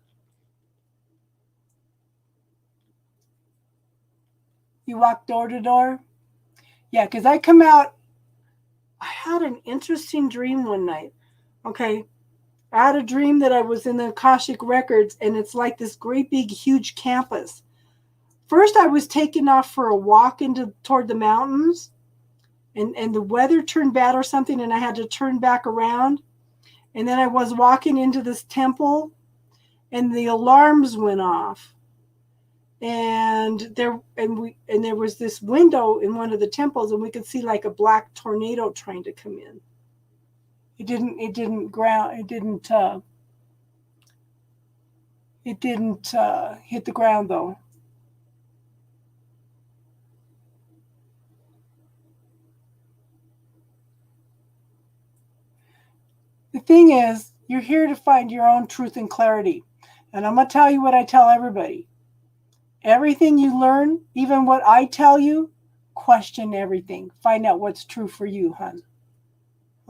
You walk door to door? Yeah, because I come out. I had an interesting dream one night. Okay. I had a dream that I was in the Akashic Records, and it's like this great big huge campus. First, I was taken off for a walk toward the mountains, and the weather turned bad or something, and I had to turn back around. And then I was walking into this temple, and the alarms went off. And there was this window in one of the temples, and we could see like a black tornado trying to come in. It didn't hit the ground though. The thing is, you're here to find your own truth and clarity. And I'm going to tell you what I tell everybody. Everything you learn, even what I tell you, question everything. Find out what's true for you, hon.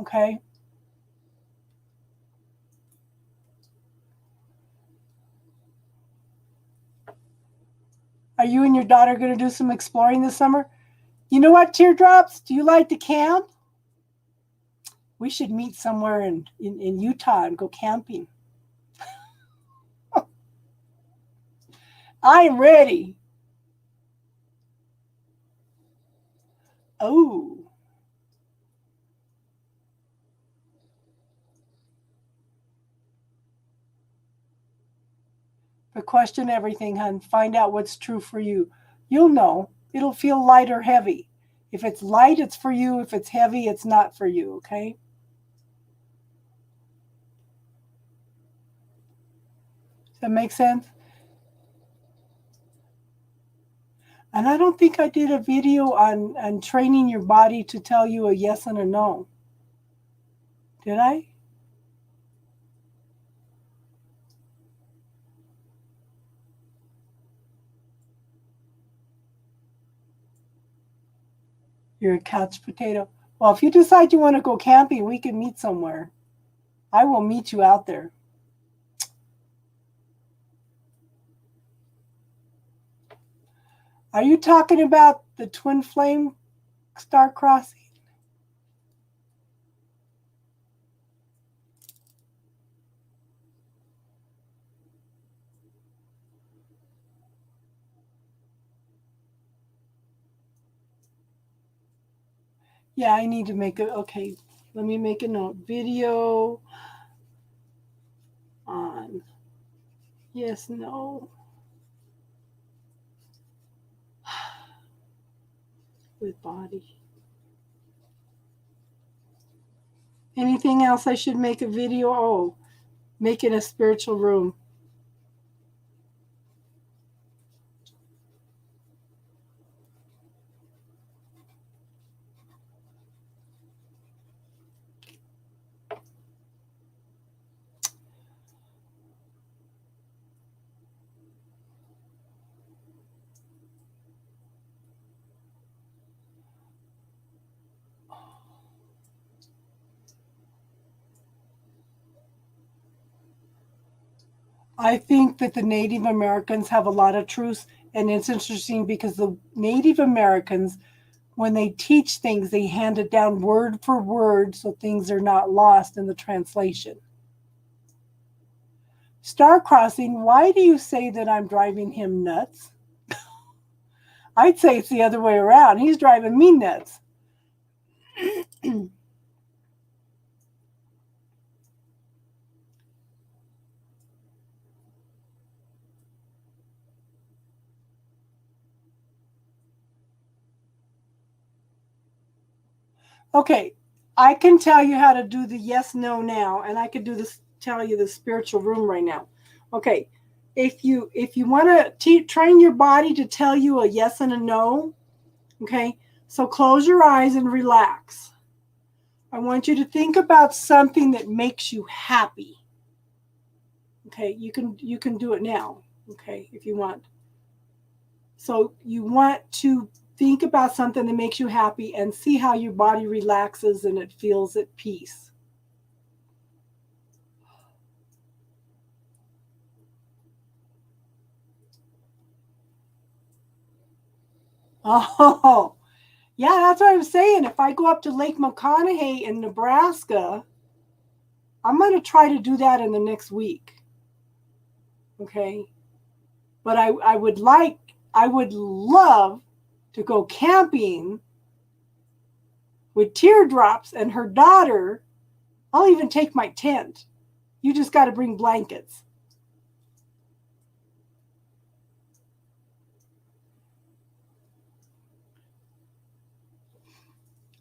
Okay? Are you and your daughter going to do some exploring this summer? You know what, Teardrops? Do you like to camp? We should meet somewhere in Utah and go camping. I'm ready. Oh. But question everything, hon. Find out what's true for you. You'll know. It'll feel light or heavy. If it's light, it's for you. If it's heavy, it's not for you, okay? Does that make sense? And I don't think I did a video on training your body to tell you a yes and a no. Did I? You're a couch potato. Well, if you decide you want to go camping, we can meet somewhere. I will meet you out there. Are you talking about the twin flame star crossing? Yeah, I need to make a, okay, let me make a note. Video on yes, no, with body. Anything else I should make a video? Oh, making a spiritual room. I think that the Native Americans have a lot of truth, and it's interesting because the Native Americans, when they teach things, they hand it down word for word so things are not lost in the translation. Star crossing, why do you say that I'm driving him nuts? I'd say it's the other way around. He's driving me nuts. Okay, I can tell you how to do the yes no now, and I could do this, tell you the spiritual room right now. Okay, if you want to train your body to tell you a yes and a no, okay, so close your eyes and relax. I want you to think about something that makes you happy. Okay, you can do it now. Okay, if you want. So you want to think about something that makes you happy and see how your body relaxes and it feels at peace. Oh, yeah, that's what I'm saying. If I go up to Lake McConaughey in Nebraska, I'm going to try to do that in the next week. Okay. But I would love to go camping with Teardrops and her daughter. I'll even take my tent. You just got to bring blankets.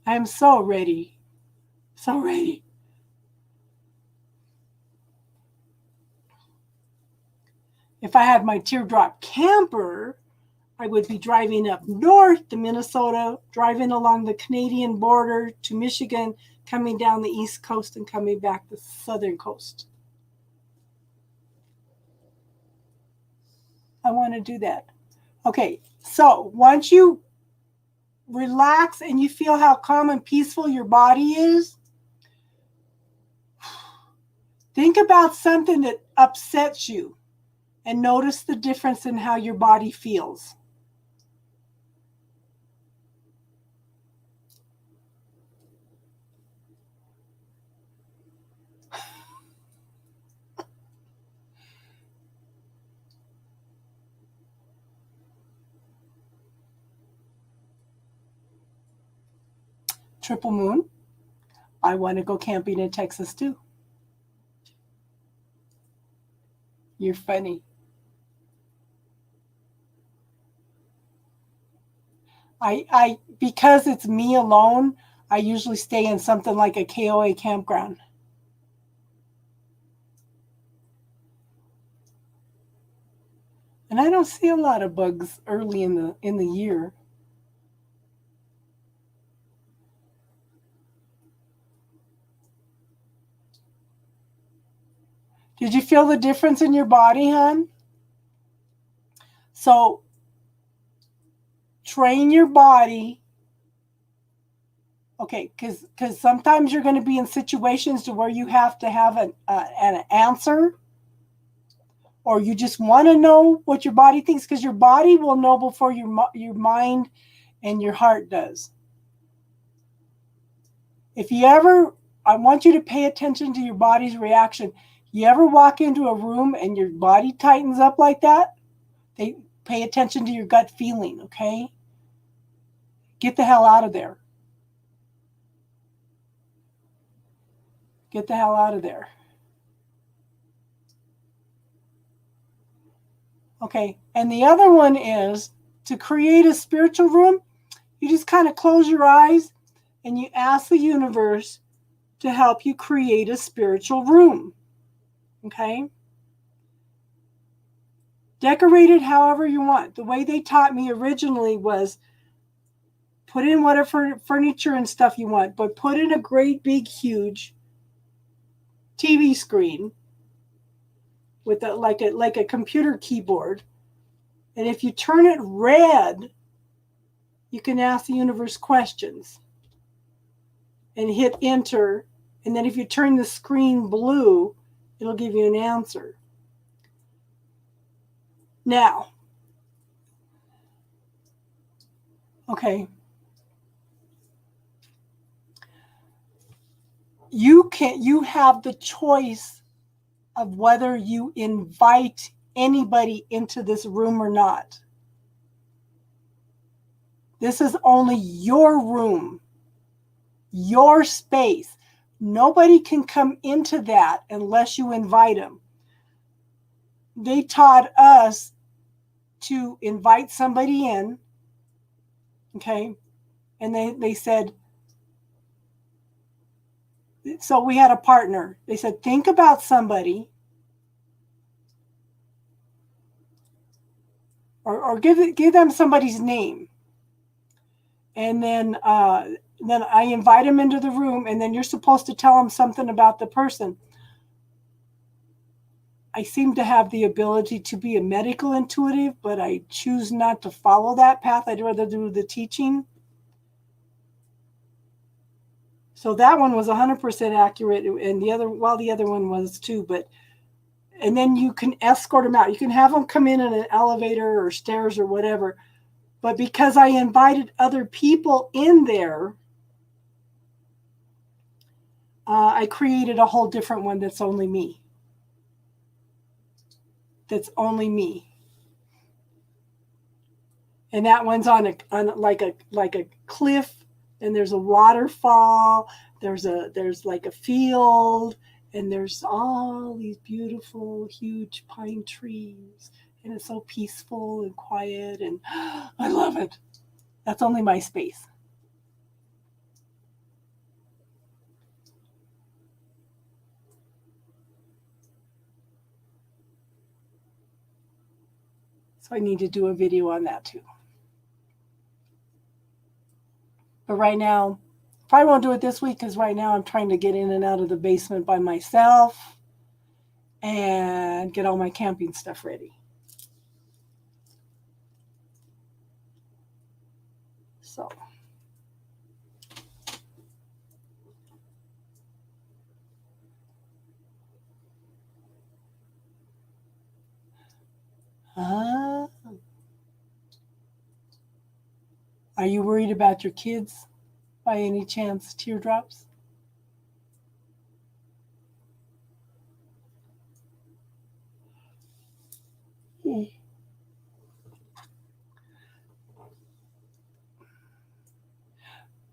I am so ready. So ready. If I had my Teardrop camper, I would be driving up north to Minnesota, driving along the Canadian border to Michigan, coming down the East Coast and coming back the Southern Coast. I want to do that. Okay, so once you relax and you feel how calm and peaceful your body is, think about something that upsets you and notice the difference in how your body feels. Triple moon. I want to go camping in Texas too. You're funny. I because it's me alone, I usually stay in something like a KOA campground. And I don't see a lot of bugs early in the year. Did you feel the difference in your body, hon? So train your body. Okay, because sometimes you're going to be in situations to where you have to have an answer. or you just want to know what your body thinks, because your body will know before your mind and your heart does. If you ever, I want you to pay attention to your body's reaction. You ever walk into a room and your body tightens up like that? Pay attention to your gut feeling, okay? Get the hell out of there. Get the hell out of there. Okay, and the other one is to create a spiritual room. You just kind of close your eyes and you ask the universe to help you create a spiritual room. Okay? Decorate it however you want. The way they taught me originally was put in whatever furniture and stuff you want, but put in a great big huge TV screen with like a computer keyboard. And if you turn it red, you can ask the universe questions and hit enter. And then if you turn the screen blue, it'll give you an answer. Now, okay, you have the choice of whether you invite anybody into this room or not. This is only your room, your space. Nobody can come into that unless you invite them. They taught us to invite somebody in, okay? And they said, so we had a partner. They said, think about somebody, or give them somebody's name. And then I invite them into the room, and then you're supposed to tell them something about the person. I seem to have the ability to be a medical intuitive, but I choose not to follow that path. I'd rather do the teaching. So that one was 100% accurate, and the other one was too. And then you can escort them out. You can have them come in an elevator or stairs or whatever. But because I invited other people in there, I created a whole different one that's only me. That's only me. And that one's on like a cliff, and there's a waterfall, there's like a field, and there's all these beautiful huge pine trees, and it's so peaceful and quiet, and I love it. That's only my space. So I need to do a video on that too. But right now, probably won't do it this week, because right now I'm trying to get in and out of the basement by myself and get all my camping stuff ready. So. Are you worried about your kids by any chance? Teardrops?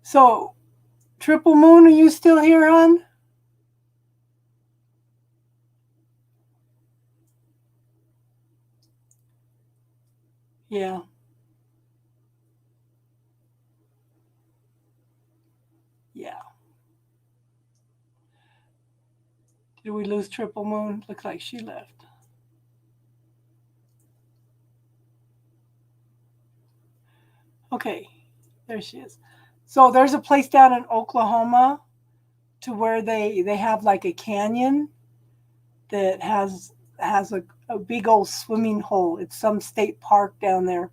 So, Triple Moon, are you still here, hon? Yeah. Yeah. Did we lose Triple Moon? Looks like she left. Okay, there she is. So there's a place down in Oklahoma to where they have like a canyon that has a big old swimming hole. It's some state park down there.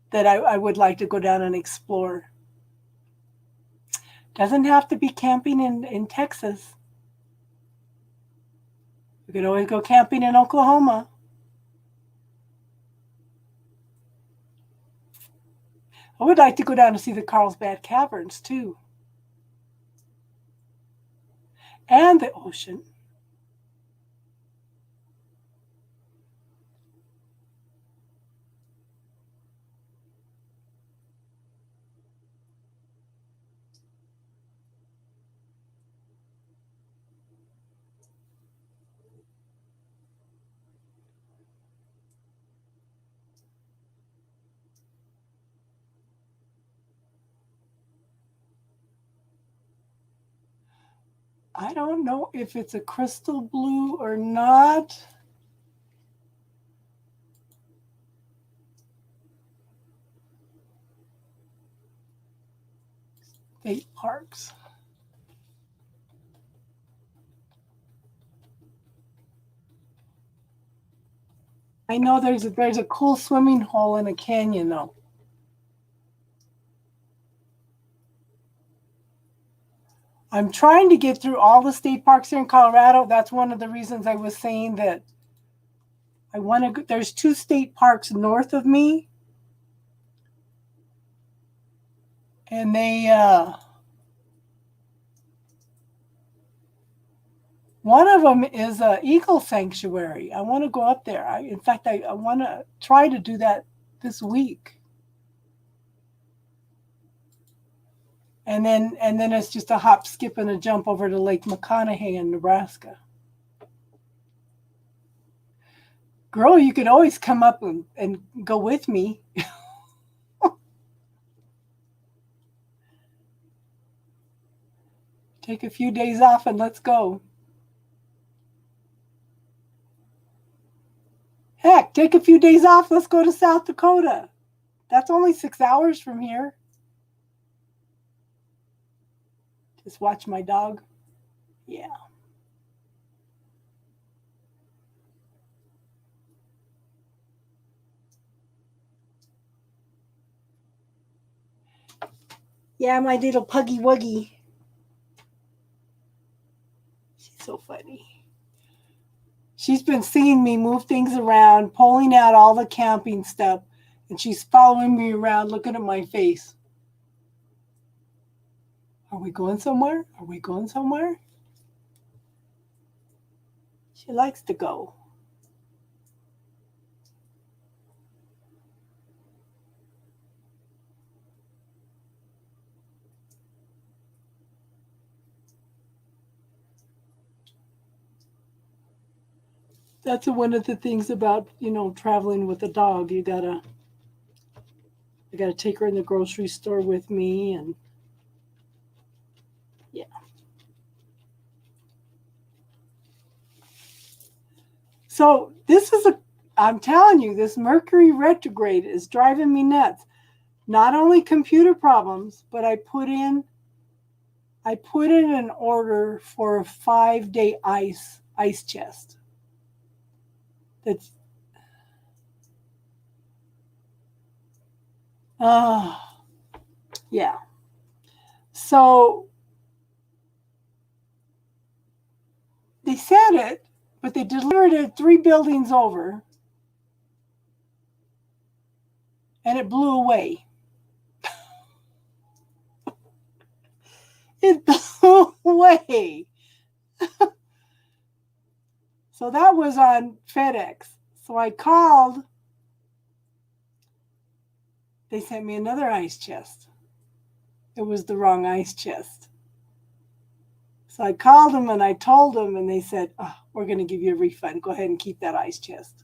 That I would like to go down and explore. Doesn't have to be camping in Texas. You could always go camping in Oklahoma. I would like to go down to see the Carlsbad Caverns too. And the ocean. I don't know if it's a crystal blue or not. State parks. I know there's a cool swimming hole in a canyon though. I'm trying to get through all the state parks here in Colorado. That's one of the reasons I was saying that I want to. There's 2 state parks north of me, and they one of them is a eagle sanctuary. I want to go up there. In fact, I want to try to do that this week. And then it's just a hop, skip, and a jump over to Lake McConaughey in Nebraska. Girl, you could always come up and go with me. Take a few days off and let's go. Heck, take a few days off. Let's go to South Dakota. That's only 6 hours from here. Just watch my dog. Yeah. Yeah, my little puggy wuggy. She's so funny. She's been seeing me move things around, pulling out all the camping stuff, and she's following me around, looking at my face. Are we going somewhere? Are we going somewhere? She likes to go. That's one of the things about, traveling with a dog. I gotta take her in the grocery store with me, and yeah. So I'm telling you, this Mercury retrograde is driving me nuts. Not only computer problems, but I put in an order for a 5-day ice chest. That's yeah. So they said it, but they delivered it 3 buildings over, and it blew away. It blew away. So that was on FedEx. So I called. They sent me another ice chest. It was the wrong ice chest. So I called them and I told them, and they said, "Oh, we're going to give you a refund. Go ahead and keep that ice chest."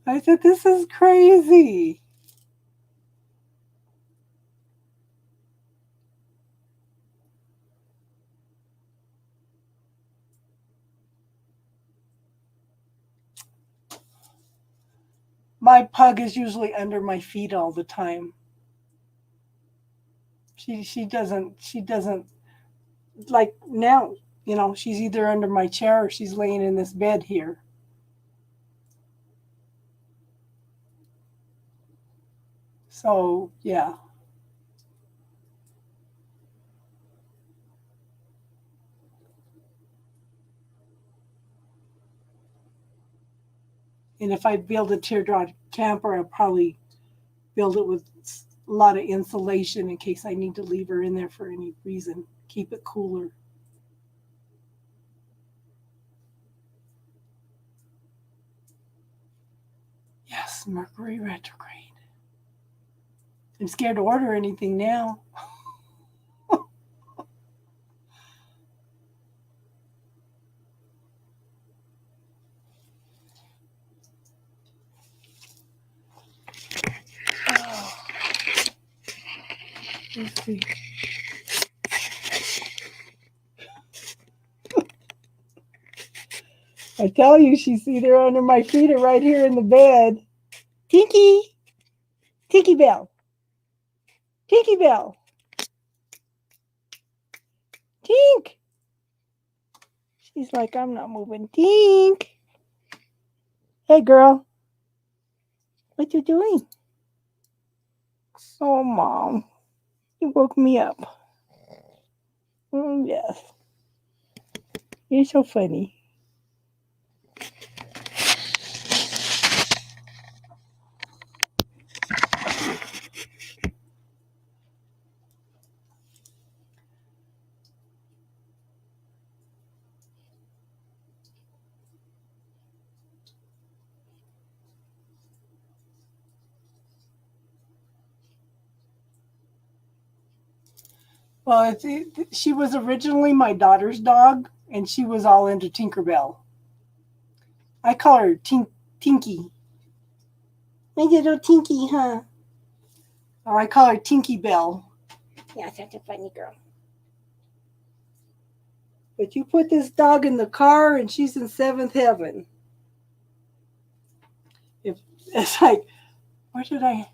I said, "This is crazy." My pug is usually under my feet all the time. She doesn't like now, she's either under my chair or she's laying in this bed here. So, yeah. And if I build a teardrop camper, I'll probably build it with a lot of insulation in case I need to leave her in there for any reason. Keep it cooler. Yes, Mercury retrograde. I'm scared to order anything now. Oh, let's see. I tell you, she's either under my feet or right here in the bed. Tinky! Tinky Bell! Tinky Bell! Tink! She's like, I'm not moving. Tink! Hey, girl. What you doing? Oh, Mom. You woke me up. Yes. You're so funny. Well, she was originally my daughter's dog, and she was all into Tinkerbell. I call her Tinky. My little Tinky, huh? Or I call her Tinky Bell. Yeah, such a funny girl. But you put this dog in the car, and she's in seventh heaven. It's like, where did I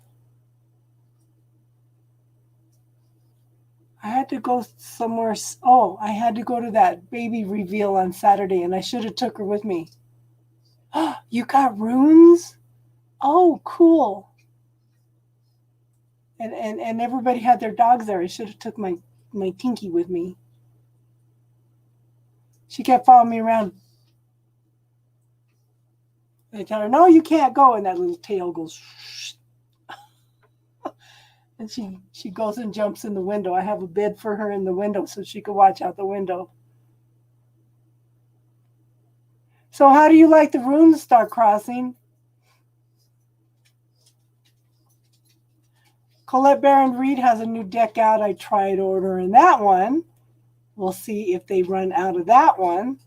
had to go somewhere. Oh, I had to go to that baby reveal on Saturday, and I should have took her with me. You got runes? Oh, cool. And everybody had their dogs there. I should have took my Tinky with me. She kept following me around. I tell her, no, you can't go. And that little tail goes, shh. And she goes and jumps in the window. I have a bed for her in the window so she could watch out the window. So how do you like the runes, Star Crossing? Colette Baron Reed has a new deck out. I tried ordering that one. We'll see if they run out of that one.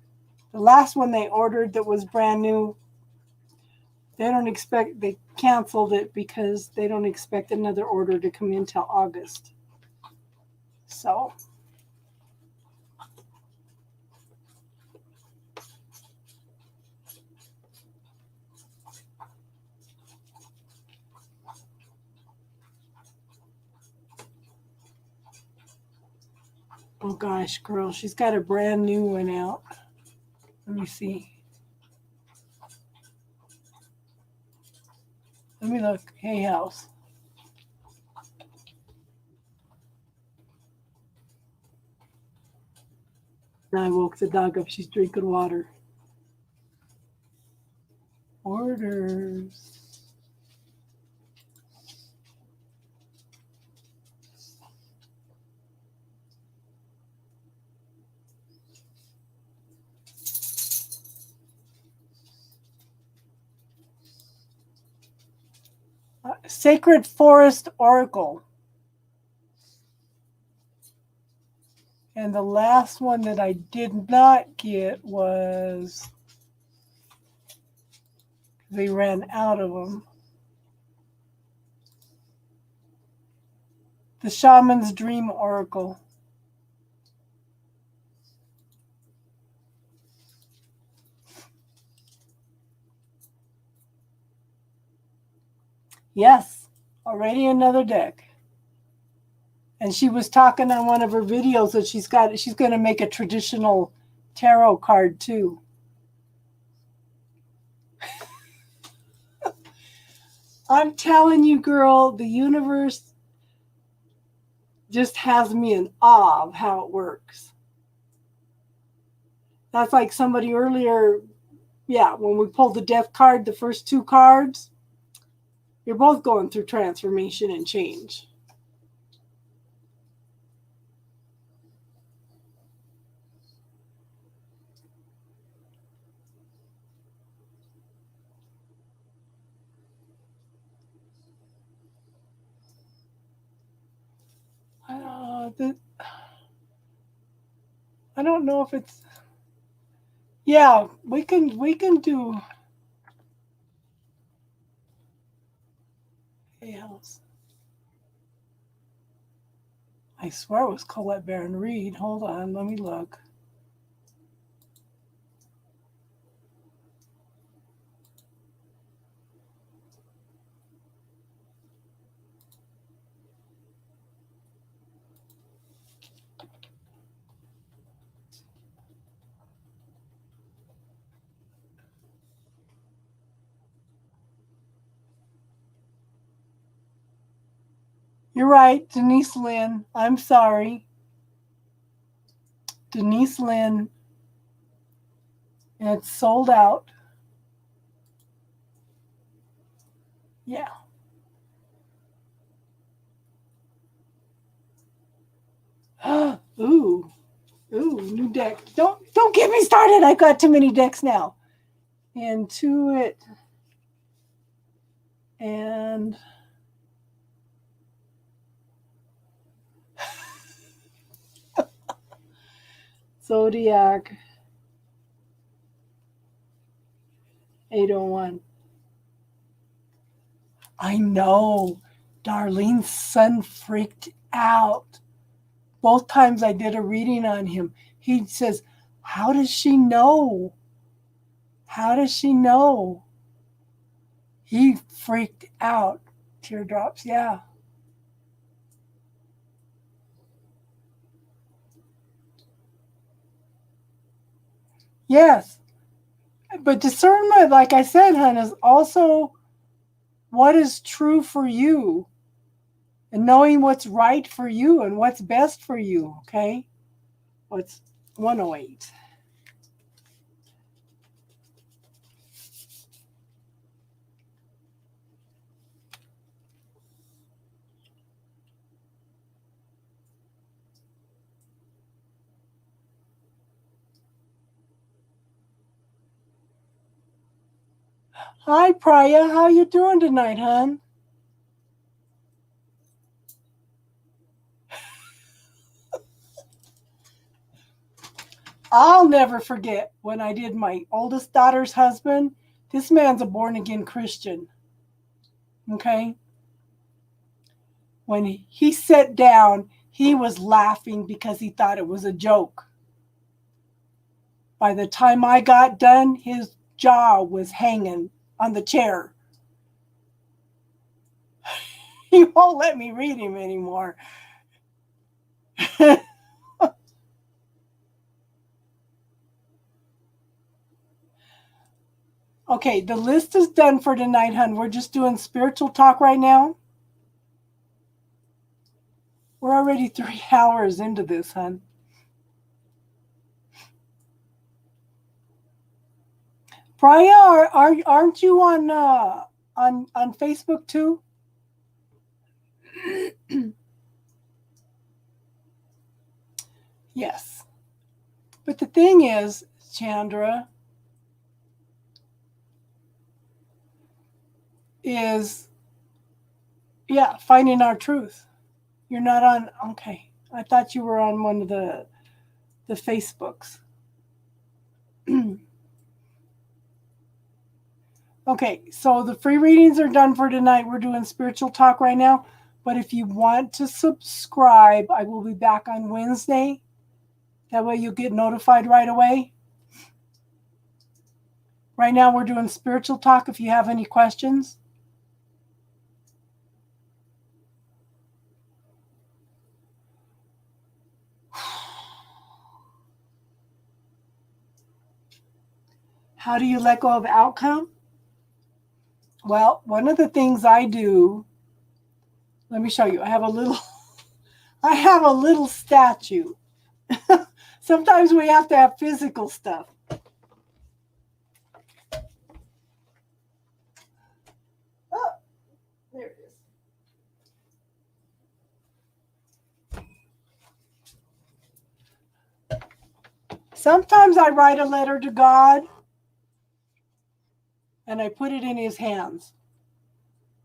The last one they ordered that was brand new, they canceled it because they don't expect another order to come in till August. So oh gosh, girl, she's got a brand new one out. Let me see. Let me look. Hay House. I woke the dog up. She's drinking water. Orders. Sacred Forest Oracle. And the last one that I did not get was they ran out of them. The Shaman's Dream Oracle. Yes, already another deck. And she was talking on one of her videos that she's going to make a traditional tarot card too. I'm telling you, girl, the universe just has me in awe of how it works. That's like somebody earlier Yeah, when we pulled the death card, the first two cards, you're both going through transformation and change. I don't know if it's. Yeah, we can do else. I swear it was Colette Baron Reed. Hold on, let me look. You're right, Denise Lynn. I'm sorry. Denise Lynn. And it's sold out. Yeah. Ooh. Ooh, new deck. Don't get me started. I've got too many decks now. Intuit and Zodiac 801. I know. Darlene's son freaked out. Both times I did a reading on him, he says, how does she know? How does she know? He freaked out. Teardrops, yeah. Yes. But discernment, like I said, hon, is also what is true for you and knowing what's right for you and what's best for you, okay? What's 108? Hi, Priya. How you doing tonight, hon? I'll never forget when I did my oldest daughter's husband. This man's a born-again Christian, okay? When he sat down, he was laughing because he thought it was a joke. By the time I got done, his jaw was hanging on the chair. He won't let me read him anymore. Okay, the list is done for tonight, hun. We're just doing spiritual talk right now. We're already 3 hours into this, hun. Priya, aren't you on Facebook too? Yes. But the thing is, Chandra, is finding our truth. You're not on. Okay, I thought you were on one of the Facebooks. Okay, so the free readings are done for tonight. We're doing spiritual talk right now. But if you want to subscribe, I will be back on Wednesday. That way you'll get notified right away. Right now we're doing spiritual talk if you have any questions. How do you let go of outcome? Well, one of the things I do, let me show you. I have a little statue. Sometimes we have to have physical stuff. Sometimes I write a letter to God and I put it in his hands.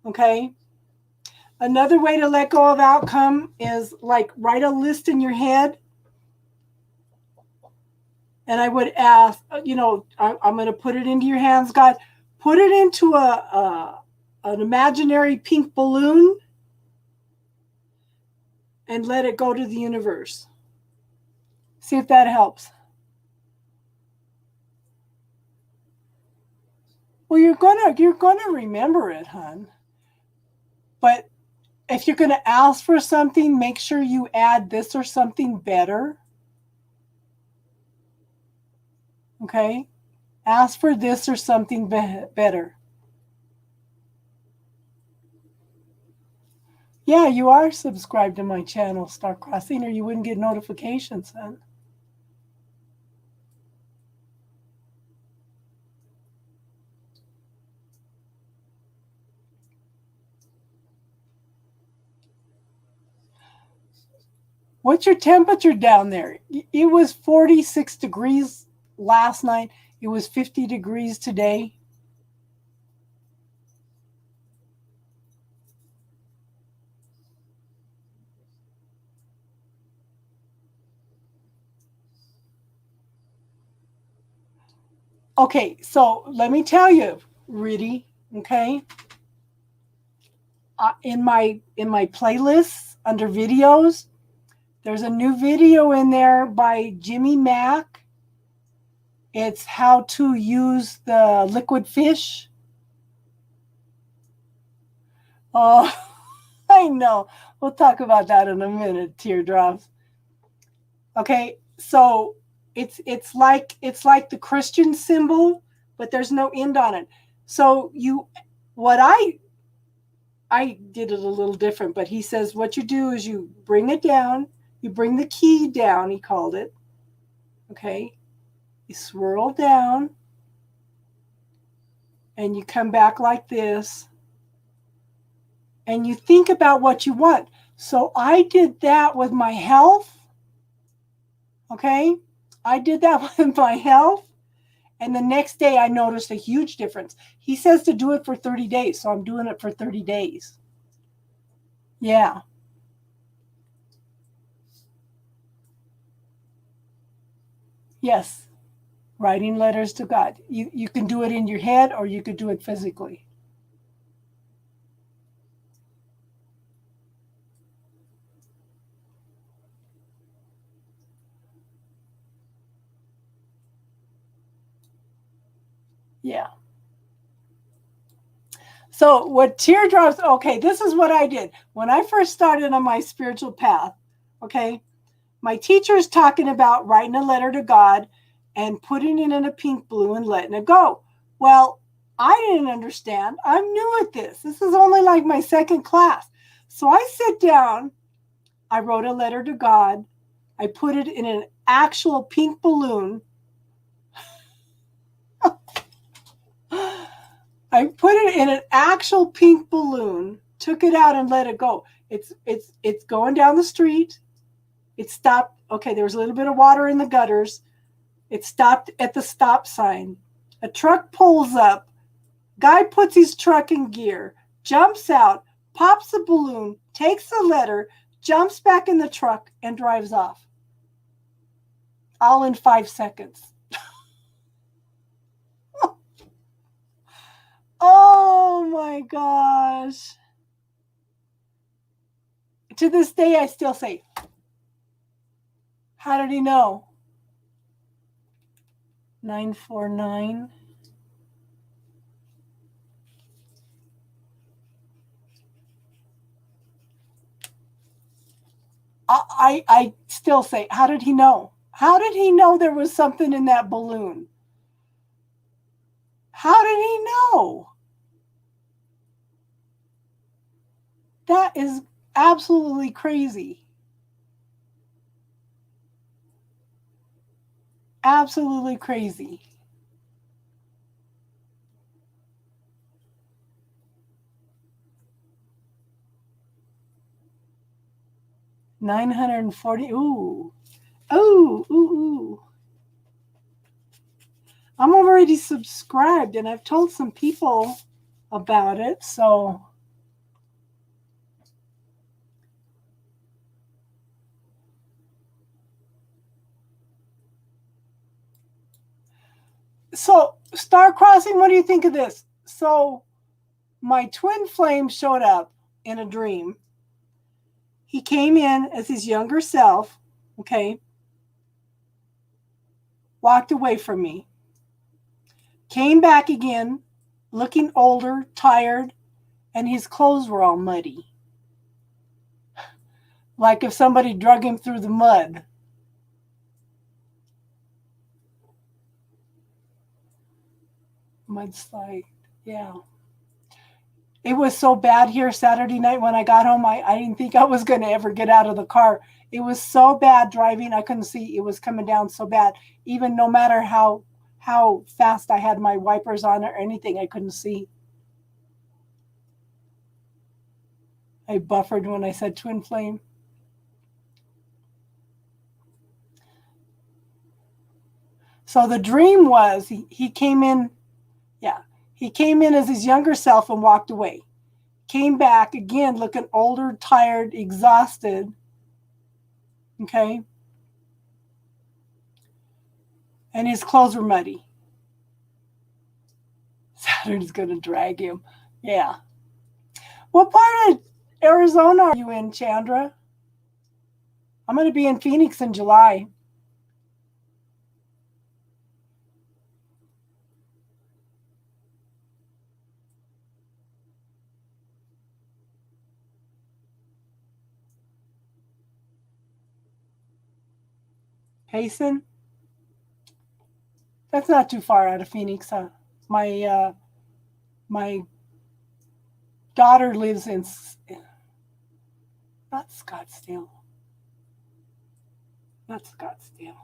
Okay? Another way to let go of outcome is like write a list in your head. And I would ask, I'm going to put it into your hands, God. Put it into an imaginary pink balloon and let it go to the universe. See if that helps. Well, you're gonna remember it, hon. But if you're gonna ask for something, make sure you add this or something better. Okay? Ask for this or something better. Yeah, you are subscribed to my channel, Star Crossing, or you wouldn't get notifications, hon. What's your temperature down there? It was 46 degrees last night. It was 50 degrees today. Okay, so let me tell you, Riddy, okay? In my playlists under videos, there's a new video in there by Jimmy Mack. It's how to use the liquid fish. Oh, I know. We'll talk about that in a minute, teardrops. Okay, so it's like the Christian symbol, but there's no end on it. So I did it a little different, but he says what you do is you bring it down, you bring the key down, he called it. Okay, you swirl down, and you come back like this, and you think about what you want. So I did that with my health. Okay, I did that with my health. And the next day I noticed a huge difference. He says to do it for 30 days. So I'm doing it for 30 days. Yeah. Yes. Writing letters to God. You can do it in your head or you could do it physically. Yeah. So what teardrops, okay, this is what I did. When I first started on my spiritual path, okay, my teacher's talking about writing a letter to God and putting it in a pink blue and letting it go. Well, I didn't understand. I'm new at this. This is only like my second class. So I sit down, I wrote a letter to God, I put it in an actual pink balloon. I put it in an actual pink balloon, took it out and let it go. It's going down the street. It stopped. Okay, there was a little bit of water in the gutters. It stopped at the stop sign. A truck pulls up. Guy puts his truck in gear, jumps out, pops a balloon, takes the letter, jumps back in the truck, and drives off. All in 5 seconds. Oh my gosh. To this day, I still say, how did he know? 949. I still say, how did he know? How did he know there was something in that balloon? How did he know? That is absolutely crazy. Absolutely crazy. $940. Ooh. Oh, ooh, ooh. I'm already subscribed, and I've told some people about it, so Star Crossing, what do you think of this? So my twin flame showed up in a dream. He came in as his younger self, okay, walked away from me, came back again, looking older, tired, and his clothes were all muddy. Like if somebody drug him through the mud. Mudslide, yeah. It was so bad here Saturday night when I got home. I didn't think I was going to ever get out of the car. It was so bad driving. I couldn't see. It was coming down so bad. Even no matter how fast I had my wipers on or anything, I couldn't see. I buffered when I said twin flame. So the dream was he came in, yeah, he came in as his younger self and walked away. Came back again looking older, tired, exhausted. Okay. And his clothes were muddy. Saturn's going to drag him. Yeah. What part of Arizona are you in, Chandra? I'm going to be in Phoenix in July. Payson? That's not too far out of Phoenix, huh? My daughter lives in not Scottsdale. Not Scottsdale.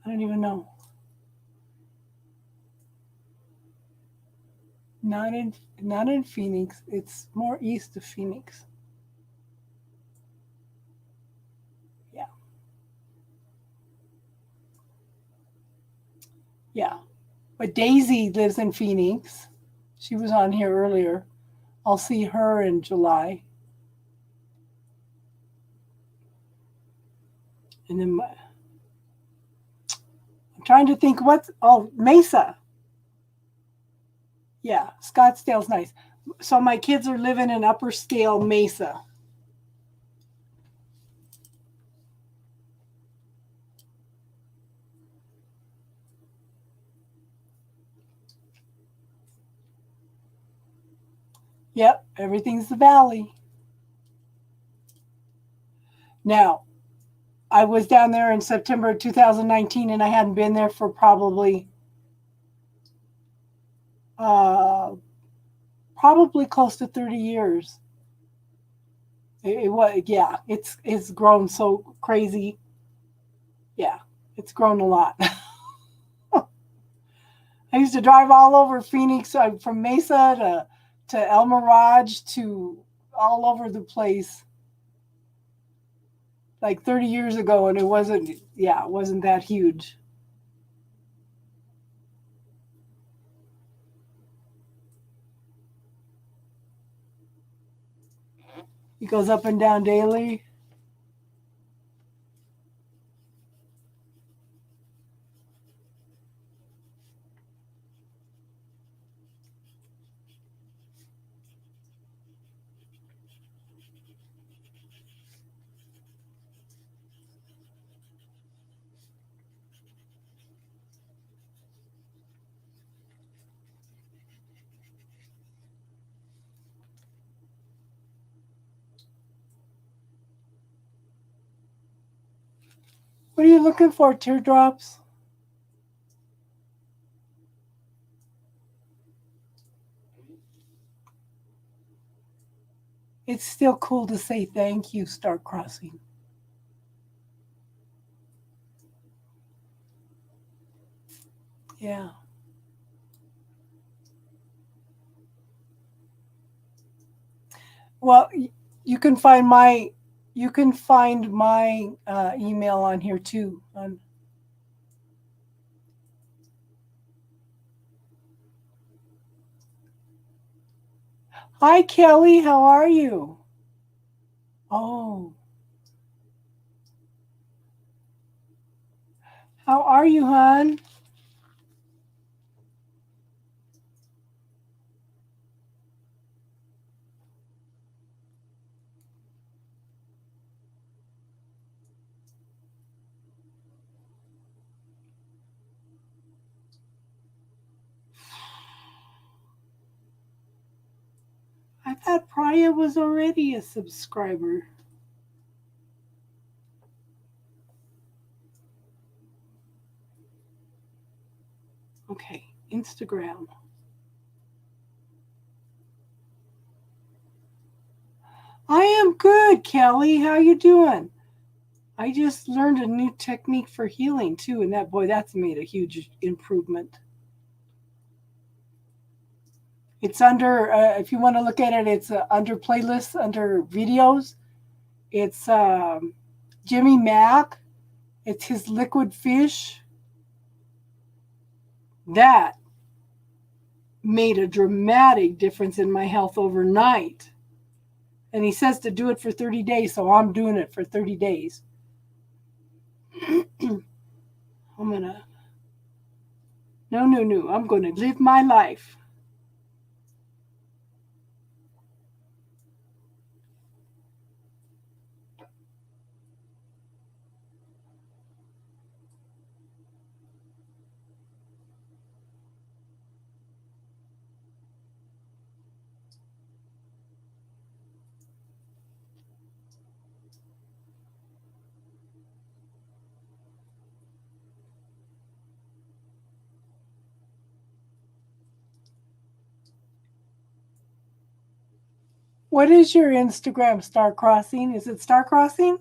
I don't even know. Not in Phoenix. It's more east of Phoenix. Yeah. Yeah. But Daisy lives in Phoenix. She was on here earlier. I'll see her in July. And then I'm trying to think Mesa. Yeah, Scottsdale's nice. So my kids are living in upper scale Mesa. Yep, everything's the valley. Now, I was down there in September 2019 and I hadn't been there for probably close to 30 years. It was, yeah, it's grown so crazy. Yeah, it's grown a lot. I used to drive all over Phoenix, from Mesa to El Mirage to all over the place, like 30 years ago, and it wasn't that huge. It goes up and down daily. What are you looking for, teardrops? It's still cool to say thank you, Star Crossing. Yeah. Well, you can find my email on here too. Hi, Kelly. How are you? Oh, how are you, hon? I thought Priya was already a subscriber. Okay, Instagram. I am good, Kelly. How you doing? I just learned a new technique for healing too, and that's made a huge improvement. It's under, if you want to look at it, it's under playlists, under videos. It's Jimmy Mack. It's his liquid fish. That made a dramatic difference in my health overnight. And he says to do it for 30 days, so I'm doing it for 30 days. I'm gonna, no, I'm gonna live my life. What is your Instagram, Star Crossing? Is it Star Crossing?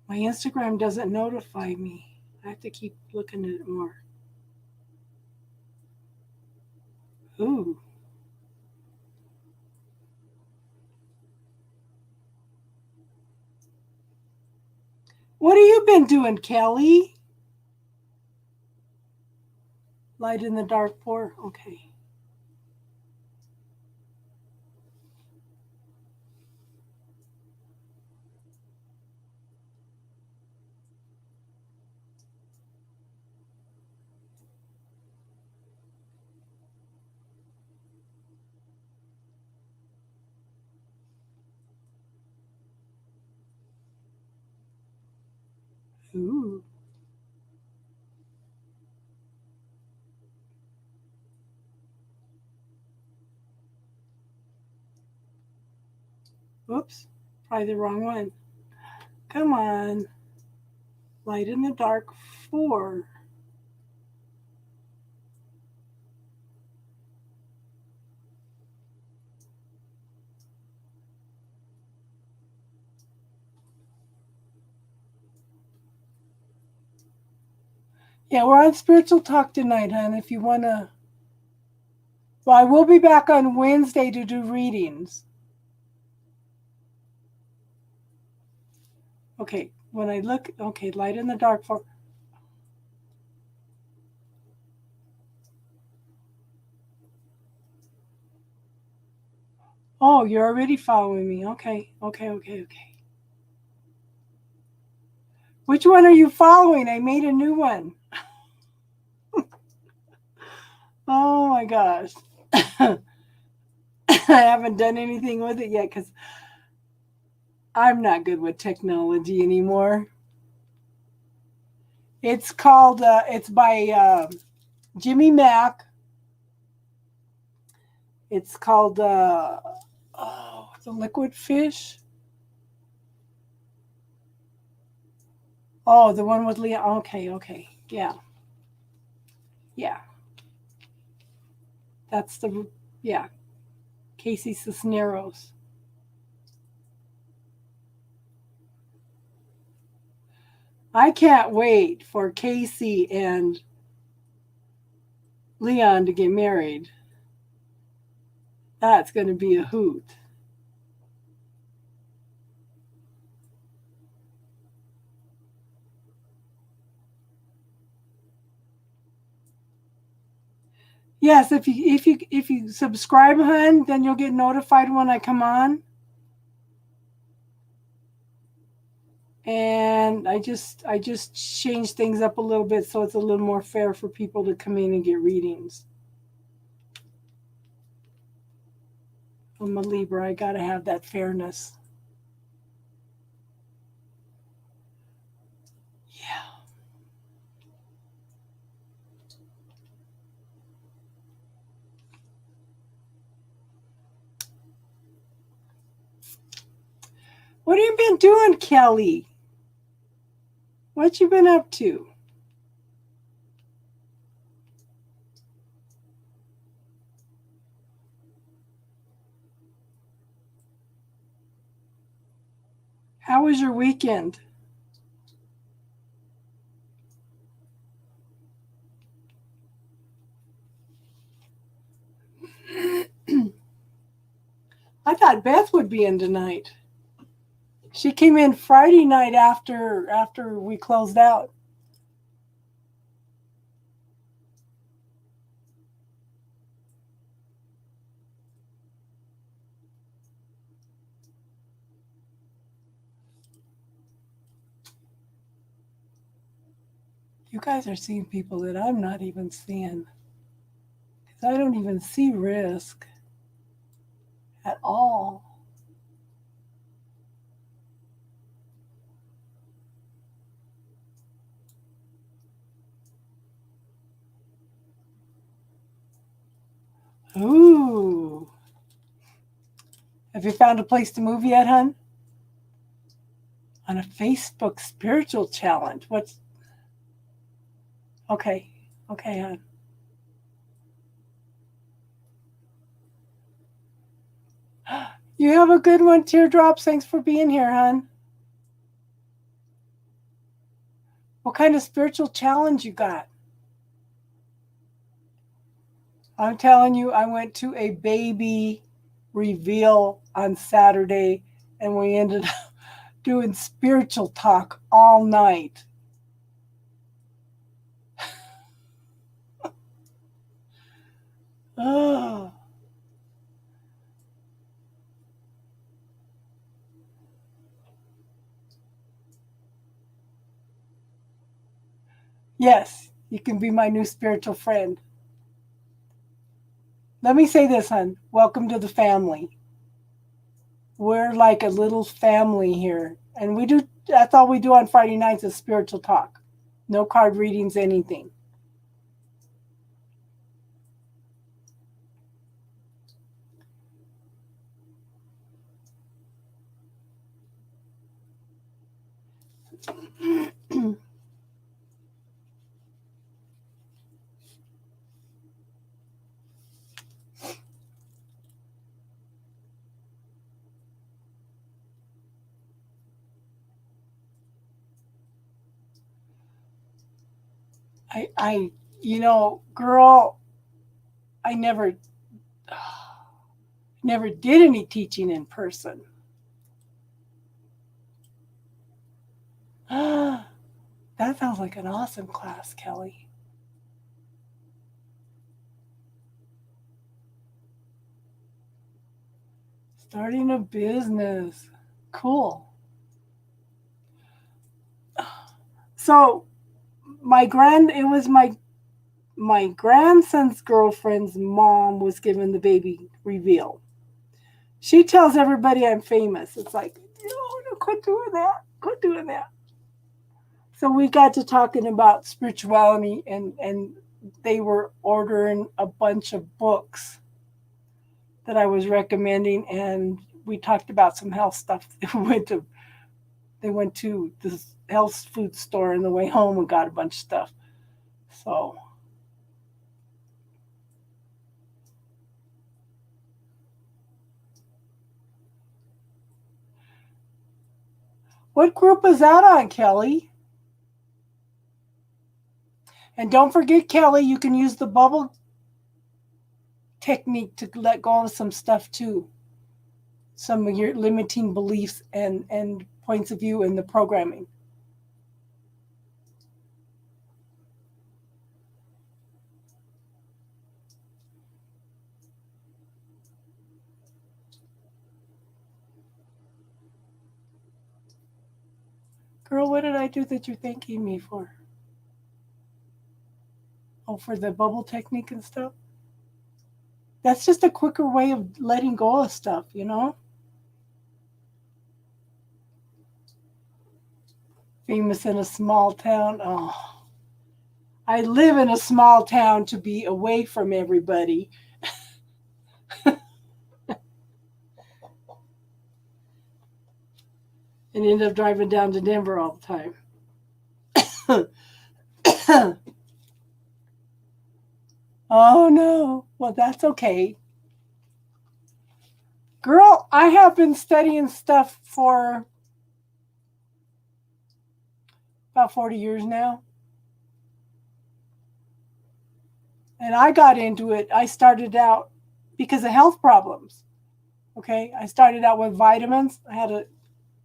My Instagram doesn't notify me. I have to keep looking at it more. Ooh. What have you been doing, Kelly? Light in the dark pour? Okay. Ooh. Oops. Probably the wrong one. Come on. Light in the dark 4. Yeah, we're on Spiritual Talk tonight, hon. If you want to. Well, I will be back on Wednesday to do readings. Okay, when I look, okay, light in the dark 4. Oh, you're already following me. Okay. Which one are you following? I made a new one. Oh my gosh. I haven't done anything with it yet because I'm not good with technology anymore. It's called, it's by Jimmy Mack. It's called, the liquid fish. Oh, the one with Leah. Okay. Yeah. That's yeah, Casey Cisneros. I can't wait for Casey and Leon to get married. That's going to be a hoot. Yes, if you subscribe, hun, then you'll get notified when I come on. And I just changed things up a little bit so it's a little more fair for people to come in and get readings. I'm a Libra. I gotta have that fairness. Yeah. What have you been doing, Kelly? What you been up to? How was your weekend? I thought Beth would be in tonight. She came in Friday night after we closed out. You guys are seeing people that I'm not even seeing. Because I don't even see risk at all. Ooh. Have you found a place to move yet, hun? On a Facebook spiritual challenge. What's okay? Okay, hun. You have a good one, Teardrops. Thanks for being here, hun. What kind of spiritual challenge you got? I'm telling you, I went to a baby reveal on Saturday and we ended up doing spiritual talk all night. Oh. Yes, you can be my new spiritual friend. Let me say this, hun. Welcome to the family. We're like a little family here. And that's all we do on Friday nights is spiritual talk. No card readings, anything. I girl, I never did any teaching in person. That sounds like an awesome class, Kelly. Starting a business. Cool. So it was my grandson's girlfriend's mom was given the baby reveal. She tells everybody I'm famous. It's like, no, quit doing that. Quit doing that. So we got to talking about spirituality and they were ordering a bunch of books that I was recommending and we talked about some health stuff. They went to this health food store on the way home and got a bunch of stuff. So what group is that on, Kelly? And don't forget, Kelly, you can use the bubble technique to let go of some stuff too. Some of your limiting beliefs and points of view in the programming. Girl, what did I do that you're thanking me for? Oh, for the bubble technique and stuff? That's just a quicker way of letting go of stuff, you know? Famous in a small town. Oh, I live in a small town to be away from everybody. And end up driving down to Denver all the time. Oh no. Well, that's okay. Girl, I have been studying stuff for about 40 years now. And I got into it. I started out because of health problems. Okay. I started out with vitamins. I had a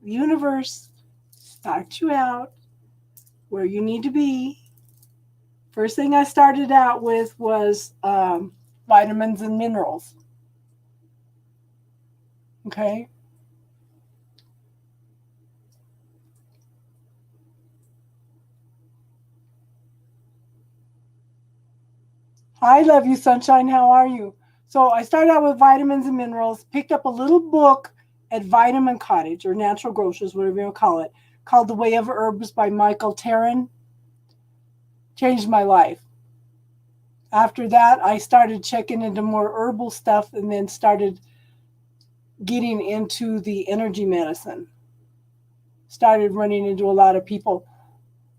universe start you out where you need to be. First thing I started out with was vitamins and minerals. Okay. I love you, Sunshine. How are you? So I started out with vitamins and minerals, picked up a little book at Vitamin Cottage or Natural Grocers, whatever you call it, called The Way of Herbs by Michael Terran. Changed my life. After that, I started checking into more herbal stuff and then started getting into the energy medicine. Started running into a lot of people.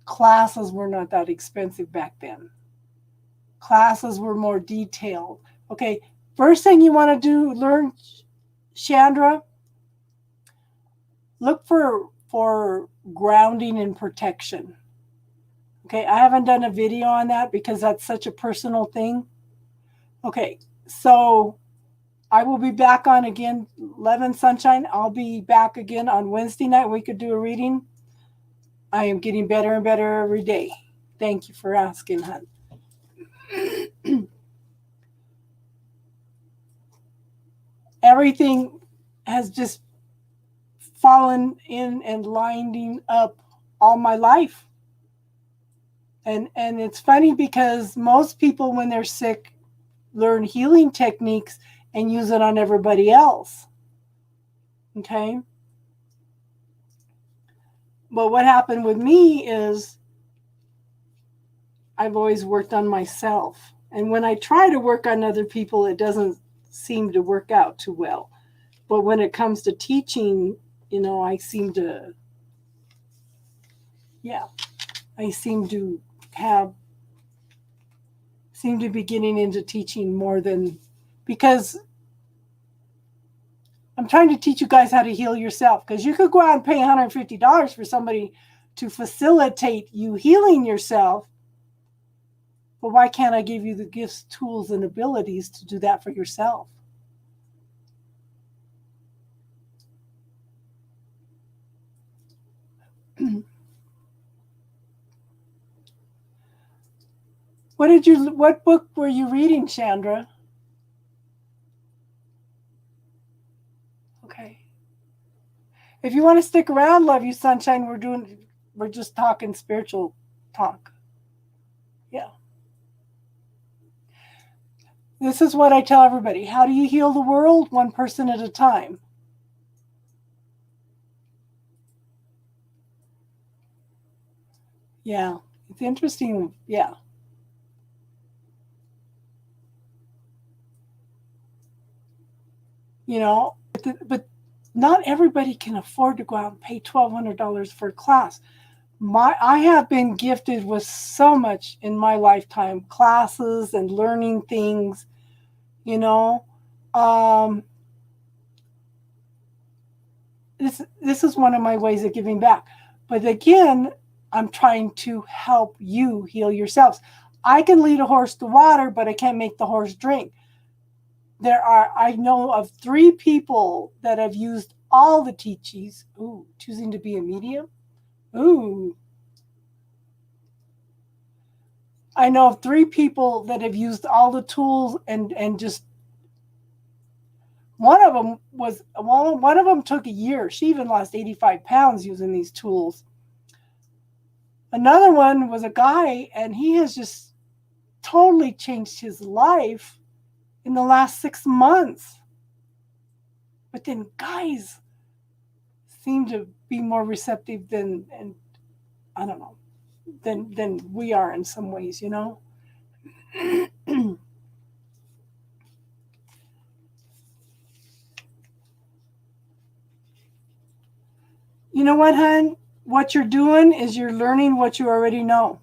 Classes were not that expensive back then. Classes were more detailed. Okay, first thing you want to learn, Chandra, look for grounding and protection. Okay, I haven't done a video on that because that's such a personal thing. Okay, so I will be back on again, 11 Sunshine. I'll be back again on Wednesday night. We could do a reading. I am getting better and better every day. Thank you for asking, hon. Everything has just fallen in and lining up all my life. And it's funny because most people, when they're sick, learn healing techniques and use it on everybody else. Okay? But what happened with me is I've always worked on myself. And when I try to work on other people, it doesn't seem to work out too well. But when it comes to teaching, I seem to be getting into teaching more than, because I'm trying to teach you guys how to heal yourself, because you could go out and pay $150 for somebody to facilitate you healing yourself. But why can't I give you the gifts, tools, and abilities to do that for yourself? What book were you reading, Chandra? Okay. If you want to stick around, love you, Sunshine, we're just talking spiritual talk. Yeah. This is what I tell everybody. How do you heal the world? One person at a time. Yeah. It's interesting. Yeah. But not everybody can afford to go out and pay $1,200 for a class. I have been gifted with so much in my lifetime, classes and learning things, this is one of my ways of giving back. But again, I'm trying to help you heal yourselves. I can lead a horse to water, but I can't make the horse drink. I know of 3 people that have used all the teachings. Ooh, choosing to be a medium. Ooh. I know of 3 people that have used all the tools and just, one of them took a year. She even lost 85 pounds using these tools. Another one was a guy, and he has just totally changed his life in the last 6 months. But then guys seem to be more receptive than, and I don't know, than we are in some ways, you know? You know what, hon? What you're doing is you're learning what you already know.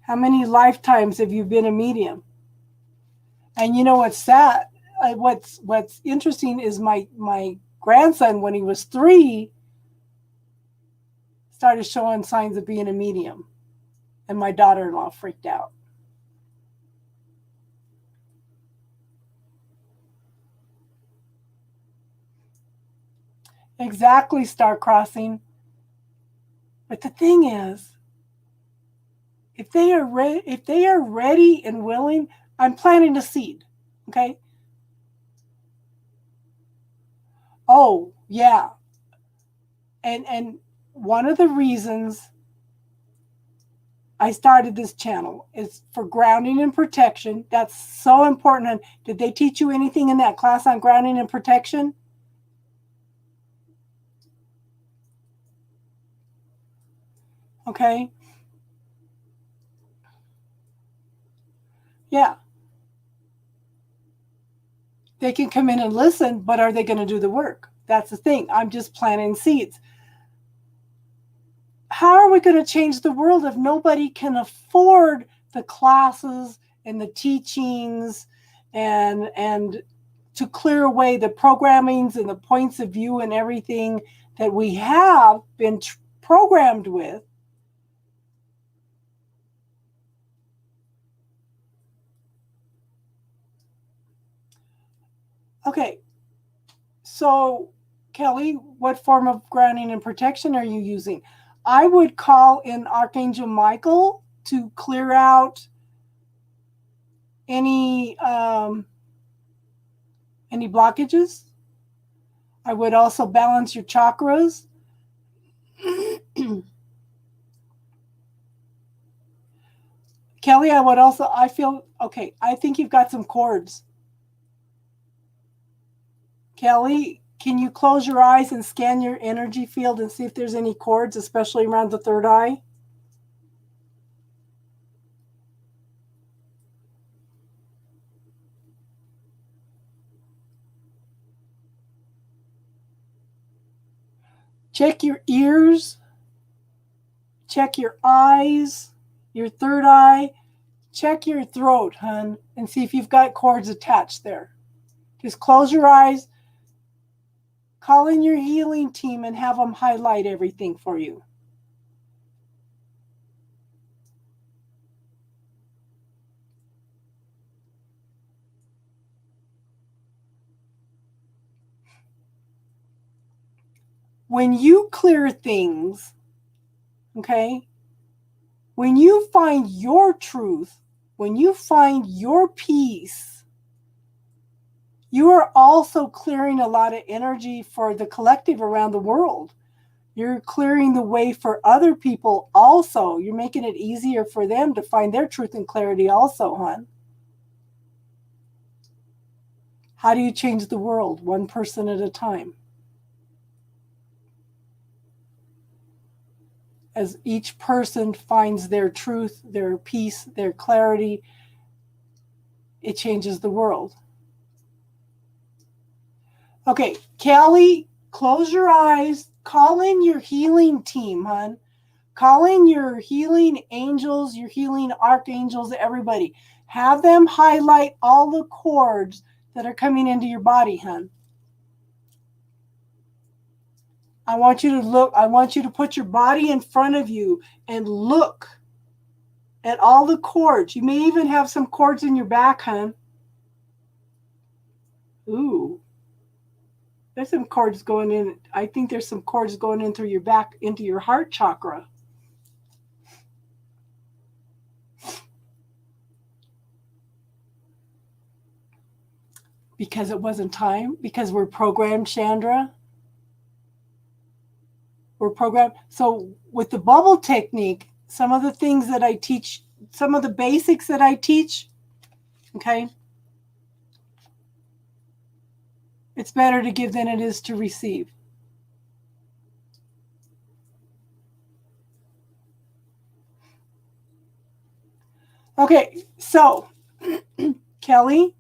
How many lifetimes have you been a medium? And you know what's sad? What's interesting is my grandson, when he was 3, started showing signs of being a medium, and my daughter-in-law freaked out. Exactly, star crossing. But the thing is, if they are ready and willing, I'm planting a seed. Okay. Oh yeah, and one of the reasons I started this channel is for grounding and protection. That's so important. And did they teach you anything in that class on grounding and protection? Okay. Yeah. They can come in and listen, but are they going to do the work? That's the thing. I'm just planting seeds. How are we going to change the world if nobody can afford the classes and the teachings and to clear away the programmings and the points of view and everything that we have been programmed with? Okay, so Kelly, what form of grounding and protection are you using? I would call in Archangel Michael to clear out any blockages. I would also balance your chakras. Kelly, I feel, okay, I think you've got some cords. Kelly, can you close your eyes and scan your energy field and see if there's any cords, especially around the third eye? Check your ears, check your eyes, your third eye, check your throat, hun, and see if you've got cords attached there. Just close your eyes, call in your healing team, and have them highlight everything for you. When you clear things, okay, when you find your truth, when you find your peace, you are also clearing a lot of energy for the collective around the world. You're clearing the way for other people also. You're making it easier for them to find their truth and clarity also, hon. How do you change the world? One person at a time. As each person finds their truth, their peace, their clarity, it changes the world. Okay, Callie, close your eyes. Call in your healing team, hon. Call in your healing angels, your healing archangels, everybody. Have them highlight all the cords that are coming into your body, hon. I want you to look. I want you to put your body in front of you and look at all the cords. You may even have some cords in your back, hon. Ooh. There's some cords going in. I think there's some cords going in through your back into your heart chakra. Because it wasn't time? Because we're programmed, Chandra? We're programmed. So with the bubble technique, some of the things that I teach, some of the basics that I teach, okay, it's better to give than it is to receive. Okay, so Kelly,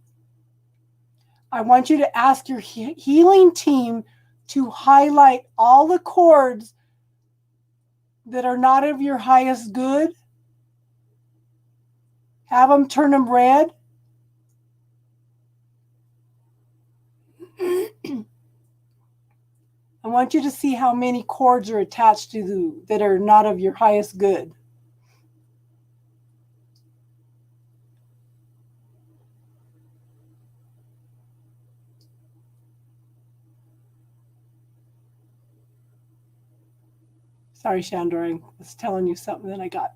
I want you to ask your healing team to highlight all the cords that are not of your highest good. Have them turn them red. I want you to see how many cords are attached to that are not of your highest good. Sorry, Chandra, I was telling you something that I got.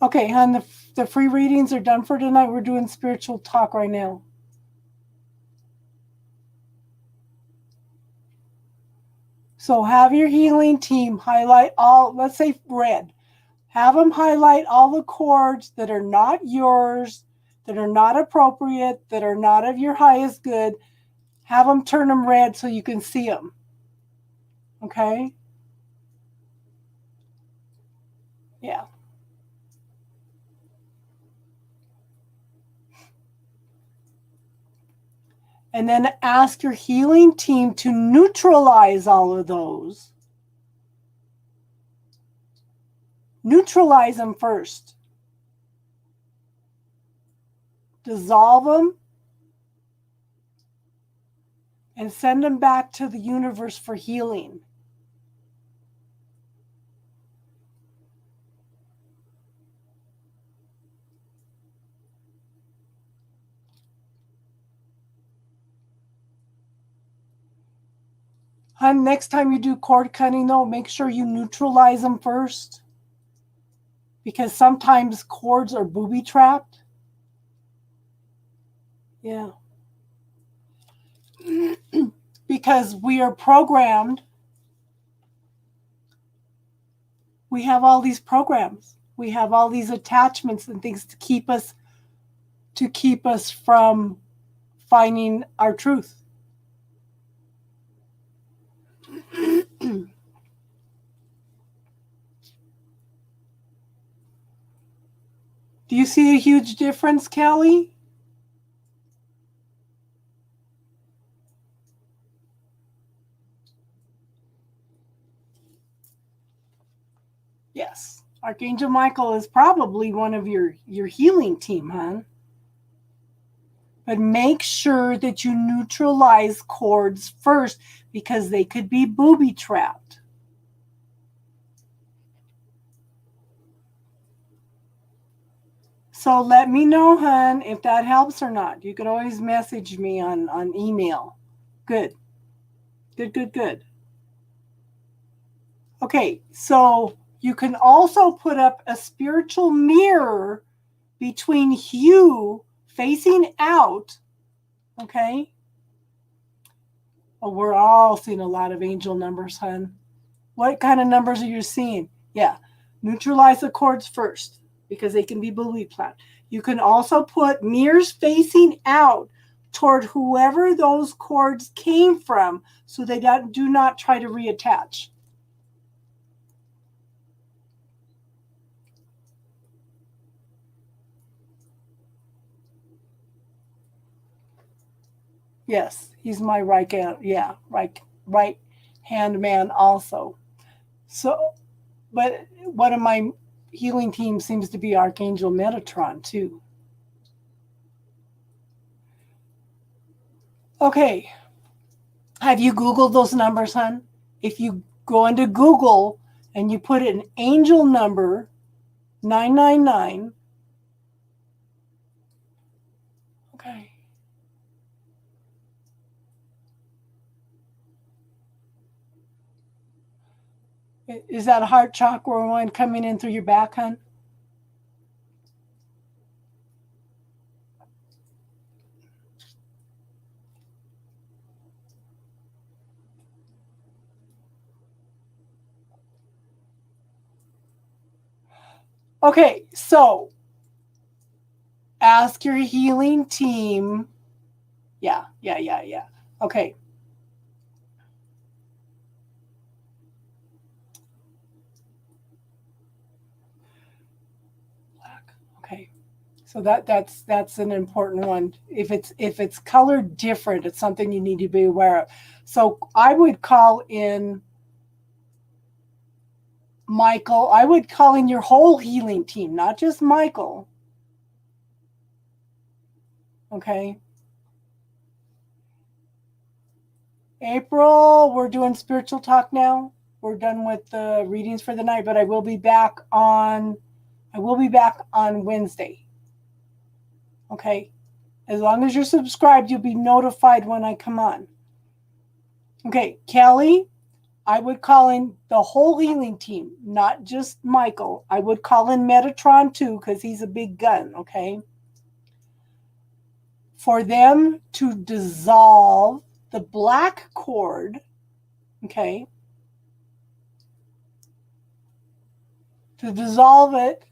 Okay, hon, the free readings are done for tonight. We're doing spiritual talk right now. So have your healing team highlight all, let's say red. Have them highlight all the cords that are not yours, that are not appropriate, that are not of your highest good. Have them turn them red so you can see them. Okay? Yeah. And then ask your healing team to neutralize all of those. Neutralize them first. Dissolve them and send them back to the universe for healing. And next time you do cord cutting, though, make sure you neutralize them first. Because sometimes cords are booby trapped. Yeah. Because we are programmed. We have all these programs. We have all these attachments and things to keep us from finding our truth. Do you see a huge difference, Kelly? Yes. Archangel Michael is probably one of your healing team, hon. But make sure that you neutralize cords first because they could be booby trapped. So let me know, hon, if that helps or not. You can always message me on email. Good. Good. Okay, so you can also put up a spiritual mirror between you facing out, okay? Oh, we're all seeing a lot of angel numbers, hon. What kind of numbers are you seeing? Yeah, neutralize the cords first because they can be booby trapped. You can also put mirrors facing out toward whoever those cords came from so they do not try to reattach. Yes, he's my right hand. Yeah, right hand man also. So, but one of my healing teams seems to be Archangel Metatron too. Okay, have you Googled those numbers, hon? If you go into Google and you put an angel number 999. Okay. Is that a heart chakra one coming in through your back, hon? Okay, so ask your healing team. Yeah. Okay. Black. Okay. So that's an important one. If it's colored different, it's something you need to be aware of. So I would call in Michael. I would call in your whole healing team, not just Michael. Okay. April, we're doing spiritual talk now. We're done with the readings for the night, but I will be back on Wednesday. Okay. As long as you're subscribed, you'll be notified when I come on. Okay, Kelly, I would call in the whole healing team, not just Michael. I would call in Metatron too, because he's a big gun, okay? For them to dissolve the black cord, okay? To dissolve it,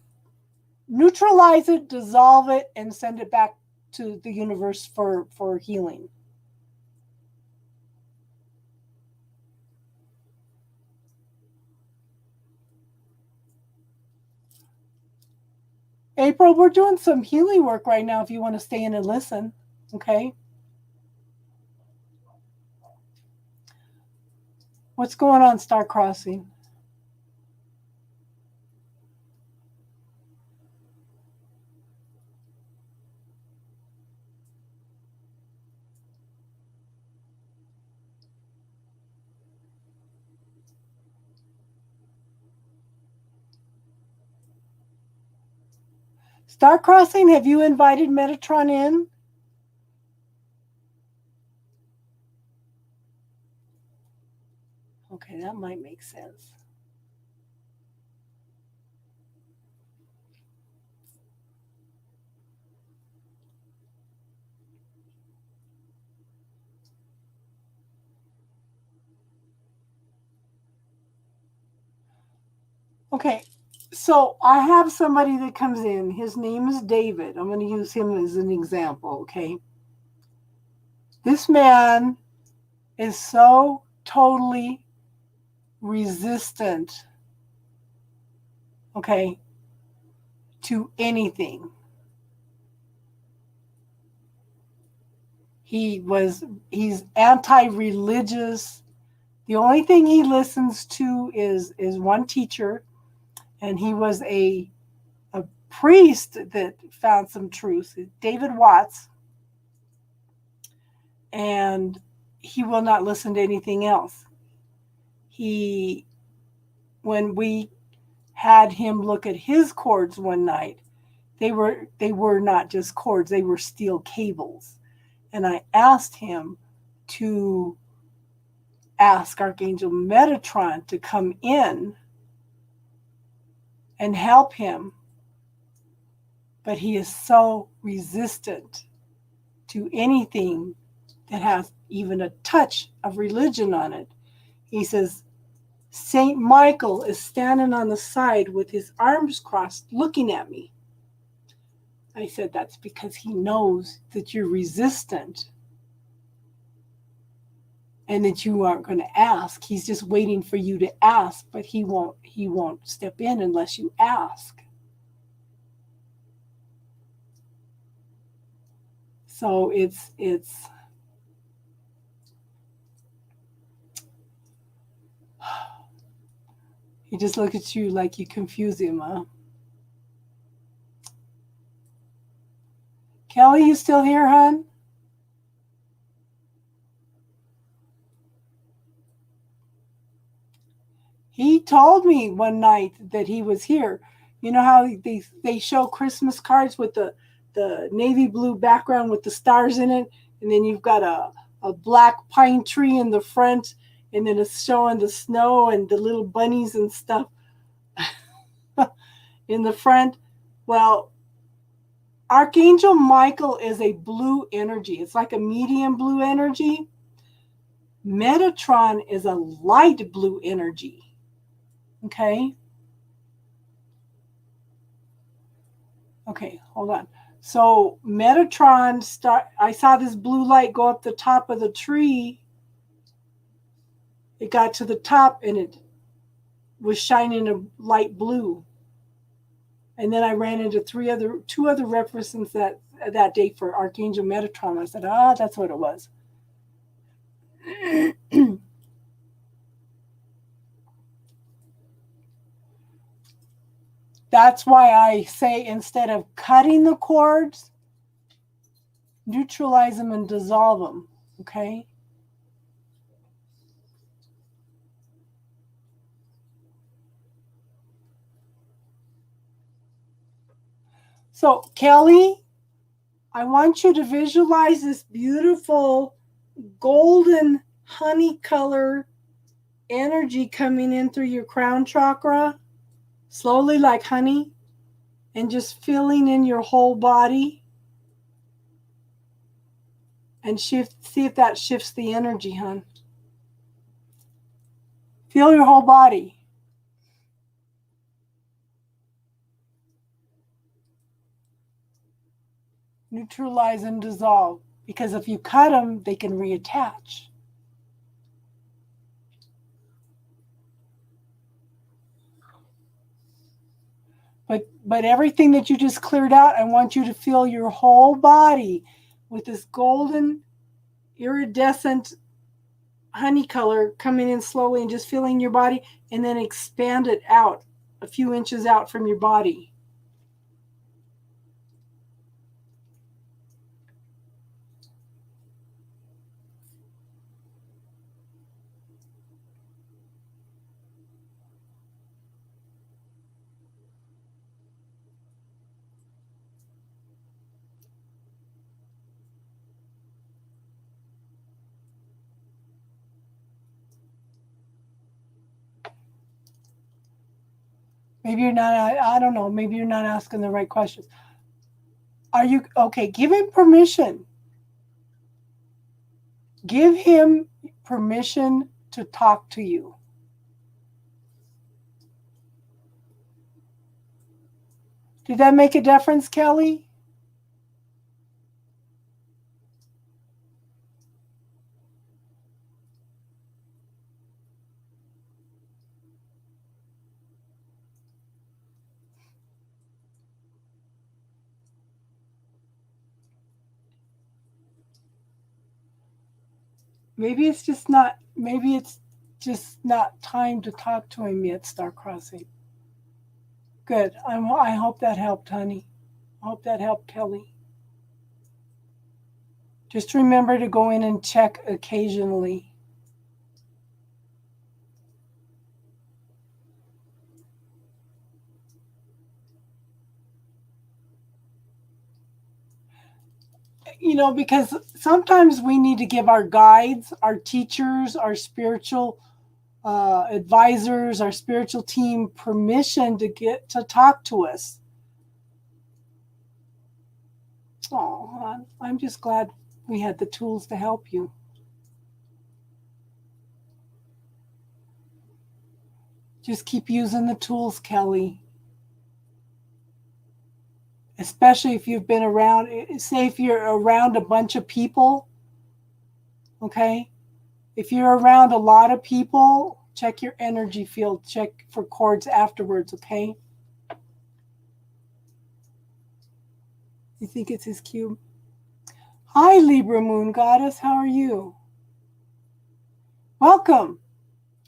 neutralize it, dissolve it, and send it back to the universe for healing. April, we're doing some healing work right now if you want to stay in and listen, okay? What's going on, Star Crossing? Star Crossing, have you invited Metatron in? Okay, that might make sense. Okay, so I have somebody that comes in. His name is David. I'm going to use him as an example, okay? This man is so totally resistant, okay, to anything. He's anti-religious. The only thing he listens to is one teacher, and he was a priest that found some truth, David Watts, and he will not listen to anything else. When we had him look at his cords one night, they were not just cords, they were steel cables. And I asked him to ask Archangel Metatron to come in and help him. But he is so resistant to anything that has even a touch of religion on it. He says, Saint Michael is standing on the side with his arms crossed looking at me. I said, that's because he knows that you're resistant and that you aren't going to ask. He's just waiting for you to ask, but he won't step in unless you ask. So it's he just looks at you like you confuse him, huh? Kelly, you still here, hon? He told me one night that he was here. You know how they show Christmas cards with the navy blue background with the stars in it, and then you've got a black pine tree in the front, and then it's showing the snow and the little bunnies and stuff in the front. Well, Archangel Michael is a blue energy. It's like a medium blue energy. Metatron is a light blue energy. Okay? Okay, hold on. So Metatron I saw this blue light go up the top of the tree. It got to the top and it was shining a light blue. And then I ran into two other references that day for Archangel Metatron. I said, that's what it was. That's why I say instead of cutting the cords, neutralize them and dissolve them, okay? So, Kelly, I want you to visualize this beautiful golden honey color energy coming in through your crown chakra, slowly like honey, and just filling in your whole body. And see if that shifts the energy, hon. Feel your whole body. Neutralize and dissolve. Because if you cut them, they can reattach. But everything that you just cleared out, I want you to feel your whole body with this golden iridescent honey color coming in slowly and just feeling your body, and then expand it out a few inches out from your body. Maybe you're not, I don't know, maybe you're not asking the right questions. Are you, okay, give him permission. Give him permission to talk to you. Did that make a difference, Kelly? Maybe it's just not time to talk to him yet, Star Crossing. Good. I hope that helped, honey. I hope that helped, Kelly. Just remember to go in and check occasionally. You know, because sometimes we need to give our guides, our teachers, our spiritual advisors, our spiritual team permission to get to talk to us. Oh, I'm just glad we had the tools to help you. Just keep using the tools, Kelly. Especially if you've been around, say if you're around a bunch of people, okay? If you're around a lot of people, check your energy field, check for cords afterwards, okay? You think it's his cube? Hi, Libra Moon Goddess, how are you? Welcome.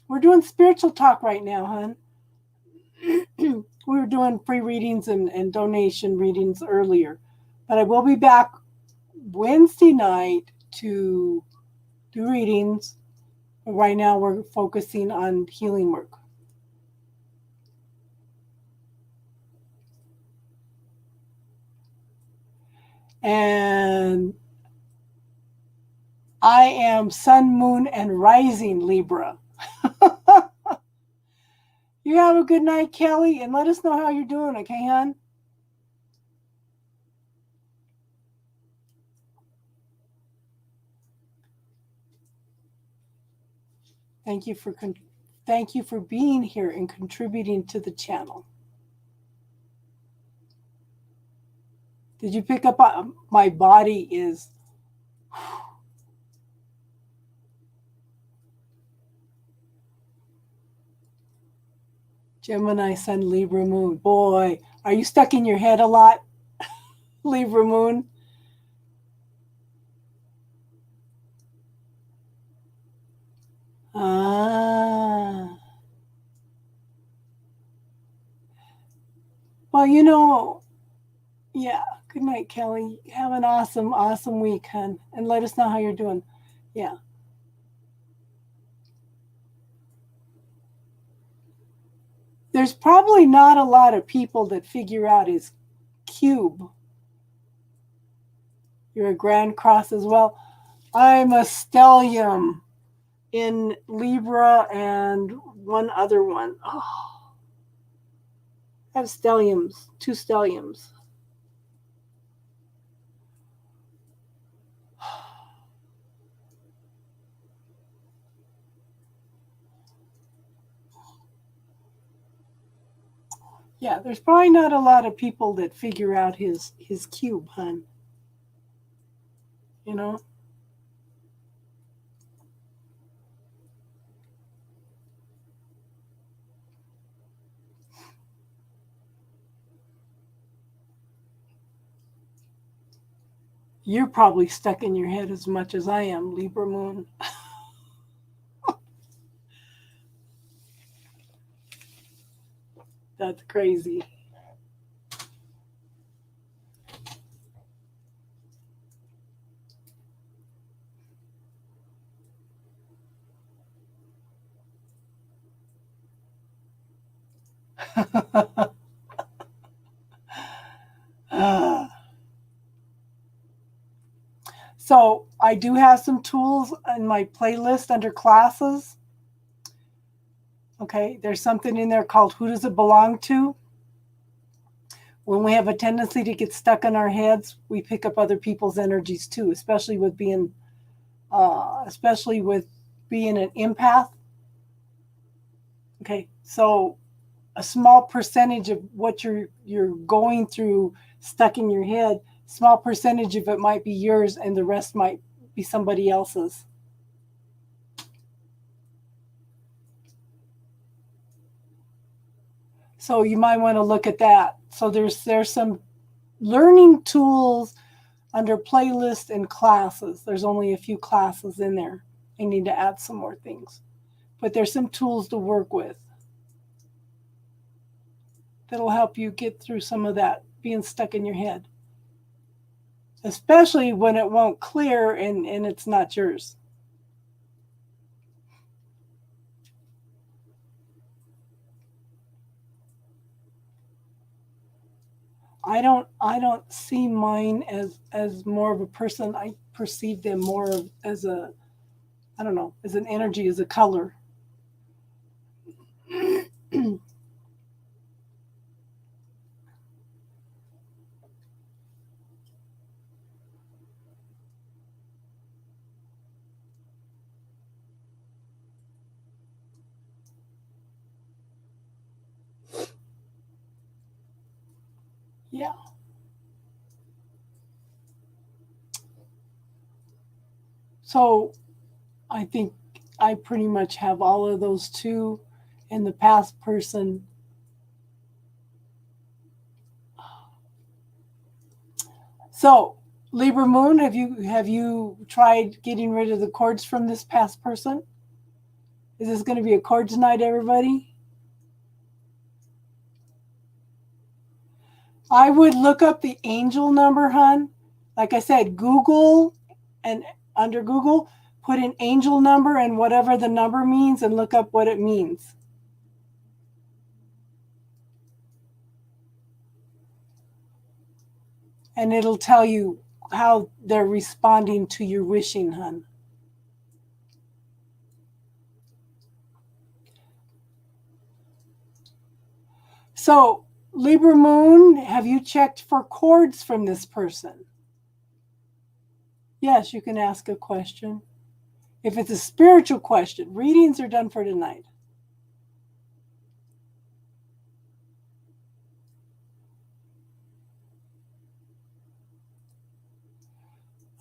We're doing spiritual talk right now, hon. We were doing free readings and donation readings earlier, but I will be back Wednesday night to do readings. Right now we're focusing on healing work. And I am Sun, Moon, and Rising Libra. You have a good night, Kelly, and let us know how you're doing, okay, hon? Thank you for being here and contributing to the channel. Did you pick up on my body is Gemini Sun, Libra Moon. Boy, are you stuck in your head a lot, Libra Moon? Ah. Well, yeah. Good night, Kelly. Have an awesome, awesome week, hon. And let us know how you're doing. Yeah. There's probably not a lot of people that figure out his cube. You're a Grand Cross as well. I'm a stellium in Libra and one other one. Oh, I have stelliums, 2 stelliums. Yeah, there's probably not a lot of people that figure out his cube, hun. You know? You're probably stuck in your head as much as I am, Libra Moon. That's crazy. So I do have some tools in my playlist under classes. Okay, there's something in there called Who Does It Belong To? When we have a tendency to get stuck in our heads, we pick up other people's energies too, especially with being an empath. Okay, so a small percentage of what you're going through stuck in your head, small percentage of it might be yours and the rest might be somebody else's. So you might want to look at that. So there's some learning tools under playlist and classes. There's only a few classes in there. I need to add some more things. But there's some tools to work with that'll help you get through some of that being stuck in your head. Especially when it won't clear and it's not yours. I don't see mine as more of a person. I perceive them more as a, I don't know, as an energy, as a color. Yeah. So I think I pretty much have all of those too. And the past person. So Libra Moon, have you tried getting rid of the cords from this past person? Is this going to be a cords night, everybody? I would look up the angel number, hun. Like I said, Google, and under Google, put in angel number and whatever the number means and look up what it means. And it'll tell you how they're responding to your wishing, hun. So, Libra Moon, have you checked for cords from this person? Yes, you can ask a question. If it's a spiritual question, readings are done for tonight.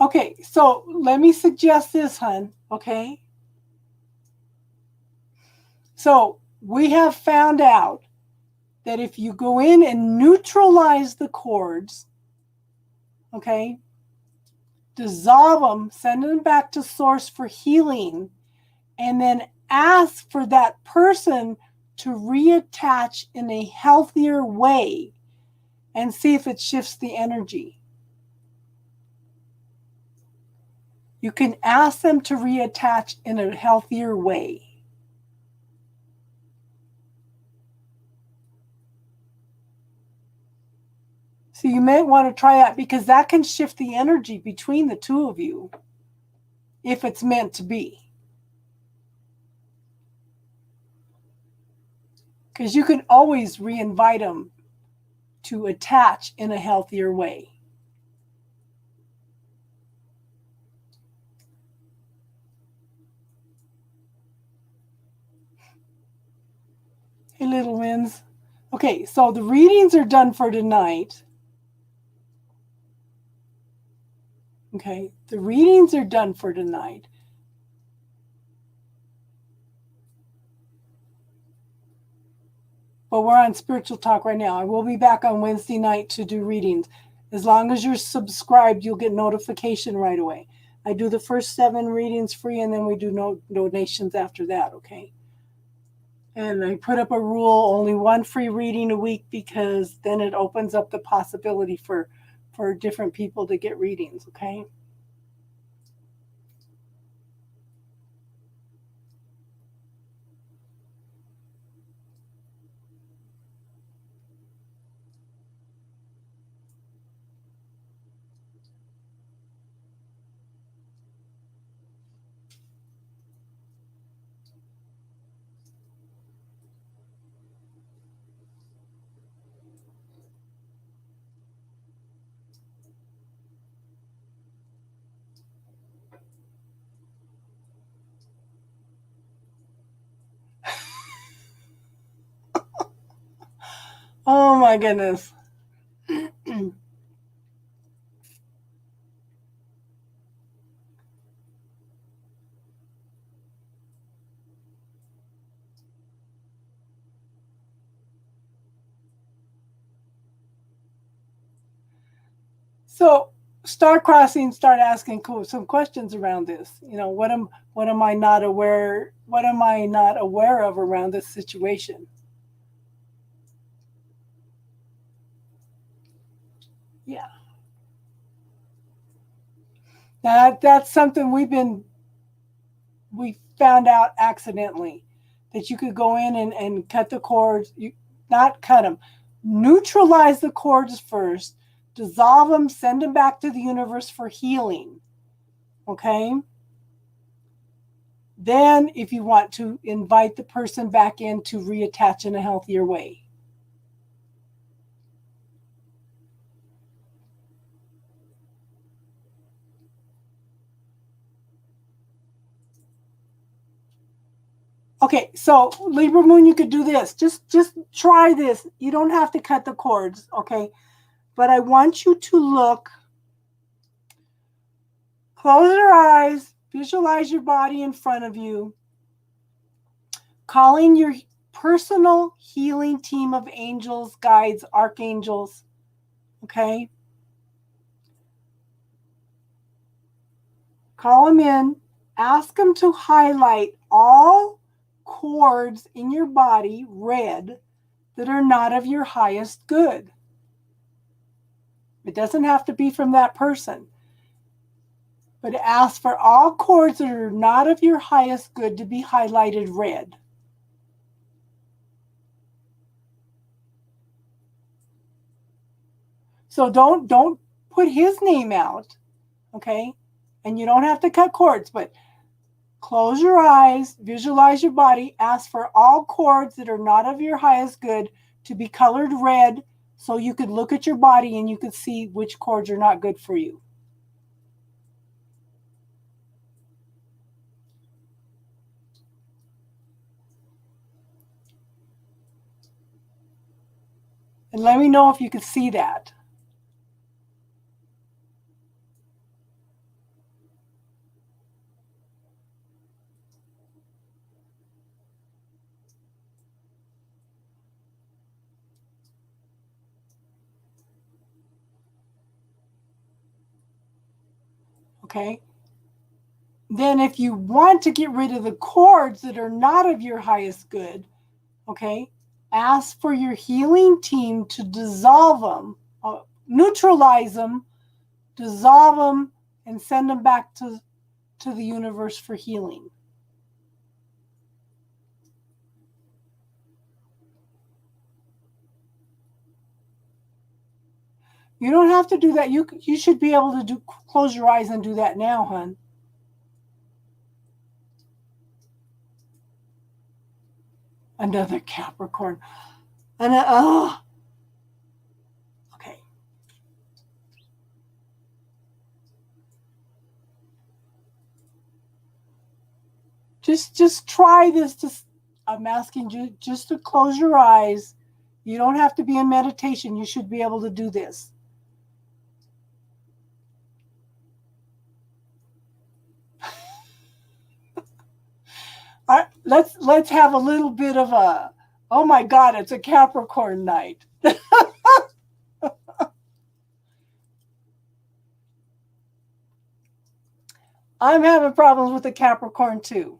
Okay, so let me suggest this, hun. Okay. So we have found out that if you go in and neutralize the cords, okay, dissolve them, send them back to source for healing, and then ask for that person to reattach in a healthier way and see if it shifts the energy. You can ask them to reattach in a healthier way. So you may want to try that because that can shift the energy between the two of you if it's meant to be. Because you can always reinvite them to attach in a healthier way. Hey, little winds. Okay, so the readings are done for tonight. Okay, the readings are done for tonight. But we're on Spiritual Talk right now. I will be back on Wednesday night to do readings. As long as you're subscribed, you'll get notification right away. I do the first 7 readings free, and then we do no donations after that, okay? And I put up a rule, only 1 free reading a week, because then it opens up the possibility for different people to get readings, okay? Oh my goodness. So start asking some questions around this. You know, what am I not aware of around this situation? Yeah. Now that's something we found out accidentally, that you could go in and cut the cords, not cut them, neutralize the cords first, dissolve them, send them back to the universe for healing. Okay? Then, if you want to, invite the person back in to reattach in a healthier way. Okay, so Libra Moon, you could do this. Just try this. You don't have to cut the cords, okay? But I want you to look, close your eyes, visualize your body in front of you, calling your personal healing team of angels, guides, archangels, okay? Call them in, ask them to highlight all cords in your body red that are not of your highest good. It doesn't have to be from that person, but ask for all cords that are not of your highest good to be highlighted red. So don't put his name out, okay? And you don't have to cut cords, but close your eyes, visualize your body, ask for all cords that are not of your highest good to be colored red, so you could look at your body and you could see which cords are not good for you. And let me know if you could see that. Okay. Then if you want to get rid of the cords that are not of your highest good, okay, ask for your healing team to dissolve them, neutralize them, dissolve them, and send them back to the universe for healing. You don't have to do that. You should be able to close your eyes and do that now, hon. Another Capricorn. And okay. Just try this. I'm asking you just to close your eyes. You don't have to be in meditation. You should be able to do this. Let's have a little bit of a, oh my God, it's a Capricorn night. I'm having problems with the Capricorn too.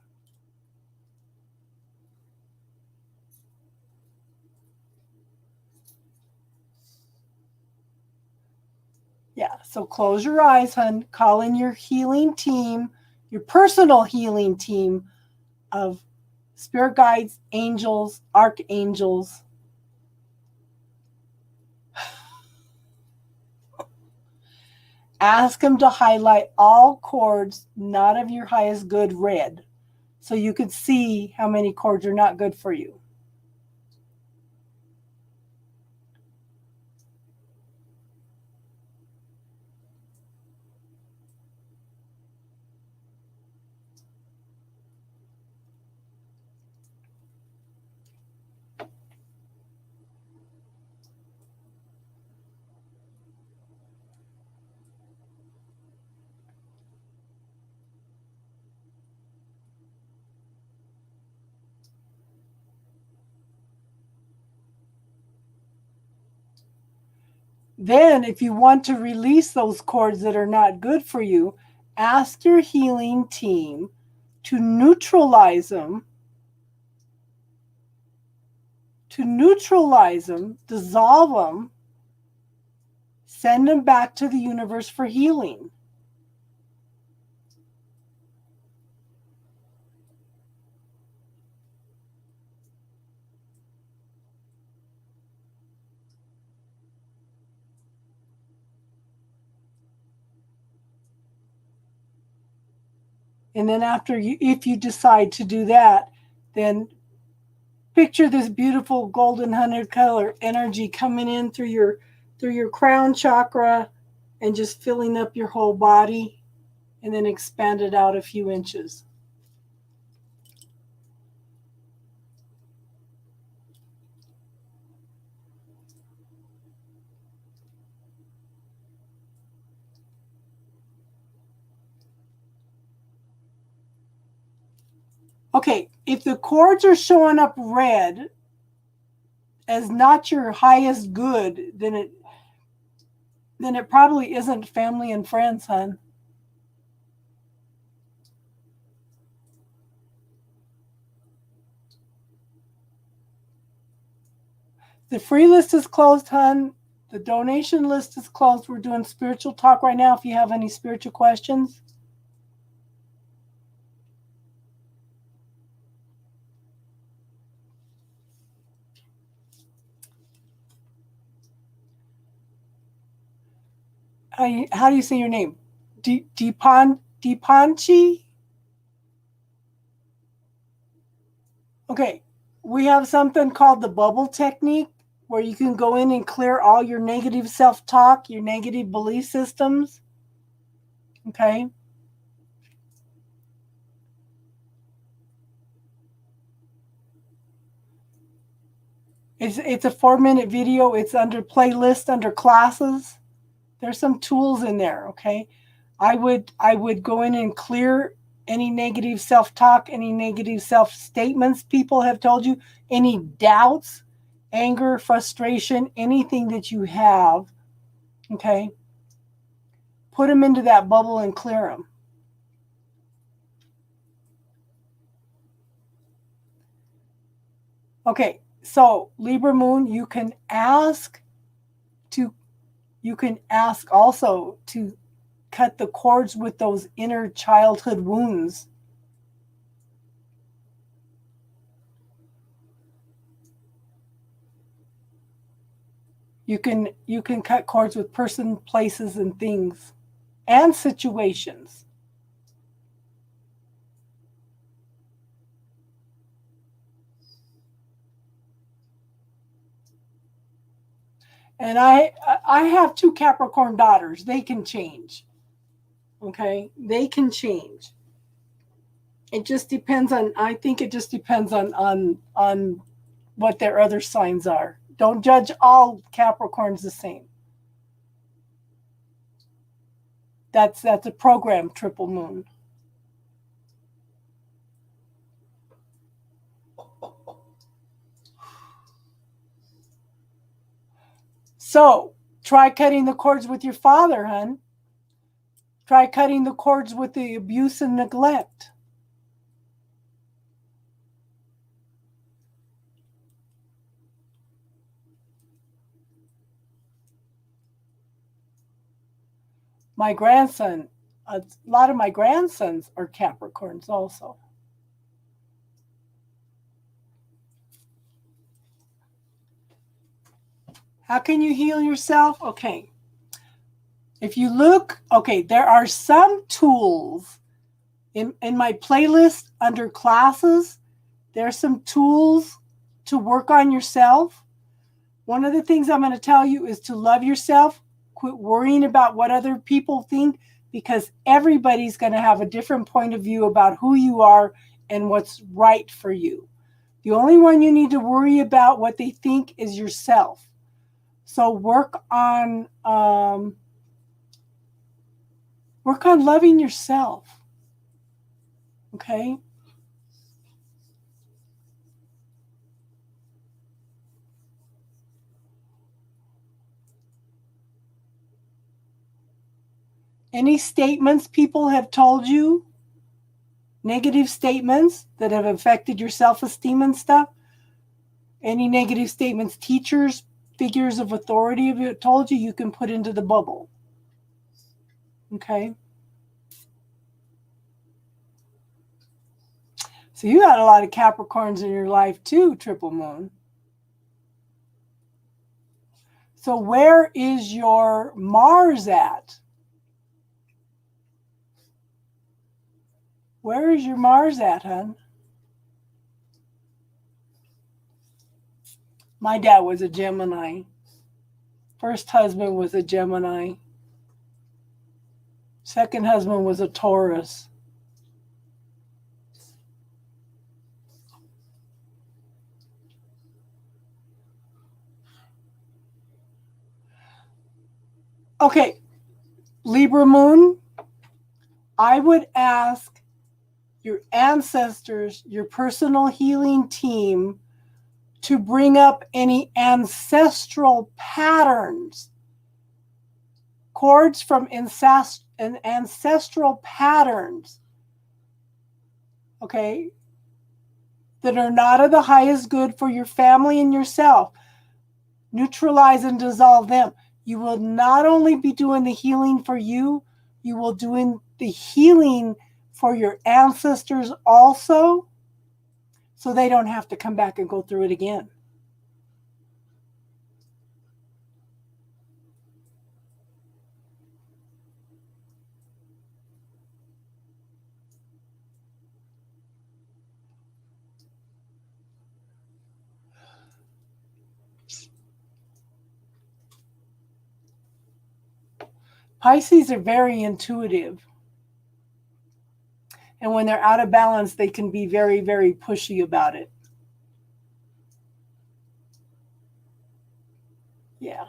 Yeah, so close your eyes, hon. Call in your healing team, your personal healing team of spirit guides, angels, archangels. Ask them to highlight all cords not of your highest good red, so you could see how many cords are not good for you. Then, if you want to release those cords that are not good for you, ask your healing team to neutralize them, dissolve them, send them back to the universe for healing. And then if you decide to do that, then picture this beautiful golden 100-color energy coming in through your crown chakra and just filling up your whole body, and then expand it out a few inches. Okay, if the cords are showing up red as not your highest good, then it probably isn't family and friends, hon. The free list is closed, hon. The donation list is closed. We're doing spiritual talk right now if you have any spiritual questions. How do you say your name? Deepanchi? Okay, we have something called the bubble technique where you can go in and clear all your negative self-talk, your negative belief systems. Okay. It's a 4-minute video. It's under playlist, under classes. There's some tools in there, okay? I would go in and clear any negative self-talk, any negative self-statements people have told you, any doubts, anger, frustration, anything that you have, okay? put them into that bubble and clear them. Okay, so Libra Moon, you can ask also to cut the cords with those inner childhood wounds. You can cut cords with person, places, and things, and situations. And I have 2 Capricorn daughters. They can change. Okay? They can change. It just depends on, I think it just depends on what their other signs are. Don't judge all Capricorns the same. That's a program, triple moon. So try cutting the cords with your father, hon. Try cutting the cords with the abuse and neglect. My grandson, a lot of my grandsons are Capricorns also. How can you heal yourself? Okay. If you look, okay, there are some tools in my playlist under classes. There are some tools to work on yourself. One of the things I'm going to tell you is to love yourself. Quit worrying about what other people think, because everybody's going to have a different point of view about who you are and what's right for you. The only one you need to worry about what they think is yourself. So work on loving yourself. Okay? Any statements people have told you, negative statements that have affected your self-esteem and stuff, any negative statements teachers, figures of authority have told you, you can put into the bubble. Okay? So you got a lot of Capricorns in your life too, triple moon. So where is your Mars at? Where is your Mars at, hon? My dad was a Gemini. First husband was a Gemini. Second husband was a Taurus. Okay, Libra moon, I would ask your ancestors, your personal healing team, to bring up any ancestral patterns, cords from ancestral patterns, okay, that are not of the highest good for your family and yourself. Neutralize and dissolve them. You will not only be doing the healing for you, you will doing the healing for your ancestors also, so they don't have to come back and go through it again. Pisces are very intuitive. And when they're out of balance, they can be very, very pushy about it. Yeah.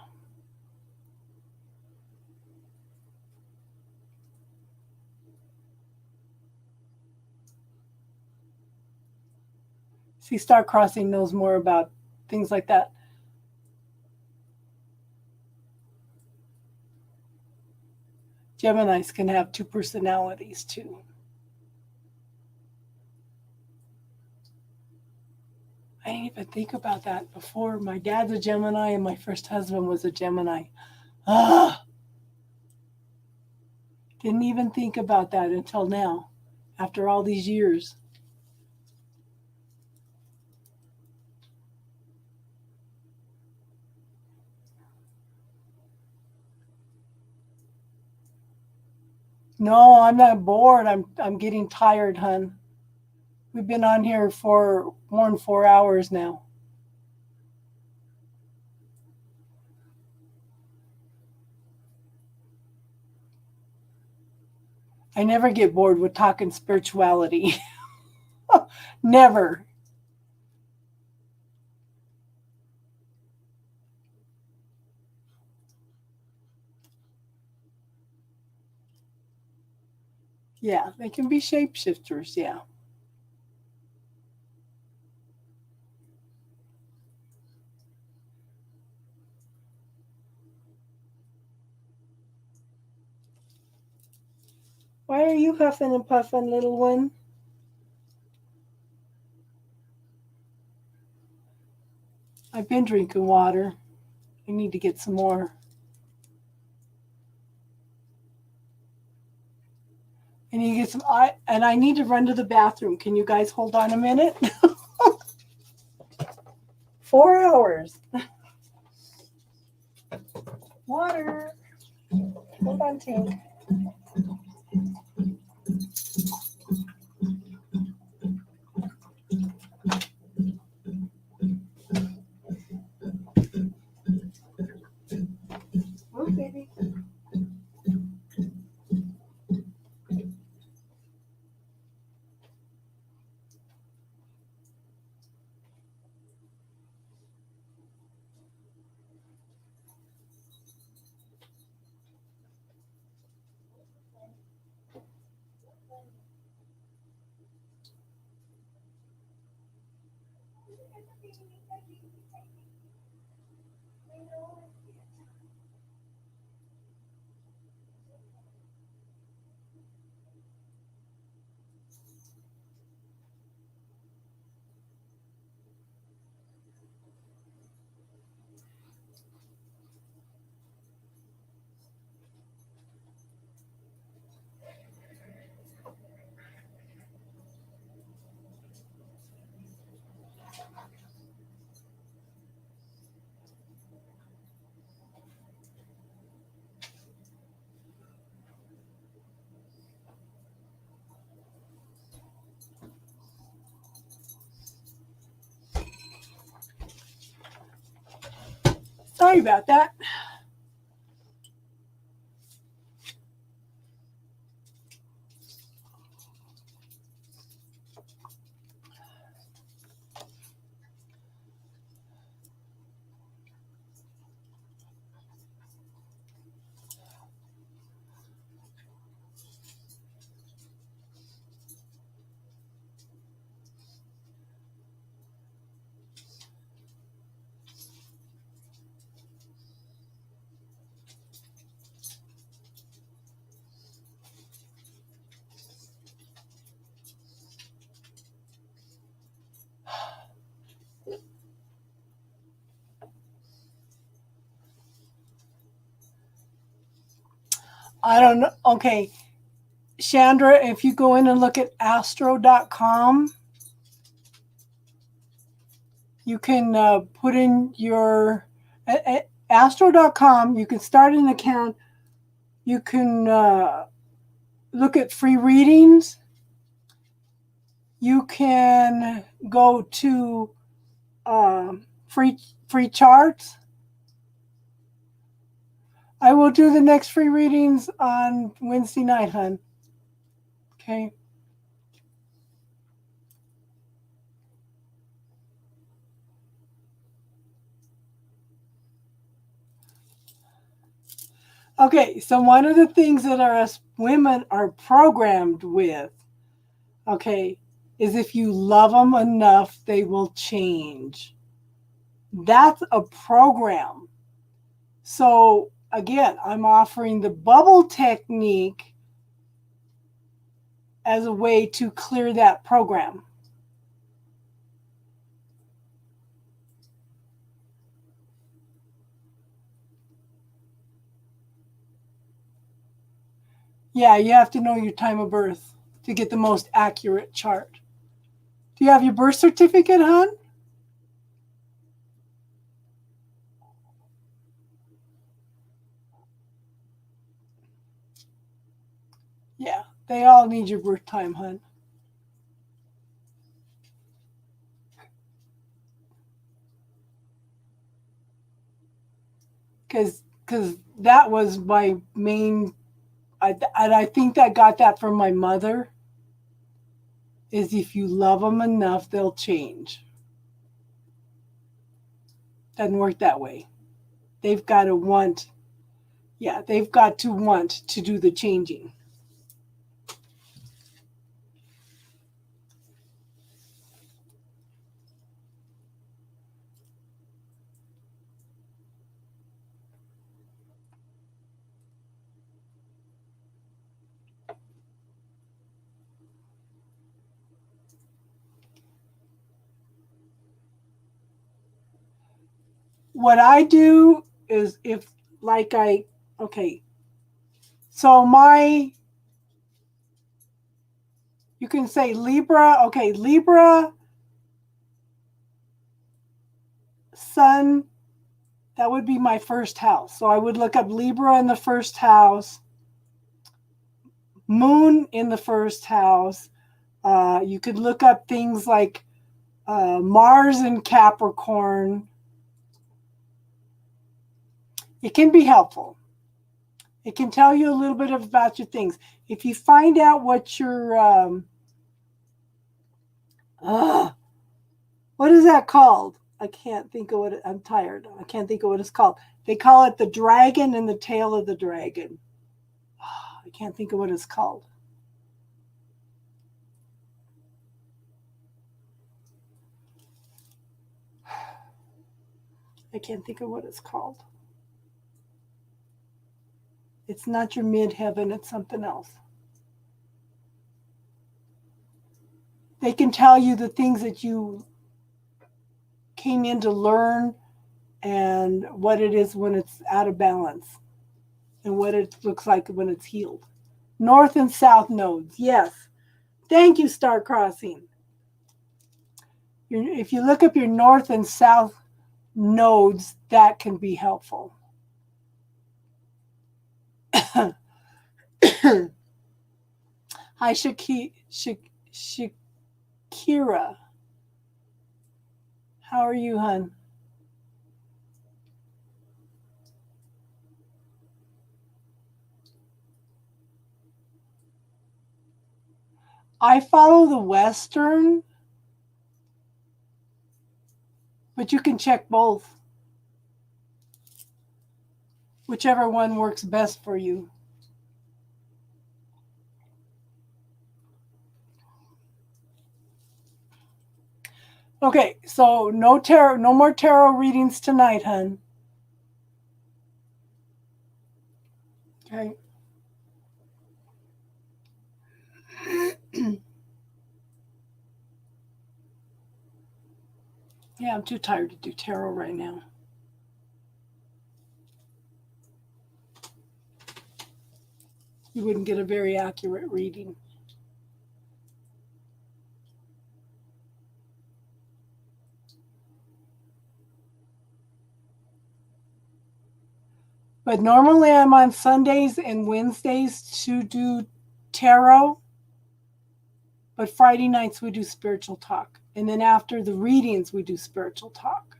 See, Star Crossing knows more about things like that. Geminis can have two personalities too. I didn't even think about that before. My dad's a Gemini and my first husband was a Gemini. Ah, didn't even think about that until now, after all these years. No, I'm not bored. I'm getting tired, hun. We've been on here for more than 4 hours now. I never get bored with talking spirituality. Never. Yeah, they can be shapeshifters, yeah. Why are you huffing and puffing, little one? I've been drinking water. I need to get some more. I need to get some. I need to run to the bathroom. Can you guys hold on a minute? 4 hours. Water. Hold on, Tink. Move, baby. Sorry about that. I don't know. Okay. Chandra, if you go in and look at astro.com, you can put in your astro.com. You can start an account. You can look at free readings. You can go to free charts. I will do the next free readings on Wednesday night, hun. Okay. Okay, so one of the things that us women are programmed with, okay, is if you love them enough, they will change. That's a program. So again, I'm offering the bubble technique as a way to clear that program. Yeah, you have to know your time of birth to get the most accurate chart. Do you have your birth certificate, hon? Yeah, they all need your birth time, hon. Because that was my main, and I think I got that from my mother, is if you love them enough, they'll change. Doesn't work that way. They've got to want, yeah, they've got to want to do the changing. What I do is if, like, okay, so you can say Libra, okay, Libra, Sun, that would be my first house. So I would look up Libra in the first house, Moon in the first house. You could look up things like Mars in Capricorn. It can be helpful. It can tell you a little bit about your things. If you find out what your, what is that called? I can't think of what I'm tired. I can't think of what it's called. They call it the dragon and the tail of the dragon. I can't think of what it's called. I can't think of what it's called. It's not your midheaven, it's something else. They can tell you the things that you came in to learn and what it is when it's out of balance and what it looks like when it's healed. North and south nodes, yes. Thank you, Star Crossing. If you look up your north and south nodes, that can be helpful. Hi, Shakira. How are you, hon? I follow the Western, but you can check both. Whichever one works best for you. Okay, so no more tarot readings tonight, hun. Okay. Yeah, I'm too tired to do tarot right now. You wouldn't get a very accurate reading. But normally I'm on Sundays and Wednesdays to do tarot. But Friday nights we do spiritual talk. And then after the readings, we do spiritual talk.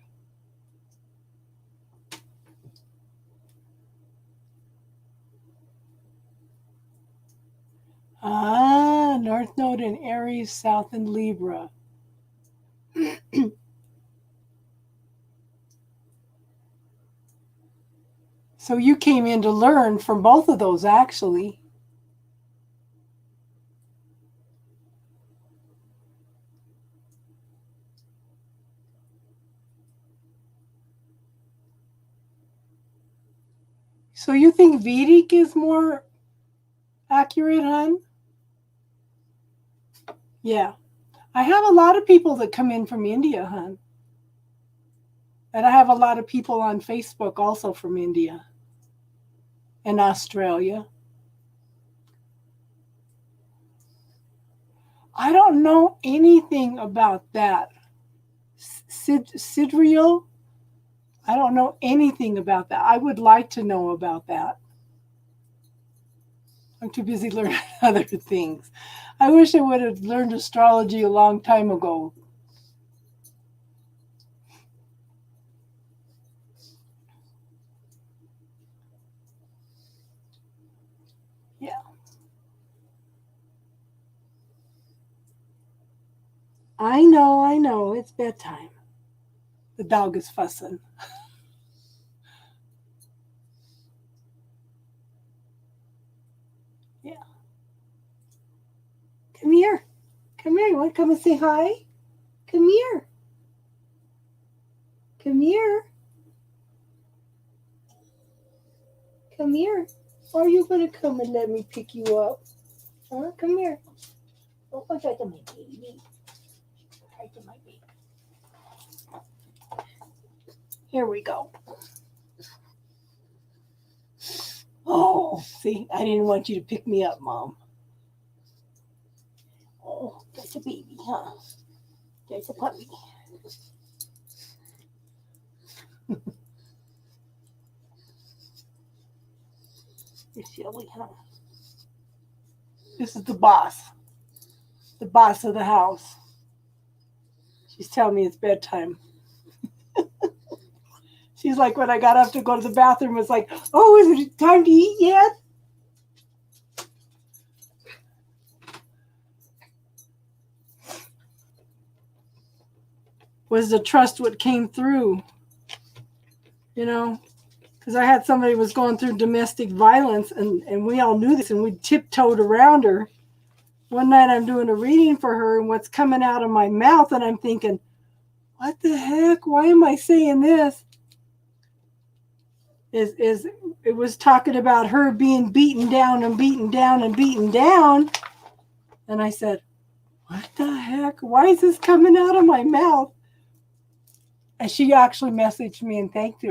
North Node in Aries, South in Libra. So you came in to learn from both of those, actually. So you think Vedic is more accurate, hon? Yeah. I have a lot of people that come in from India, hon. And I have a lot of people on Facebook also from India and Australia. I don't know anything about that. Sidriel? I don't know anything about that. I would like to know about that. I'm too busy learning other things. I wish I would have learned astrology a long time ago. Yeah. I know. It's bedtime. The dog is fussing. Yeah. Come here. Come here. You want to come and say hi? Come here. Come here. Come here. Or are you going to come and let me pick you up? Huh? Come here. Oh, try to my baby. Try to my baby. Here we go. Oh, see, I didn't want you to pick me up, Mom. Oh, that's a baby, huh? That's a puppy. You're silly, huh? This is the boss of the house. She's telling me it's bedtime. She's like, when I got up to go to the bathroom, it's like, oh, is it time to eat yet? Was the trust what came through? You know, because I had somebody was going through domestic violence, and we all knew this, and we tiptoed around her. One night I'm doing a reading for her, and what's coming out of my mouth, and I'm thinking, what the heck? Why am I saying this? Is it was talking about her being beaten down and beaten down and beaten down. And I said, what the heck? Why is this coming out of my mouth? And she actually messaged me and thanked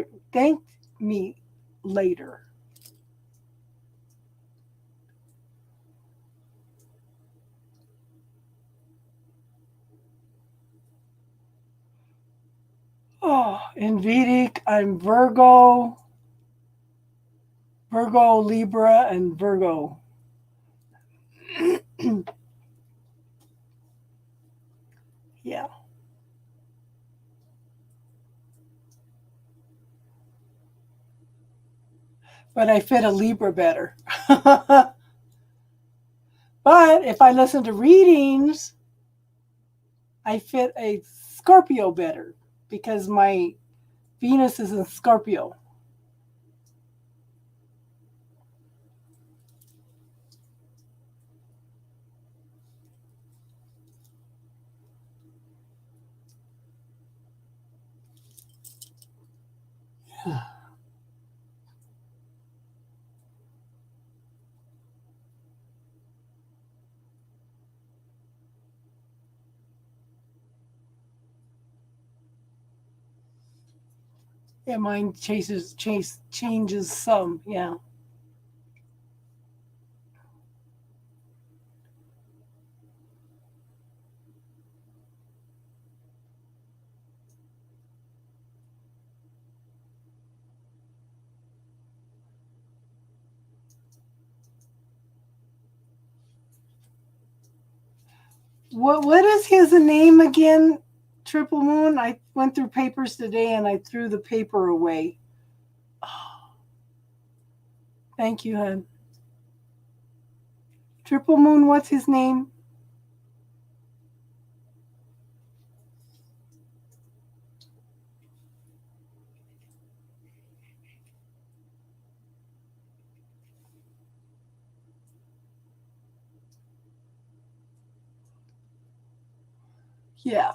me later. Oh, in Vedic, I'm Virgo, Libra, and Virgo. Yeah. But I fit a Libra better. But if I listen to readings, I fit a Scorpio better because my Venus is in Scorpio. Yeah, mine changes some. Yeah. What is his name again? Triple Moon. I went through papers today and I threw the paper away. Oh, thank you, hon. Triple Moon. What's his name? Yeah.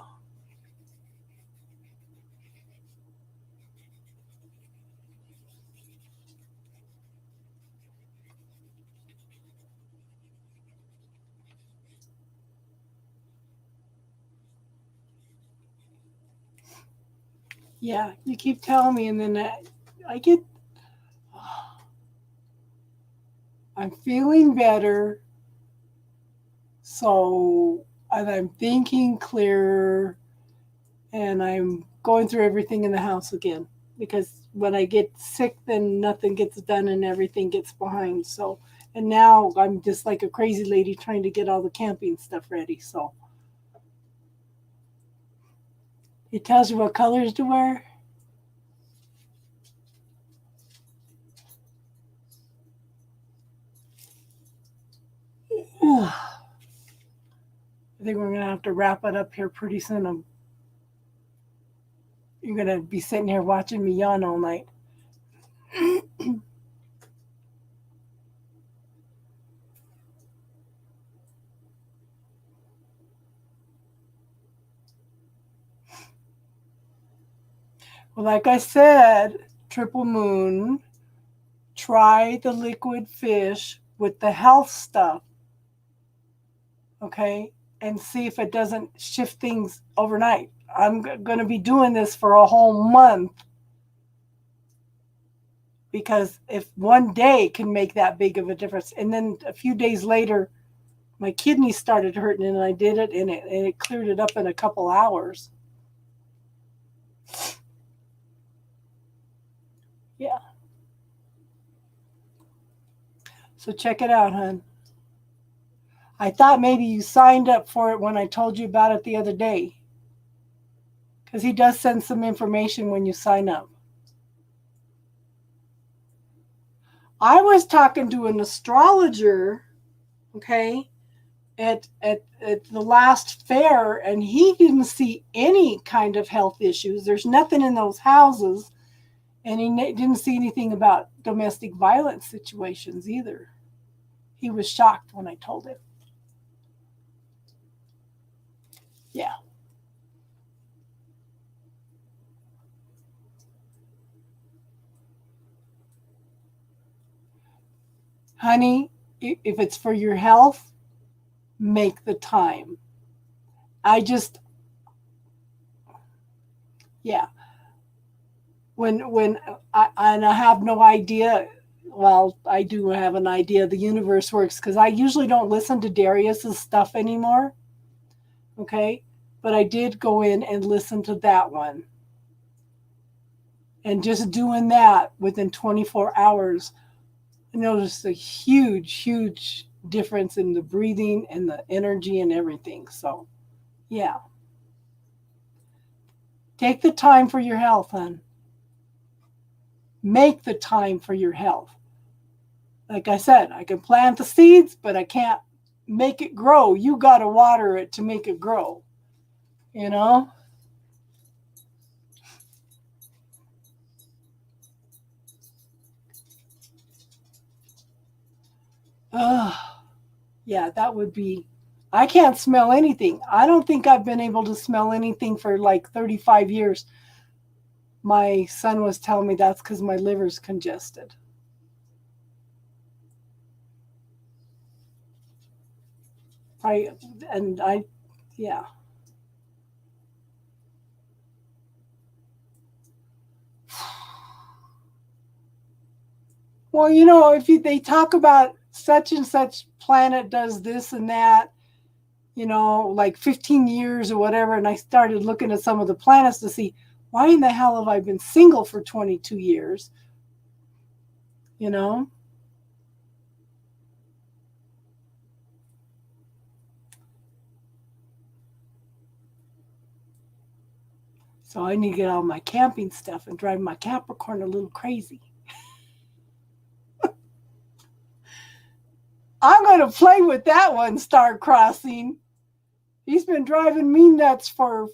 Yeah, you keep telling me, and then I get, I'm feeling better. So, and I'm thinking clearer, and I'm going through everything in the house again. Because when I get sick, then nothing gets done and everything gets behind. So, and now I'm just like a crazy lady trying to get all the camping stuff ready. So, it tells you what colors to wear. I think we're going to have to wrap it up here pretty soon. You're going to be sitting here watching me yawn all night. Well, like I said, Triple Moon, try the liquid fish with the health stuff, okay? And see if it doesn't shift things overnight. I'm going to be doing this for a whole month because if one day can make that big of a difference, and then a few days later, my kidneys started hurting, and I did it, and it cleared it up in a couple hours. Yeah. So check it out, hon. I thought maybe you signed up for it when I told you about it the other day. Because he does send some information when you sign up. I was talking to an astrologer, okay, at the last fair, and he didn't see any kind of health issues. There's nothing in those houses, and he didn't see anything about domestic violence situations either. He was shocked when I told him. Yeah. Honey, if it's for your health, make the time. I just, yeah. When I have no idea. Well, I do have an idea the universe works because I usually don't listen to Darius's stuff anymore. Okay, but I did go in and listen to that one, and just doing that within 24 hours, I noticed a huge difference in the breathing and the energy and everything. So, yeah, take the time for your health, hon. Make the time for your health. Like I said, I can plant the seeds, but I can't make it grow. You got to water it to make it grow, you know? Ugh. Yeah, that would be. I can't smell anything. I don't think I've been able to smell anything for like 35 years. My son was telling me that's because my liver's congested. I, and I, yeah. Well, if they talk about such and such planet does this and that, like 15 years or whatever. And I started looking at some of the planets to see why in the hell have I been single for 22 years? You know? So I need to get all my camping stuff and drive my Capricorn a little crazy. I'm going to play with that one, Star Crossing. He's been driving me nuts for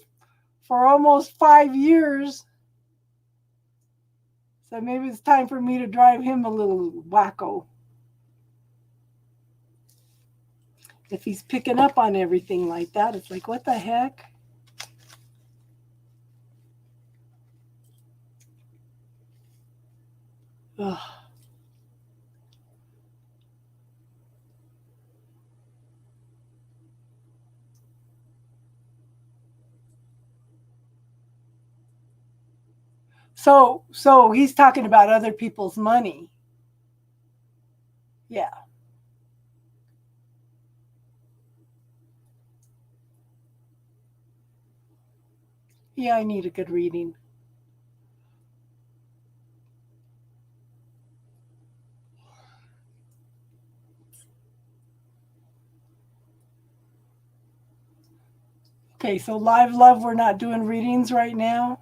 almost 5 years. So maybe it's time for me to drive him a little wacko. If he's picking up on everything like that, it's like, what the heck? Ugh. So he's talking about other people's money. Yeah. Yeah, I need a good reading. Okay, so live love, we're not doing readings right now.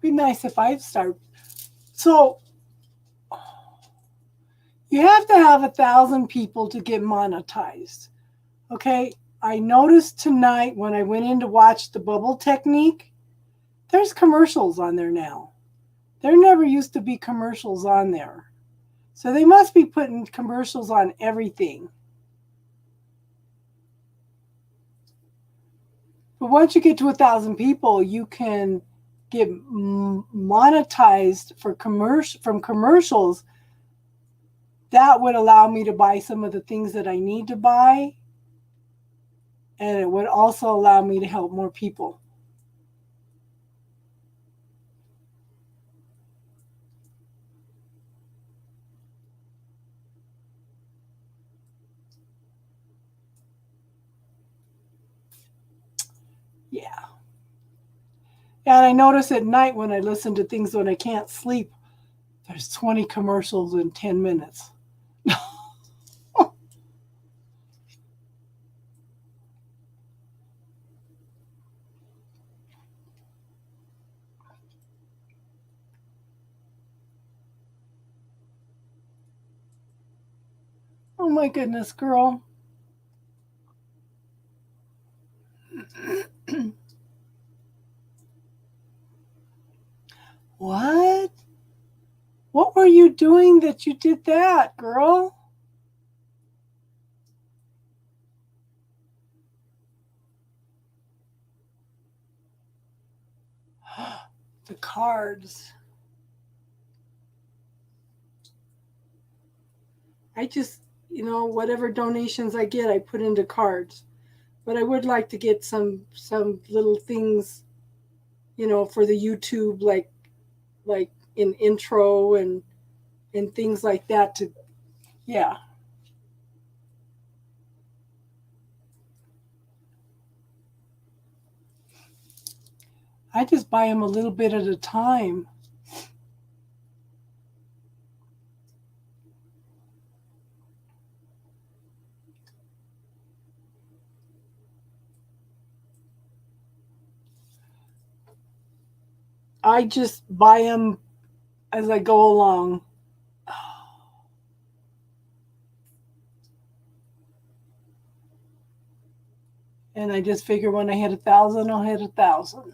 Be nice if I start. So you have to have 1,000 people to get monetized. Okay, I noticed tonight when I went in to watch the bubble technique, there's commercials on there now. There never used to be commercials on there. So they must be putting commercials on everything. But once you get to 1,000 people, you can get monetized for from commercials. That would allow me to buy some of the things that I need to buy. And it would also allow me to help more people. Yeah. And I notice at night when I listen to things when I can't sleep, there's 20 commercials in 10 minutes. Oh my goodness, girl. What? What were you doing that you did that, girl? The cards. I just, whatever donations I get, I put into cards. But I would like to get some little things, for the YouTube, like in intro and things like that to, yeah. I just buy them a little bit at a time. I just buy them as I go along. And I just figure when I hit 1,000, I'll hit 1,000.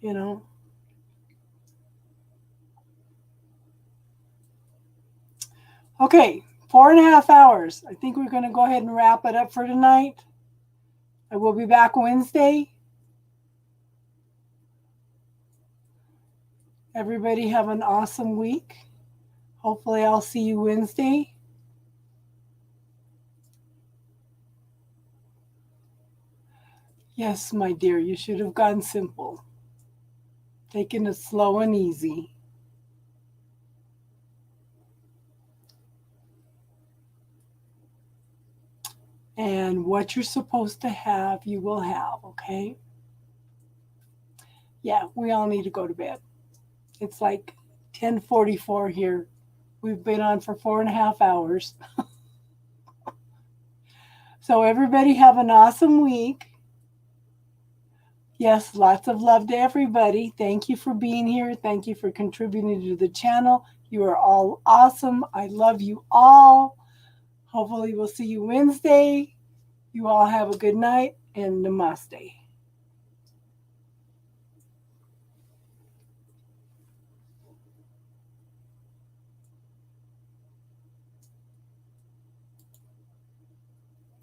You know? Okay, 4.5 hours. I think we're going to go ahead and wrap it up for tonight. I will be back Wednesday. Everybody have an awesome week. Hopefully, I'll see you Wednesday. Yes, my dear, you should have gone simple. Taking it slow and easy. And what you're supposed to have, you will have, okay? Yeah, we all need to go to bed. It's like 10:44 here. We've been on for 4.5 hours. So everybody have an awesome week. Yes, lots of love to everybody. Thank you for being here. Thank you for contributing to the channel. You are all awesome. I love you all. Hopefully we'll see you Wednesday. You all have a good night and namaste.